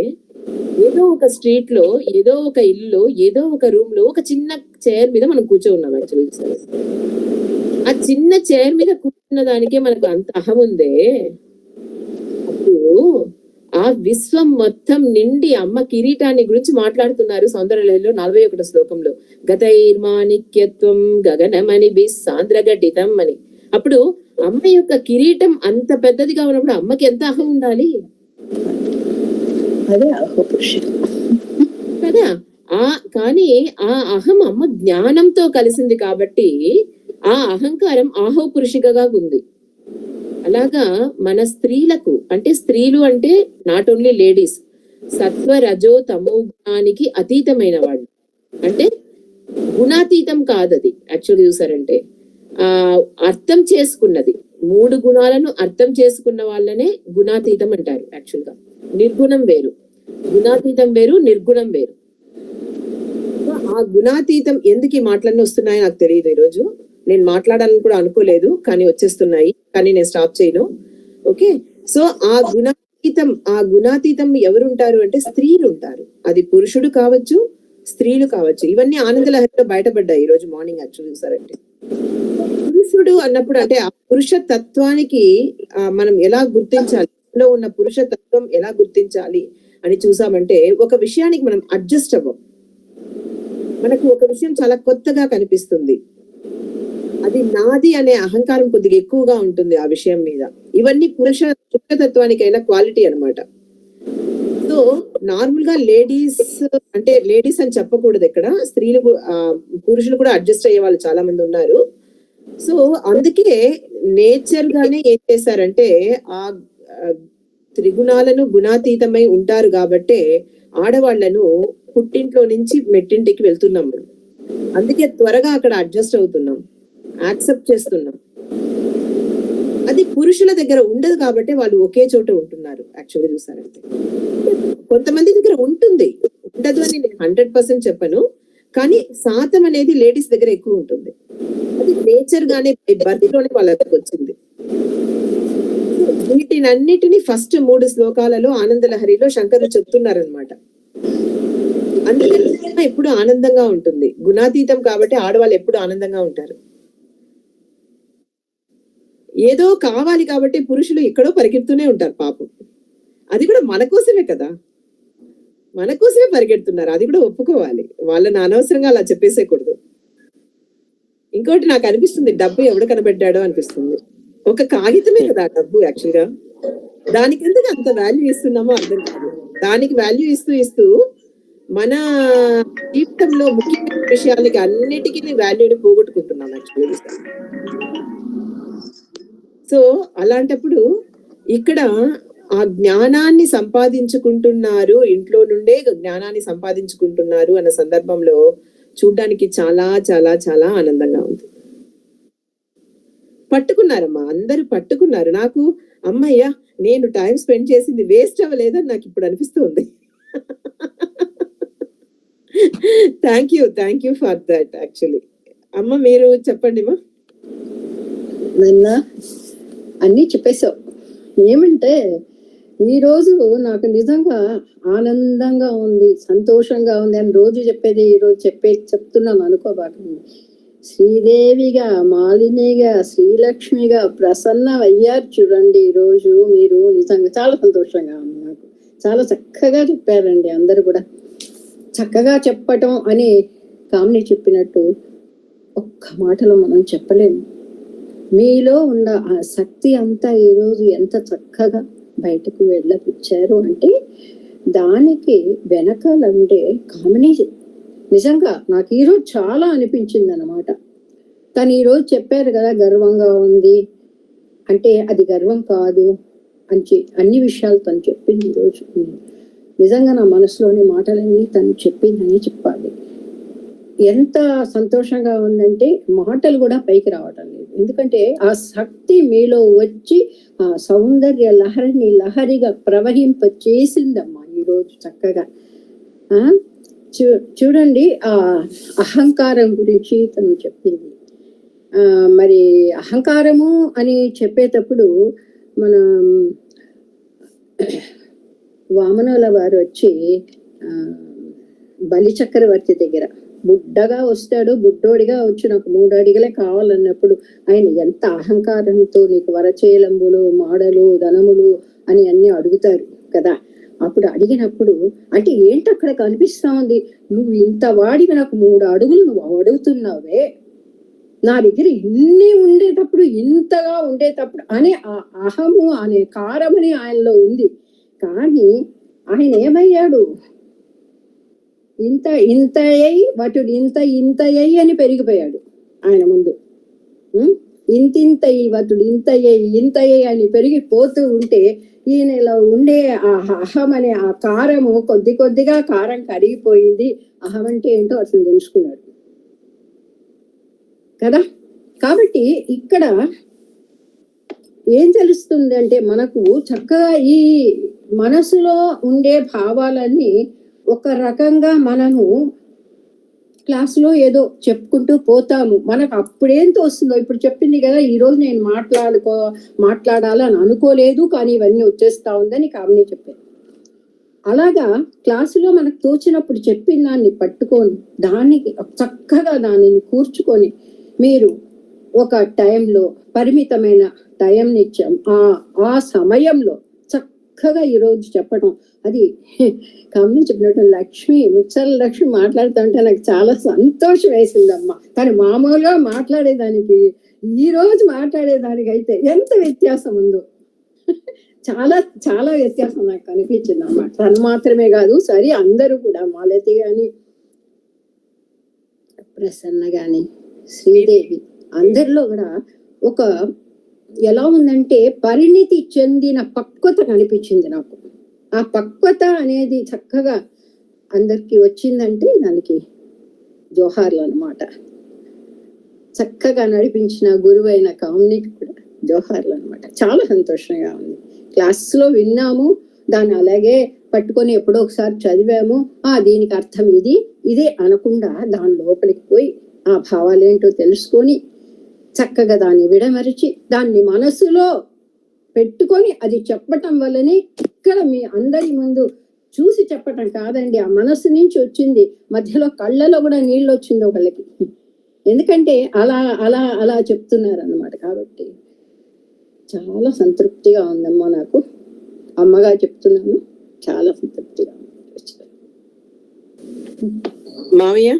ఏదో ఒక స్ట్రీట్ లో, ఏదో ఒక ఇల్లు, ఏదో ఒక రూమ్ లో ఒక చిన్న చైర్ మీద మనం కూర్చో ఉన్నాం యాక్చువల్లీ. ఆ చిన్న చైర్ మీద కూర్చున్న దానికే మనకు అంత అహం ఉందే. అప్పుడు ఆ విశ్వం మొత్తం నిండి అమ్మ కిరీటాన్ని గురించి మాట్లాడుతున్నారు సౌందర్యలహరిలో 41వ శ్లోకంలో. గతైర్మాణిక్యత్వం గగనమణి సాంద్రఘటితం అని. అప్పుడు అమ్మ యొక్క కిరీటం అంత పెద్దదిగా ఉన్నప్పుడు అమ్మకి ఎంత అహం ఉండాలి కదా. కానీ ఆ అహం అమ్మ జ్ఞానంతో కలిసింది కాబట్టి ఆ అహంకారం ఆహో పురుషికగా ఉంది. అలాగా మన స్త్రీలకు, అంటే స్త్రీలు అంటే నాట్ ఓన్లీ లేడీస్, సత్వ రజో తమో గుణానికి అతీతమైన వాళ్ళు. అంటే గుణాతీతం కాదు అది యాక్చువల్గా చూసారంటే. అర్థం చేసుకున్నది, 3 గుణాలను అర్థం చేసుకున్న వాళ్ళనే గుణాతీతం అంటారు యాక్చువల్గా. నిర్గుణం వేరు, గుణాతీతం వేరు, నిర్గుణం వేరు. ఆ గుణాతీతం ఎందుకు ఈ మాటలన్నీ వస్తున్నాయో నాకు తెలియదు. ఈరోజు నేను మాట్లాడాలని కూడా అనుకోలేదు, కానీ వచ్చేస్తున్నాయి. కానీ నేను స్టాప్ చేయను. ఓకే, సో ఆ గుణాతీతం ఎవరుంటారు అంటే స్త్రీలు ఉంటారు. అది పురుషుడు కావచ్చు, స్త్రీలు కావచ్చు. ఇవన్నీ ఆనందలహరిలో బయటపడ్డాయి ఈ రోజు మార్నింగ్ యాక్చువల్ చూసారంటే. పురుషుడు అన్నప్పుడు అంటే ఆ పురుష తత్వానికి మనం ఎలా గుర్తించాలి, లో ఉన్న పురుష తత్వం ఎలా గుర్తించాలి అని చూసామంటే, ఒక విషయానికి మనం అడ్జస్ట్ అవ్వం. మనకు ఒక విషయం చాలా కొత్తగా కనిపిస్తుంది, అది నాది అనే అహంకారం కొద్దిగా ఎక్కువగా ఉంటుంది ఆ విషయం మీద. ఇవన్నీ పురుషతత్వానికైనా క్వాలిటీ అన్నమాట. సో నార్మల్ గా లేడీస్ అంటే లేడీస్ అని చెప్పకూడదు ఇక్కడ, స్త్రీలు పురుషులు కూడా అడ్జస్ట్ అయ్యే వాళ్ళు చాలా మంది ఉన్నారు. సో అందుకే నేచర్ గానే ఏం చేశారంటే ఆ త్రిగుణాలను గుణాతీతమై ఉంటారు కాబట్టే ఆడవాళ్లను పుట్టింట్లో నుంచి మెట్టింటికి వెళ్తున్నాం మనం. అందుకే త్వరగా అక్కడ అడ్జస్ట్ అవుతున్నాం, యాక్సెప్ట్ చేస్తున్నాం. అది పురుషుల దగ్గర ఉండదు కాబట్టి వాళ్ళు ఒకే చోట ఉంటున్నారు. యాక్చువల్గా చూసారంటే కొంతమంది దగ్గర ఉంటుంది, ఉండదు అని నేను 100% చెప్పను, కానీ శాతం అనేది లేడీస్ దగ్గర ఎక్కువ ఉంటుంది. అది నేచర్ గానే బర్త్ లోనే వాళ్ళకి వచ్చింది. వీటినన్నిటిని ఫస్ట్ 3 శ్లోకాలలో ఆనందలహరిలో శంకరులు చెప్తున్నారనమాట. అందుకని ఎప్పుడు ఆనందంగా ఉంటుంది, గుణాతీతం కాబట్టి ఆడవాళ్ళు ఎప్పుడు ఆనందంగా ఉంటారు. ఏదో కావాలి కాబట్టి పురుషులు ఎక్కడో పరిగెడుతూనే ఉంటారు పాపం. అది కూడా మన కోసమే కదా, మన కోసమే పరిగెడుతున్నారు, అది కూడా ఒప్పుకోవాలి. వాళ్ళని అనవసరంగా అలా చెప్పేసేయకూడదు. ఇంకోటి నాకు అనిపిస్తుంది, డబ్బు ఎవడు కనబెట్టాడో అనిపిస్తుంది. ఒక కాగితమే కదా డబ్బు యాక్చువల్ గా, దానికి ఎందుకు అంత వాల్యూ ఇస్తున్నామో అర్థం కాదు. దానికి వాల్యూ ఇస్తూ మన జీవితంలో ముఖ్యమైన విషయాలకి అన్నిటికీ వాల్యూని పోగొట్టుకుంటున్నాం యాక్చువల్లీ. సో అలాంటప్పుడు ఇక్కడ ఆ జ్ఞానాన్ని సంపాదించుకుంటున్నారు, ఇంట్లో నుండే జ్ఞానాన్ని సంపాదించుకుంటున్నారు అన్న సందర్భంలో చూడ్డానికి చాలా చాలా చాలా ఆనందంగా ఉంది. పట్టుకున్నారమ్మా, అందరూ పట్టుకున్నారు. నాకు అమ్మయ్య నేను టైం స్పెండ్ చేసింది వేస్ట్ అవ్వలేదని నాకు ఇప్పుడు అనిపిస్తుంది. Thank you for that actually. అమ్మ మీరు చెప్పండి మా. నిన్న అన్నీ చెప్పేశావు. ఏమంటే ఈరోజు నాకు నిజంగా ఆనందంగా ఉంది, సంతోషంగా ఉంది అని రోజు చెప్పేది ఈరోజు చెప్తున్నాను అనుకోబాకండి. శ్రీదేవిగా, మాలినిగా, శ్రీలక్ష్మిగా ప్రసన్న అయ్యారు చూడండి ఈరోజు మీరు. నిజంగా చాలా సంతోషంగా ఉంది నాకు. చాలా చక్కగా చెప్పారండి అందరు కూడా. చక్కగా చెప్పటం అని కామిని చెప్పినట్టు ఒక్క మాటలో మనం చెప్పలేము. మీలో ఉన్న ఆ శక్తి అంతా ఈరోజు ఎంత చక్కగా బయటకు వెళ్ళపిచ్చారు అంటే దానికి వెనకాల ఉండే కామిని నిజంగా నాకు ఈరోజు చాలా అనిపించింది అన్నమాట. తను ఈరోజు చెప్పారు కదా గర్వంగా ఉంది అంటే అది గర్వం కాదు అని అన్ని విషయాలు తను చెప్పింది ఈరోజు. నిజంగా నా మనసులోని మాటలన్నీ తను చెప్పిందని చెప్పాలి. ఎంత సంతోషంగా ఉందంటే మాటలు కూడా పైకి రావటం లేదు. ఎందుకంటే ఆ శక్తి మీలో వచ్చి ఆ సౌందర్య లహరిని లహరిగా ప్రవహింప చేసిందమ్మా ఈరోజు చక్కగా. చూడండి ఆ అహంకారం గురించి తను చెప్పింది. మరి అహంకారము అని చెప్పేటప్పుడు మన వామనుల వారు వచ్చి బలి చక్రవర్తి దగ్గర బుడ్డగా వస్తాడు, బుడ్డోడిగా వచ్చి నాకు 3 అడుగులే కావాలన్నప్పుడు ఆయన ఎంత అహంకారంతో నీకు వరచేలంబులు, మాడలు, ధనములు అని అన్ని అడుగుతారు కదా. అప్పుడు అడిగినప్పుడు అంటే ఏంటి అక్కడ కనిపిస్తా ఉంది, నువ్వు ఇంత వాడిగా నాకు 3 అడుగులు నువ్వు అడుగుతున్నావే, నా దగ్గర ఇన్ని ఉండేటప్పుడు ఇంతగా ఉండేటప్పుడు అనే ఆ అహము అనే కారమని ఆయనలో ఉంది. కానీ ఆయన ఏమయ్యాడు, ఇంతయ్యి వటుడు ఇంతయ్యి అని పెరిగిపోయాడు ఆయన ముందు. ఇంతయ్యి వటుడు ఇంతయ్యి అని పెరిగిపోతూ ఉంటే ఈయనలో ఉండే ఆ అహం అనే ఆ కారము కొద్దిగా కారం కరిగిపోయింది. అహం అంటే ఏంటో అసలు తెలుసుకున్నాడు కదా. కాబట్టి ఇక్కడ ఏం తెలుస్తుంది అంటే మనకు చక్కగా ఈ మనసులో ఉండే భావాలన్నీ ఒక రకంగా మనము క్లాసులో ఏదో చెప్పుకుంటూ పోతాము. మనకు అప్పుడేంతో వస్తుందో ఇప్పుడు చెప్పింది కదా, ఈ రోజు నేను మాట్లాడాలని అనుకోలేదు కానీ ఇవన్నీ వచ్చేస్తా ఉందని కామిని చెప్పాను. అలాగా క్లాసులో మనకు తోచినప్పుడు చెప్పిన దాన్ని పట్టుకొని దానికి చక్కగా దానిని కూర్చుకొని మీరు ఒక టైంలో పరిమితమైన టైంని ఇచ్చాం, ఆ సమయంలో చక్కగా ఈరోజు చెప్పడం అది కామిని చెప్పినట్టు మిక్సర్ లక్ష్మి మాట్లాడుతుంటే నాకు చాలా సంతోషం వేసిందమ్మా. కానీ మామూలుగా మాట్లాడేదానికి ఈ రోజు మాట్లాడేదానికి అయితే ఎంత వ్యత్యాసం ఉందో, చాలా చాలా వ్యత్యాసం నాకు కనిపించింది అన్నమాట. తను మాత్రమే కాదు సరే అందరూ కూడా మాలతి గాని, ప్రసన్న గాని, శ్రీదేవి అందరిలో కూడా ఒక ఎలా ఉందంటే పరిణితి చెందిన పక్వత కనిపించింది నాకు. ఆ పక్వత అనేది చక్కగా అందరికి వచ్చిందంటే దానికి జోహార్లు అన్నమాట. చక్కగా నడిపించిన గురువైన కామ్నికి కూడా జోహార్లు అన్నమాట. చాలా సంతోషంగా ఉంది. క్లాస్లో విన్నాము, దాన్ని అలాగే పట్టుకొని ఎప్పుడో ఒకసారి చదివాము, దీనికి అర్థం ఇదే అనకుండా దాని లోపలికి పోయి ఆ భావాలేంటో తెలుసుకొని చక్కగా దాన్ని విడమరిచి దాన్ని మనసులో పెట్టుకొని అది చెప్పటం వల్లనే ఇక్కడ మీ అందరి ముందు చూసి చెప్పటం కాదండి, ఆ మనసు నుంచి వచ్చింది. మధ్యలో కళ్ళలో కూడా నీళ్ళు వచ్చింది ఒకళ్ళకి, ఎందుకంటే అలా అలా అలా చెప్తున్నారు అన్నమాట. కాబట్టి చాలా సంతృప్తిగా ఉందమ్మా నాకు. అమ్మగా చెప్తున్నాను, చాలా సంతృప్తిగా ఉంది. మావయ్య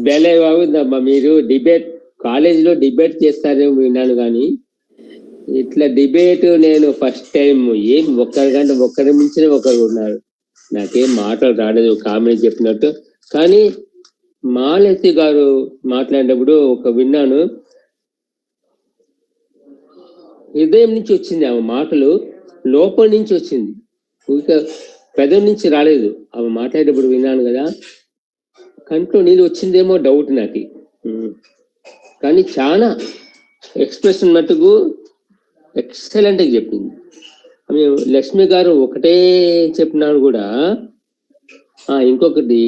బెలే బాగుందమ్మా. మీరు డిబేట్ కాలేజీలో డిబేట్ చేస్తారేమో విన్నాను, కానీ ఇట్లా డిబేట్ నేను ఫస్ట్ టైం. ఏం ఒక్కరికంటే ఒక్కరి మించిన ఒకరు ఉన్నారు. నాకేం మాటలు రాలేదు కామెడీ చెప్పినట్టు. కానీ మాలతి గారు మాట్లాడినప్పుడు ఒక విన్నాను, హృదయం నుంచి వచ్చింది ఆమె మాటలు, లోపల నుంచి వచ్చింది, ఇంకా పెదం నుంచి రాలేదు. ఆమె మాట్లాడేటప్పుడు విన్నాను కదా, కంట్లో నీళ్ళు వచ్చిందేమో డౌట్ నాకు. కానీ చాలా ఎక్స్ప్రెషన్ మట్టుకు ఎక్సలెంట్గా చెప్పింది. ఆమె లక్ష్మి గారు ఒకటే చెప్పినాడు కూడా. ఇంకొకటి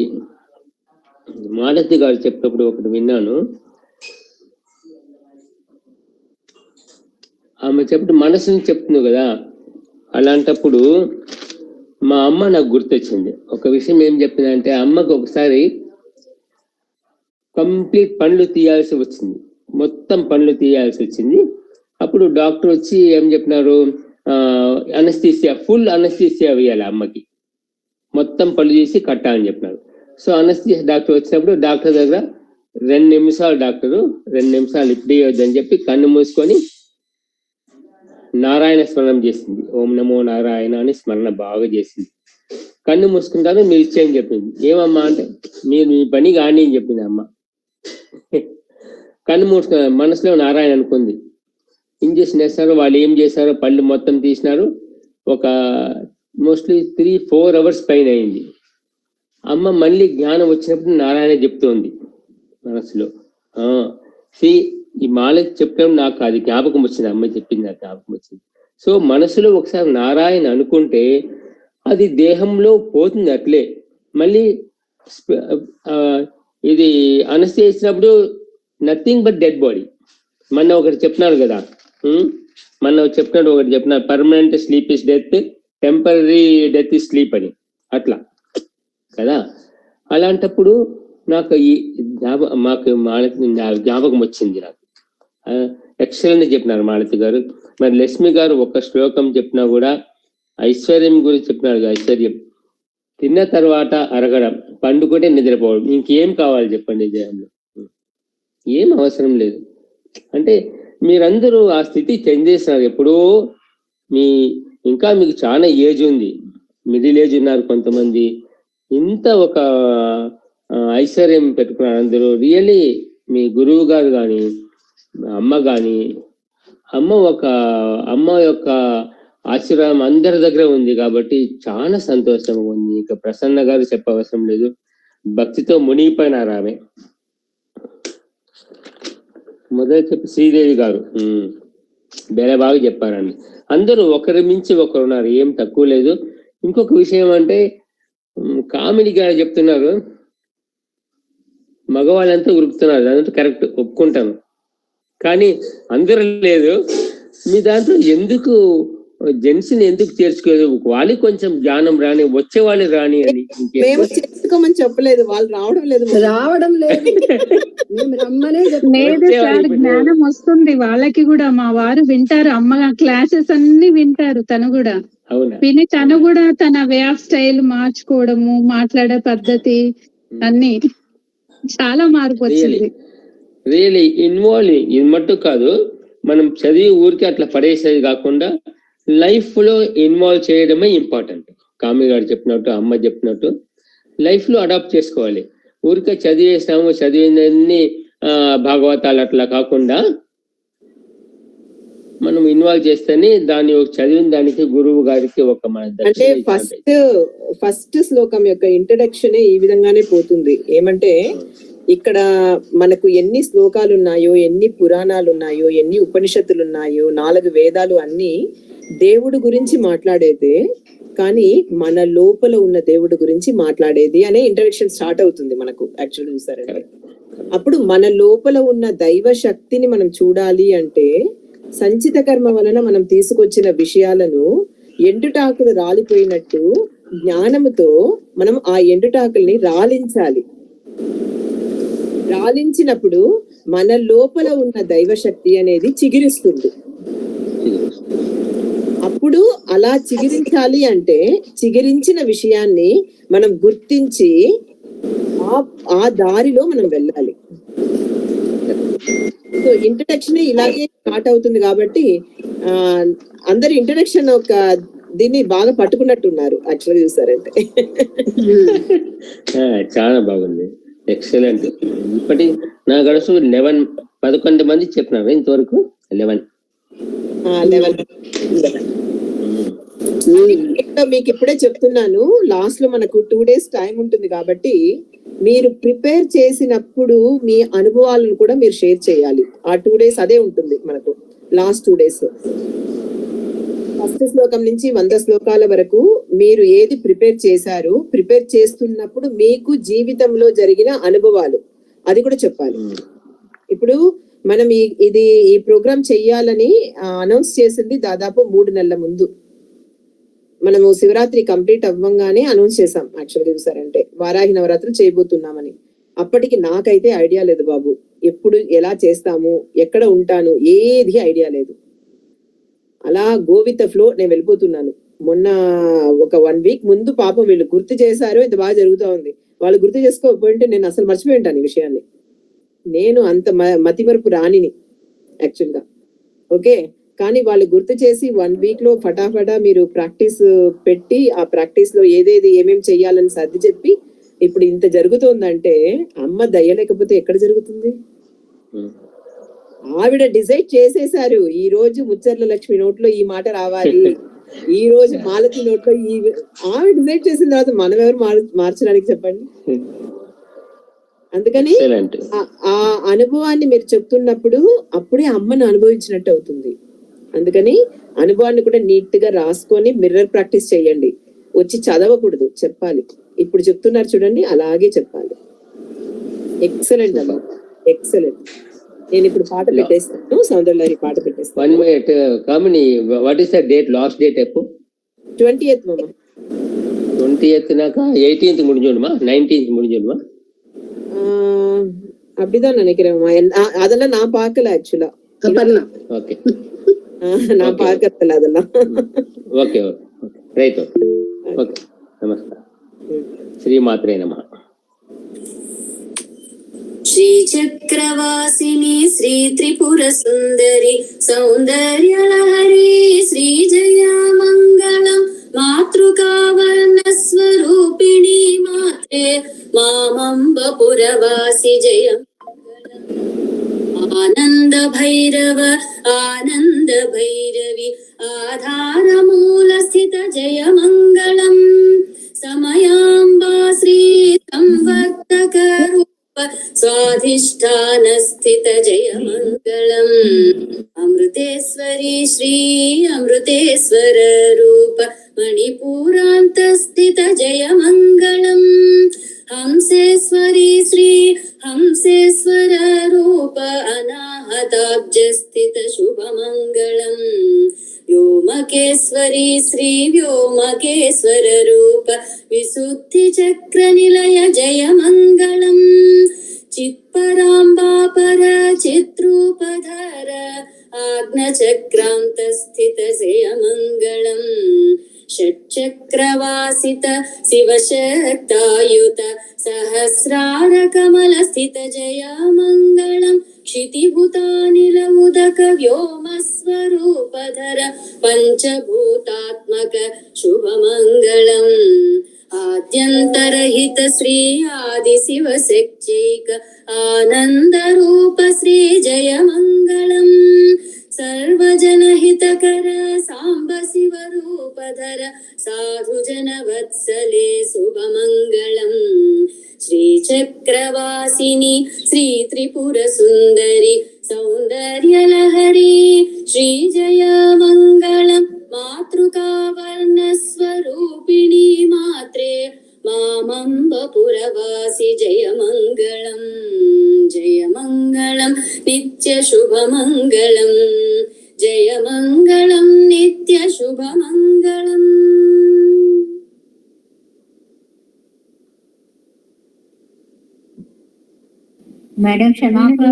మాలతి గారు చెప్పినప్పుడు ఒకటి విన్నాను. ఆమె చెప్పిన మనసుని చెప్తుంది కదా, అలాంటప్పుడు మా అమ్మ నాకు గుర్తొచ్చింది. ఒక విషయం ఏం చెప్పిందంటే, అమ్మకు ఒకసారి కంప్లీట్ పండ్లు తీయాల్సి వచ్చింది, మొత్తం పండ్లు తీయాల్సి వచ్చింది. అప్పుడు డాక్టర్ వచ్చి ఏం చెప్పినారు, అనస్థీసియా, ఫుల్ అనస్థీసియా వేయాలి అమ్మకి, మొత్తం పళ్ళు తీసి కట్టాలని చెప్పినారు. సో అనస్థీసియా డాక్టర్ వచ్చినప్పుడు డాక్టర్ దగ్గర 2 నిమిషాలు, డాక్టరు 2 నిమిషాలు ఇప్పుడు ఇవ్వద్దని చెప్పి కన్ను మూసుకొని నారాయణ స్మరణం చేసింది. ఓం నమో నారాయణ అని స్మరణ బాగా చేసింది. కన్ను మూసుకుంటారు, మీరు ఇచ్చేయని చెప్పింది. ఏమమ్మా అంటే, మీరు మీ పని కానీ అని చెప్పింది అమ్మ. కన్ను మూసుకున్నారు, మనసులో నారాయణ అనుకుంది. ఇంజక్షన్ వేస్తారు, వాళ్ళు ఏం చేశారో పళ్ళు మొత్తం తీసినారు. ఒక మోస్ట్లీ 3-4 అవర్స్ పైన అయింది. అమ్మ మళ్ళీ జ్ఞానం వచ్చినప్పుడు నారాయణ చెప్తోంది మనసులో. ఈ మాలకి చెప్పడం నాకు అది జ్ఞాపకం వచ్చింది, అమ్మ చెప్పింది నాకు జ్ఞాపకం వచ్చింది. సో మనసులో ఒకసారి నారాయణ అనుకుంటే అది దేహంలో పోతుంది అట్లే. మళ్ళీ ఇది anaesthesia nothing but dead body. మొన్న ఒకటి చెప్పినాడు కదా, చెప్పినాడు permanent sleep is death, temporary death is sleep అని, అట్లా కదా. అలాంటప్పుడు నాకు ఈ జ్ఞాపకం వచ్చింది నాకు. ఎక్సలెంట్ చెప్పినారు మాలతి గారు. మరి లక్ష్మి గారు ఒక శ్లోకం చెప్పినా కూడా ఐశ్వర్యం గురించి చెప్పినారు. ఐశ్వర్యం తిన్న తర్వాత అరగడం, పండుకుంటే నిద్రపోవడం, ఇంకేం కావాలి చెప్పండి దేహంలో? ఏం అవసరం లేదు. అంటే మీరందరూ ఆ స్థితి చెందేసినారు ఎప్పుడో. ఇంకా మీకు చాలా ఏజ్ ఉంది, మిడిల్ ఏజ్ ఉన్నారు కొంతమంది. ఇంత ఒక ఐశ్వర్యం పెట్టుకున్నారు అందరూ. రియల్లీ మీ గురువు గారు కానీ, అమ్మ కానీ, అమ్మ యొక్క ఆశీర్వాదం అందరి దగ్గర ఉంది కాబట్టి చాలా సంతోషంగా ఉంది. ఇక ప్రసన్న గారు చెప్పవసరం లేదు, భక్తితో మునిగిపోయినారు ఆమె. మొదలు చెప్పి శ్రీదేవి గారు వేరే బాగా చెప్పారండి. అందరూ ఒకరి మించి ఒకరు ఉన్నారు, ఏం తక్కువ లేదు. ఇంకొక విషయం అంటే, కామిడి గారు చెప్తున్నారు మగవాళ్ళంతా ఉరుకుతున్నారు, అదంతా కరెక్ట్, ఒప్పుకుంటాను. కానీ అందరూ లేదు. మీ దాంట్లో ఎందుకు జెంట్స్ ని ఎందుకు చేర్చుకోలేదు? వాళ్ళకి కొంచెం జ్ఞానం రాని, వచ్చే వాళ్ళు రాని అని. మేము చేసుకోమని చెప్పలేదు, వాళ్ళు రావడం లేదు. లేదు సార్, జ్ఞానం వస్తుంది వాళ్ళకి కూడా. మా వారు వింటారు, అమ్మ క్లాసెస్ అన్ని వింటారు. తను కూడా విని తను కూడా తన వే ఆఫ్ స్టైల్ మార్చుకోవడము, మాట్లాడే పద్ధతి అన్ని చాలా మార్పు వచ్చింది. రియలీ ఇన్వాల్వ్ ఇది మట్టు కాదు, మనం చదివి ఊరికి అట్లా పడేసేది కాకుండా లైఫ్ లో ఇన్వాల్వ్ చేయడమే ఇంపార్టెంట్. కామి గారు చెప్పినట్టు, అమ్మ చెప్పినట్టు లైఫ్ లో అడాప్ట్ చేసుకోవాలి. ఊరికే చదివిందన్నీ భాగవతాలు అట్లా కాకుండా మనం ఇన్వాల్వ్ చేస్తేనే దాని చదివిన దానికి గురువు గారికి ఒక మన అంటే ఫస్ట్ శ్లోకం యొక్క ఇంట్రడక్షన్ ఈ విధంగానే పోతుంది. ఏమంటే ఇక్కడ మనకు ఎన్ని శ్లోకాలు ఉన్నాయో, ఎన్ని పురాణాలు ఉన్నాయో, ఎన్ని ఉపనిషత్తులు ఉన్నాయో, 4 వేదాలు అన్ని దేవుడు గురించి మాట్లాడేదే, కానీ మన లోపల ఉన్న దేవుడు గురించి మాట్లాడేది అనే ఇంట్రడక్షన్ స్టార్ట్ అవుతుంది మనకు. యాక్చువల్ చూసారంటే అప్పుడు మన లోపల ఉన్న దైవ శక్తిని మనం చూడాలి అంటే సంచిత కర్మ వలన మనం తీసుకొచ్చిన విషయాలను ఎండుటాకులు రాలిపోయినట్టు జ్ఞానముతో మనం ఆ ఎండుటాకుల్ని రాలించాలి. రాలించినప్పుడు మన లోపల ఉన్న దైవశక్తి అనేది చిగిరిస్తుంది. అప్పుడు అలా చిగిరించాలి అంటే చిగిరించిన విషయాన్ని మనం గుర్తించి ఆ దారిలో మనం వెళ్ళాలి. సో ఇంట్రడక్షన్ ఇలాగే స్టార్ట్ అవుతుంది కాబట్టి అందరు ఇంట్రడక్షన్ ఒక దీన్ని బాగా పట్టుకున్నట్టున్నారు యాక్చువల్గా చూసారంటే. చాలా బాగుంది, ఎక్సలెంట్. ఇప్పటి నా గడుసు 11 మంది చెప్పినారు ఇంతవరకు. 11 మీకు ఇప్పుడే చెప్తున్నాను, లాస్ట్ లో మనకు 2 days టైం ఉంటుంది కాబట్టి మీరు ప్రిపేర్ చేసినప్పుడు మీ అనుభవాలను కూడా మీరు షేర్ చేయాలి. ఆ 2 days అదే ఉంటుంది మనకు. లాస్ట్ 2 days ఫస్ట్ శ్లోకం నుంచి 100 శ్లోకాల వరకు మీరు ఏది ప్రిపేర్ చేశారు, ప్రిపేర్ చేస్తున్నప్పుడు మీకు జీవితంలో జరిగిన అనుభవాలు అది కూడా చెప్పాలి. ఇప్పుడు మనం ఈ ప్రోగ్రామ్ చెయ్యాలని అనౌన్స్ చేసింది దాదాపు 3 నెలల ముందు. మనము శివరాత్రి కంప్లీట్ అవ్వంగానే అనౌన్స్ చేసాం యాక్చువల్గా చూసారంటే వారాహి నవరాత్రులు చేయబోతున్నామని. అప్పటికి నాకైతే ఐడియా లేదు బాబు, ఎప్పుడు ఎలా చేస్తాము, ఎక్కడ ఉంటాను, ఏది ఐడియా లేదు. అలా గో విత్ ద ఫ్లో నేను వెళ్ళిపోతున్నాను. మొన్న ఒక 1 week ముందు పాపం వీళ్ళు గుర్తు చేశారు, ఇంత బాగా జరుగుతూ ఉంది. వాళ్ళు గుర్తు చేసుకోకపోయింటే నేను అసలు మర్చిపోయి ఉంటాను ఈ విషయాన్ని. నేను అంత మతిమరుపు రానిని యాక్చువల్గా. ఓకే, కానీ వాళ్ళు గుర్తు చేసి 1 week లో ఫటాఫటా మీరు ప్రాక్టీస్ పెట్టి ఆ ప్రాక్టీస్ లో ఏమేమి చెయ్యాలని సర్ది చెప్పి ఇప్పుడు ఇంత జరుగుతుందంటే అమ్మ దయ లేకపోతే ఎక్కడ జరుగుతుంది? ఆవిడ డిసైడ్ చేసేసారు, ఈ రోజు ముచ్చర్ల లక్ష్మి నోట్లో ఈ మాట రావాలి, ఈ రోజు మాలతి నోట్లో ఆవిడ డిసైడ్ చేసిన తర్వాత మనం ఎవరు మార్చడానికి చెప్పండి. అందుకని ఆ అనుభవాన్ని మీరు చెప్తున్నప్పుడు అప్పుడే అమ్మను అనుభవించినట్టు అవుతుంది. అందుకని అనుభవాన్ని కూడా నీట్ గా రాసుకొని మిర్రర్ ప్రాక్టీస్ చేయండి. వచ్చి చదవకూడదు, చెప్పాలి. ఇప్పుడు చెప్తున్నారు చూడండి, అలాగే చెప్పాలి. ఎక్సలెంట్ అమ్మా, ఎక్సలెంట్. నేను ఇప్పుడు పాట పెట్టేస్తాను, సౌందర్యలహరి పాట పెట్టేస్తాను. 1 minute Kamini, what is the date, last date ఎప్పుడు? 20th மாமா. 20th நாக்கா 18th முடிஞ்சிடுமா, 19th முடிஞ்சிடுமா? அப்படிதான் நினைக்கிறேன். அதெல்லாம் நான் பார்க்கல ஆக்சுவலா. ஓகே, நான் பார்க்கறதில்ல அதெல்லாம். Okay okay right. ఓకే, నమస్కారం. శ్రీమాత్రే నమః. श्रीचक्रवासिनी श्री त्रिपुर सुंदरी सौंदर्यलहरी श्री जया मंगलम मातृका वर्ण स्वरूपिणी मात्रे मामंबपुरवासी जय आनंद भैरवी आधार मूल स्थित जय मंगलम समयांबा श्री संवर्तक स्वाधिष्ठान स्थित जय मंगलम अमृतेश्वरी श्री अमृतेश्वर रूप मणिपुरांत स्थित जय मंगलम हंसेश्वरी श्री हंसेश्वर रूप अनाहताब्ज स्थित शुभ मंगलम व्योमकेश्वरी श्री व्योमकेश्वर रूप विशुद्धि चक्र निलय जय मंगलम चित्पराम्बा पर चित्रूपधर आग्न चक्रांत स्थित जय मंगलम षट्चक्रवासित शिवशक्तायुत सहस्रार कमल स्थित जय मंगलम क्षितिभूतानिल उदक व्योम स्वरूपधर पंचभूतात्मक शुभ मंगलम आद्यन्तरहित श्री आदिशिवशक्त्यैक आनन्दरूप श्री जय मङ्गलम् सर्वजनहितकर साम्ब शिवरूपधर साधुजन वत्सले शुभमङ्गलम् श्रीचक्रवासिनि श्री त्रिपुरसुन्दरि सौन्दर्यलहरी श्री जय मङ्गलम् मातृकावर्णस्वरूपिणी मात्रे मामम्बपुरवासि जय मङ्गलम् नित्यशुभमङ्गलम् जय मङ्गलम् नित्यशुभमङ्गलम् మేడం క్షమాపణ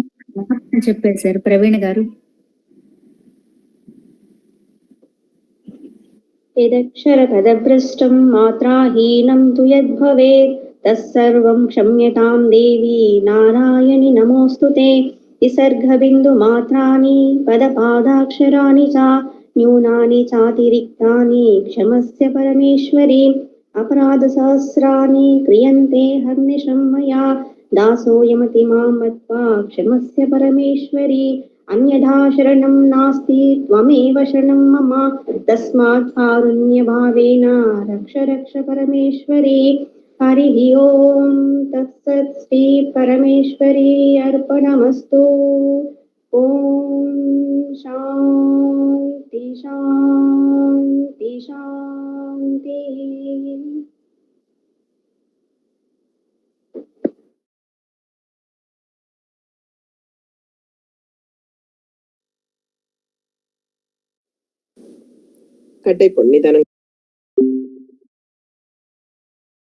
చెప్పేశారు ప్రవీణ్ గారు. यदक्षरपदभ्रष्टं मात्राहीनं तु यद्भवेत् तत्सर्वं क्षम्यतां देवी नारायणि नमोऽस्तु ते। विसर्गबिन्दुमात्राणि पदपादाक्षराणि च न्यूनानि चातिरिक्तानि क्षमस्य परमेश्वरी। अपराधसहस्राणि क्रियन्ते हर्निशं मया दासोऽयमति मां मत्वा क्षमस्य परमेश्वरी। अन्यथा शरणं नास्ति त्वमेव शरणं मम तस्मात् कारुण्यभावेन रक्ष रक्ष परमेश्वरी। हरिः ओं तत्सत् श्री परमेश्वरी अर्पणमस्तु। ॐ शान्ति शान्ति शान्तिः। కట్ అయిపోండి నిదానం.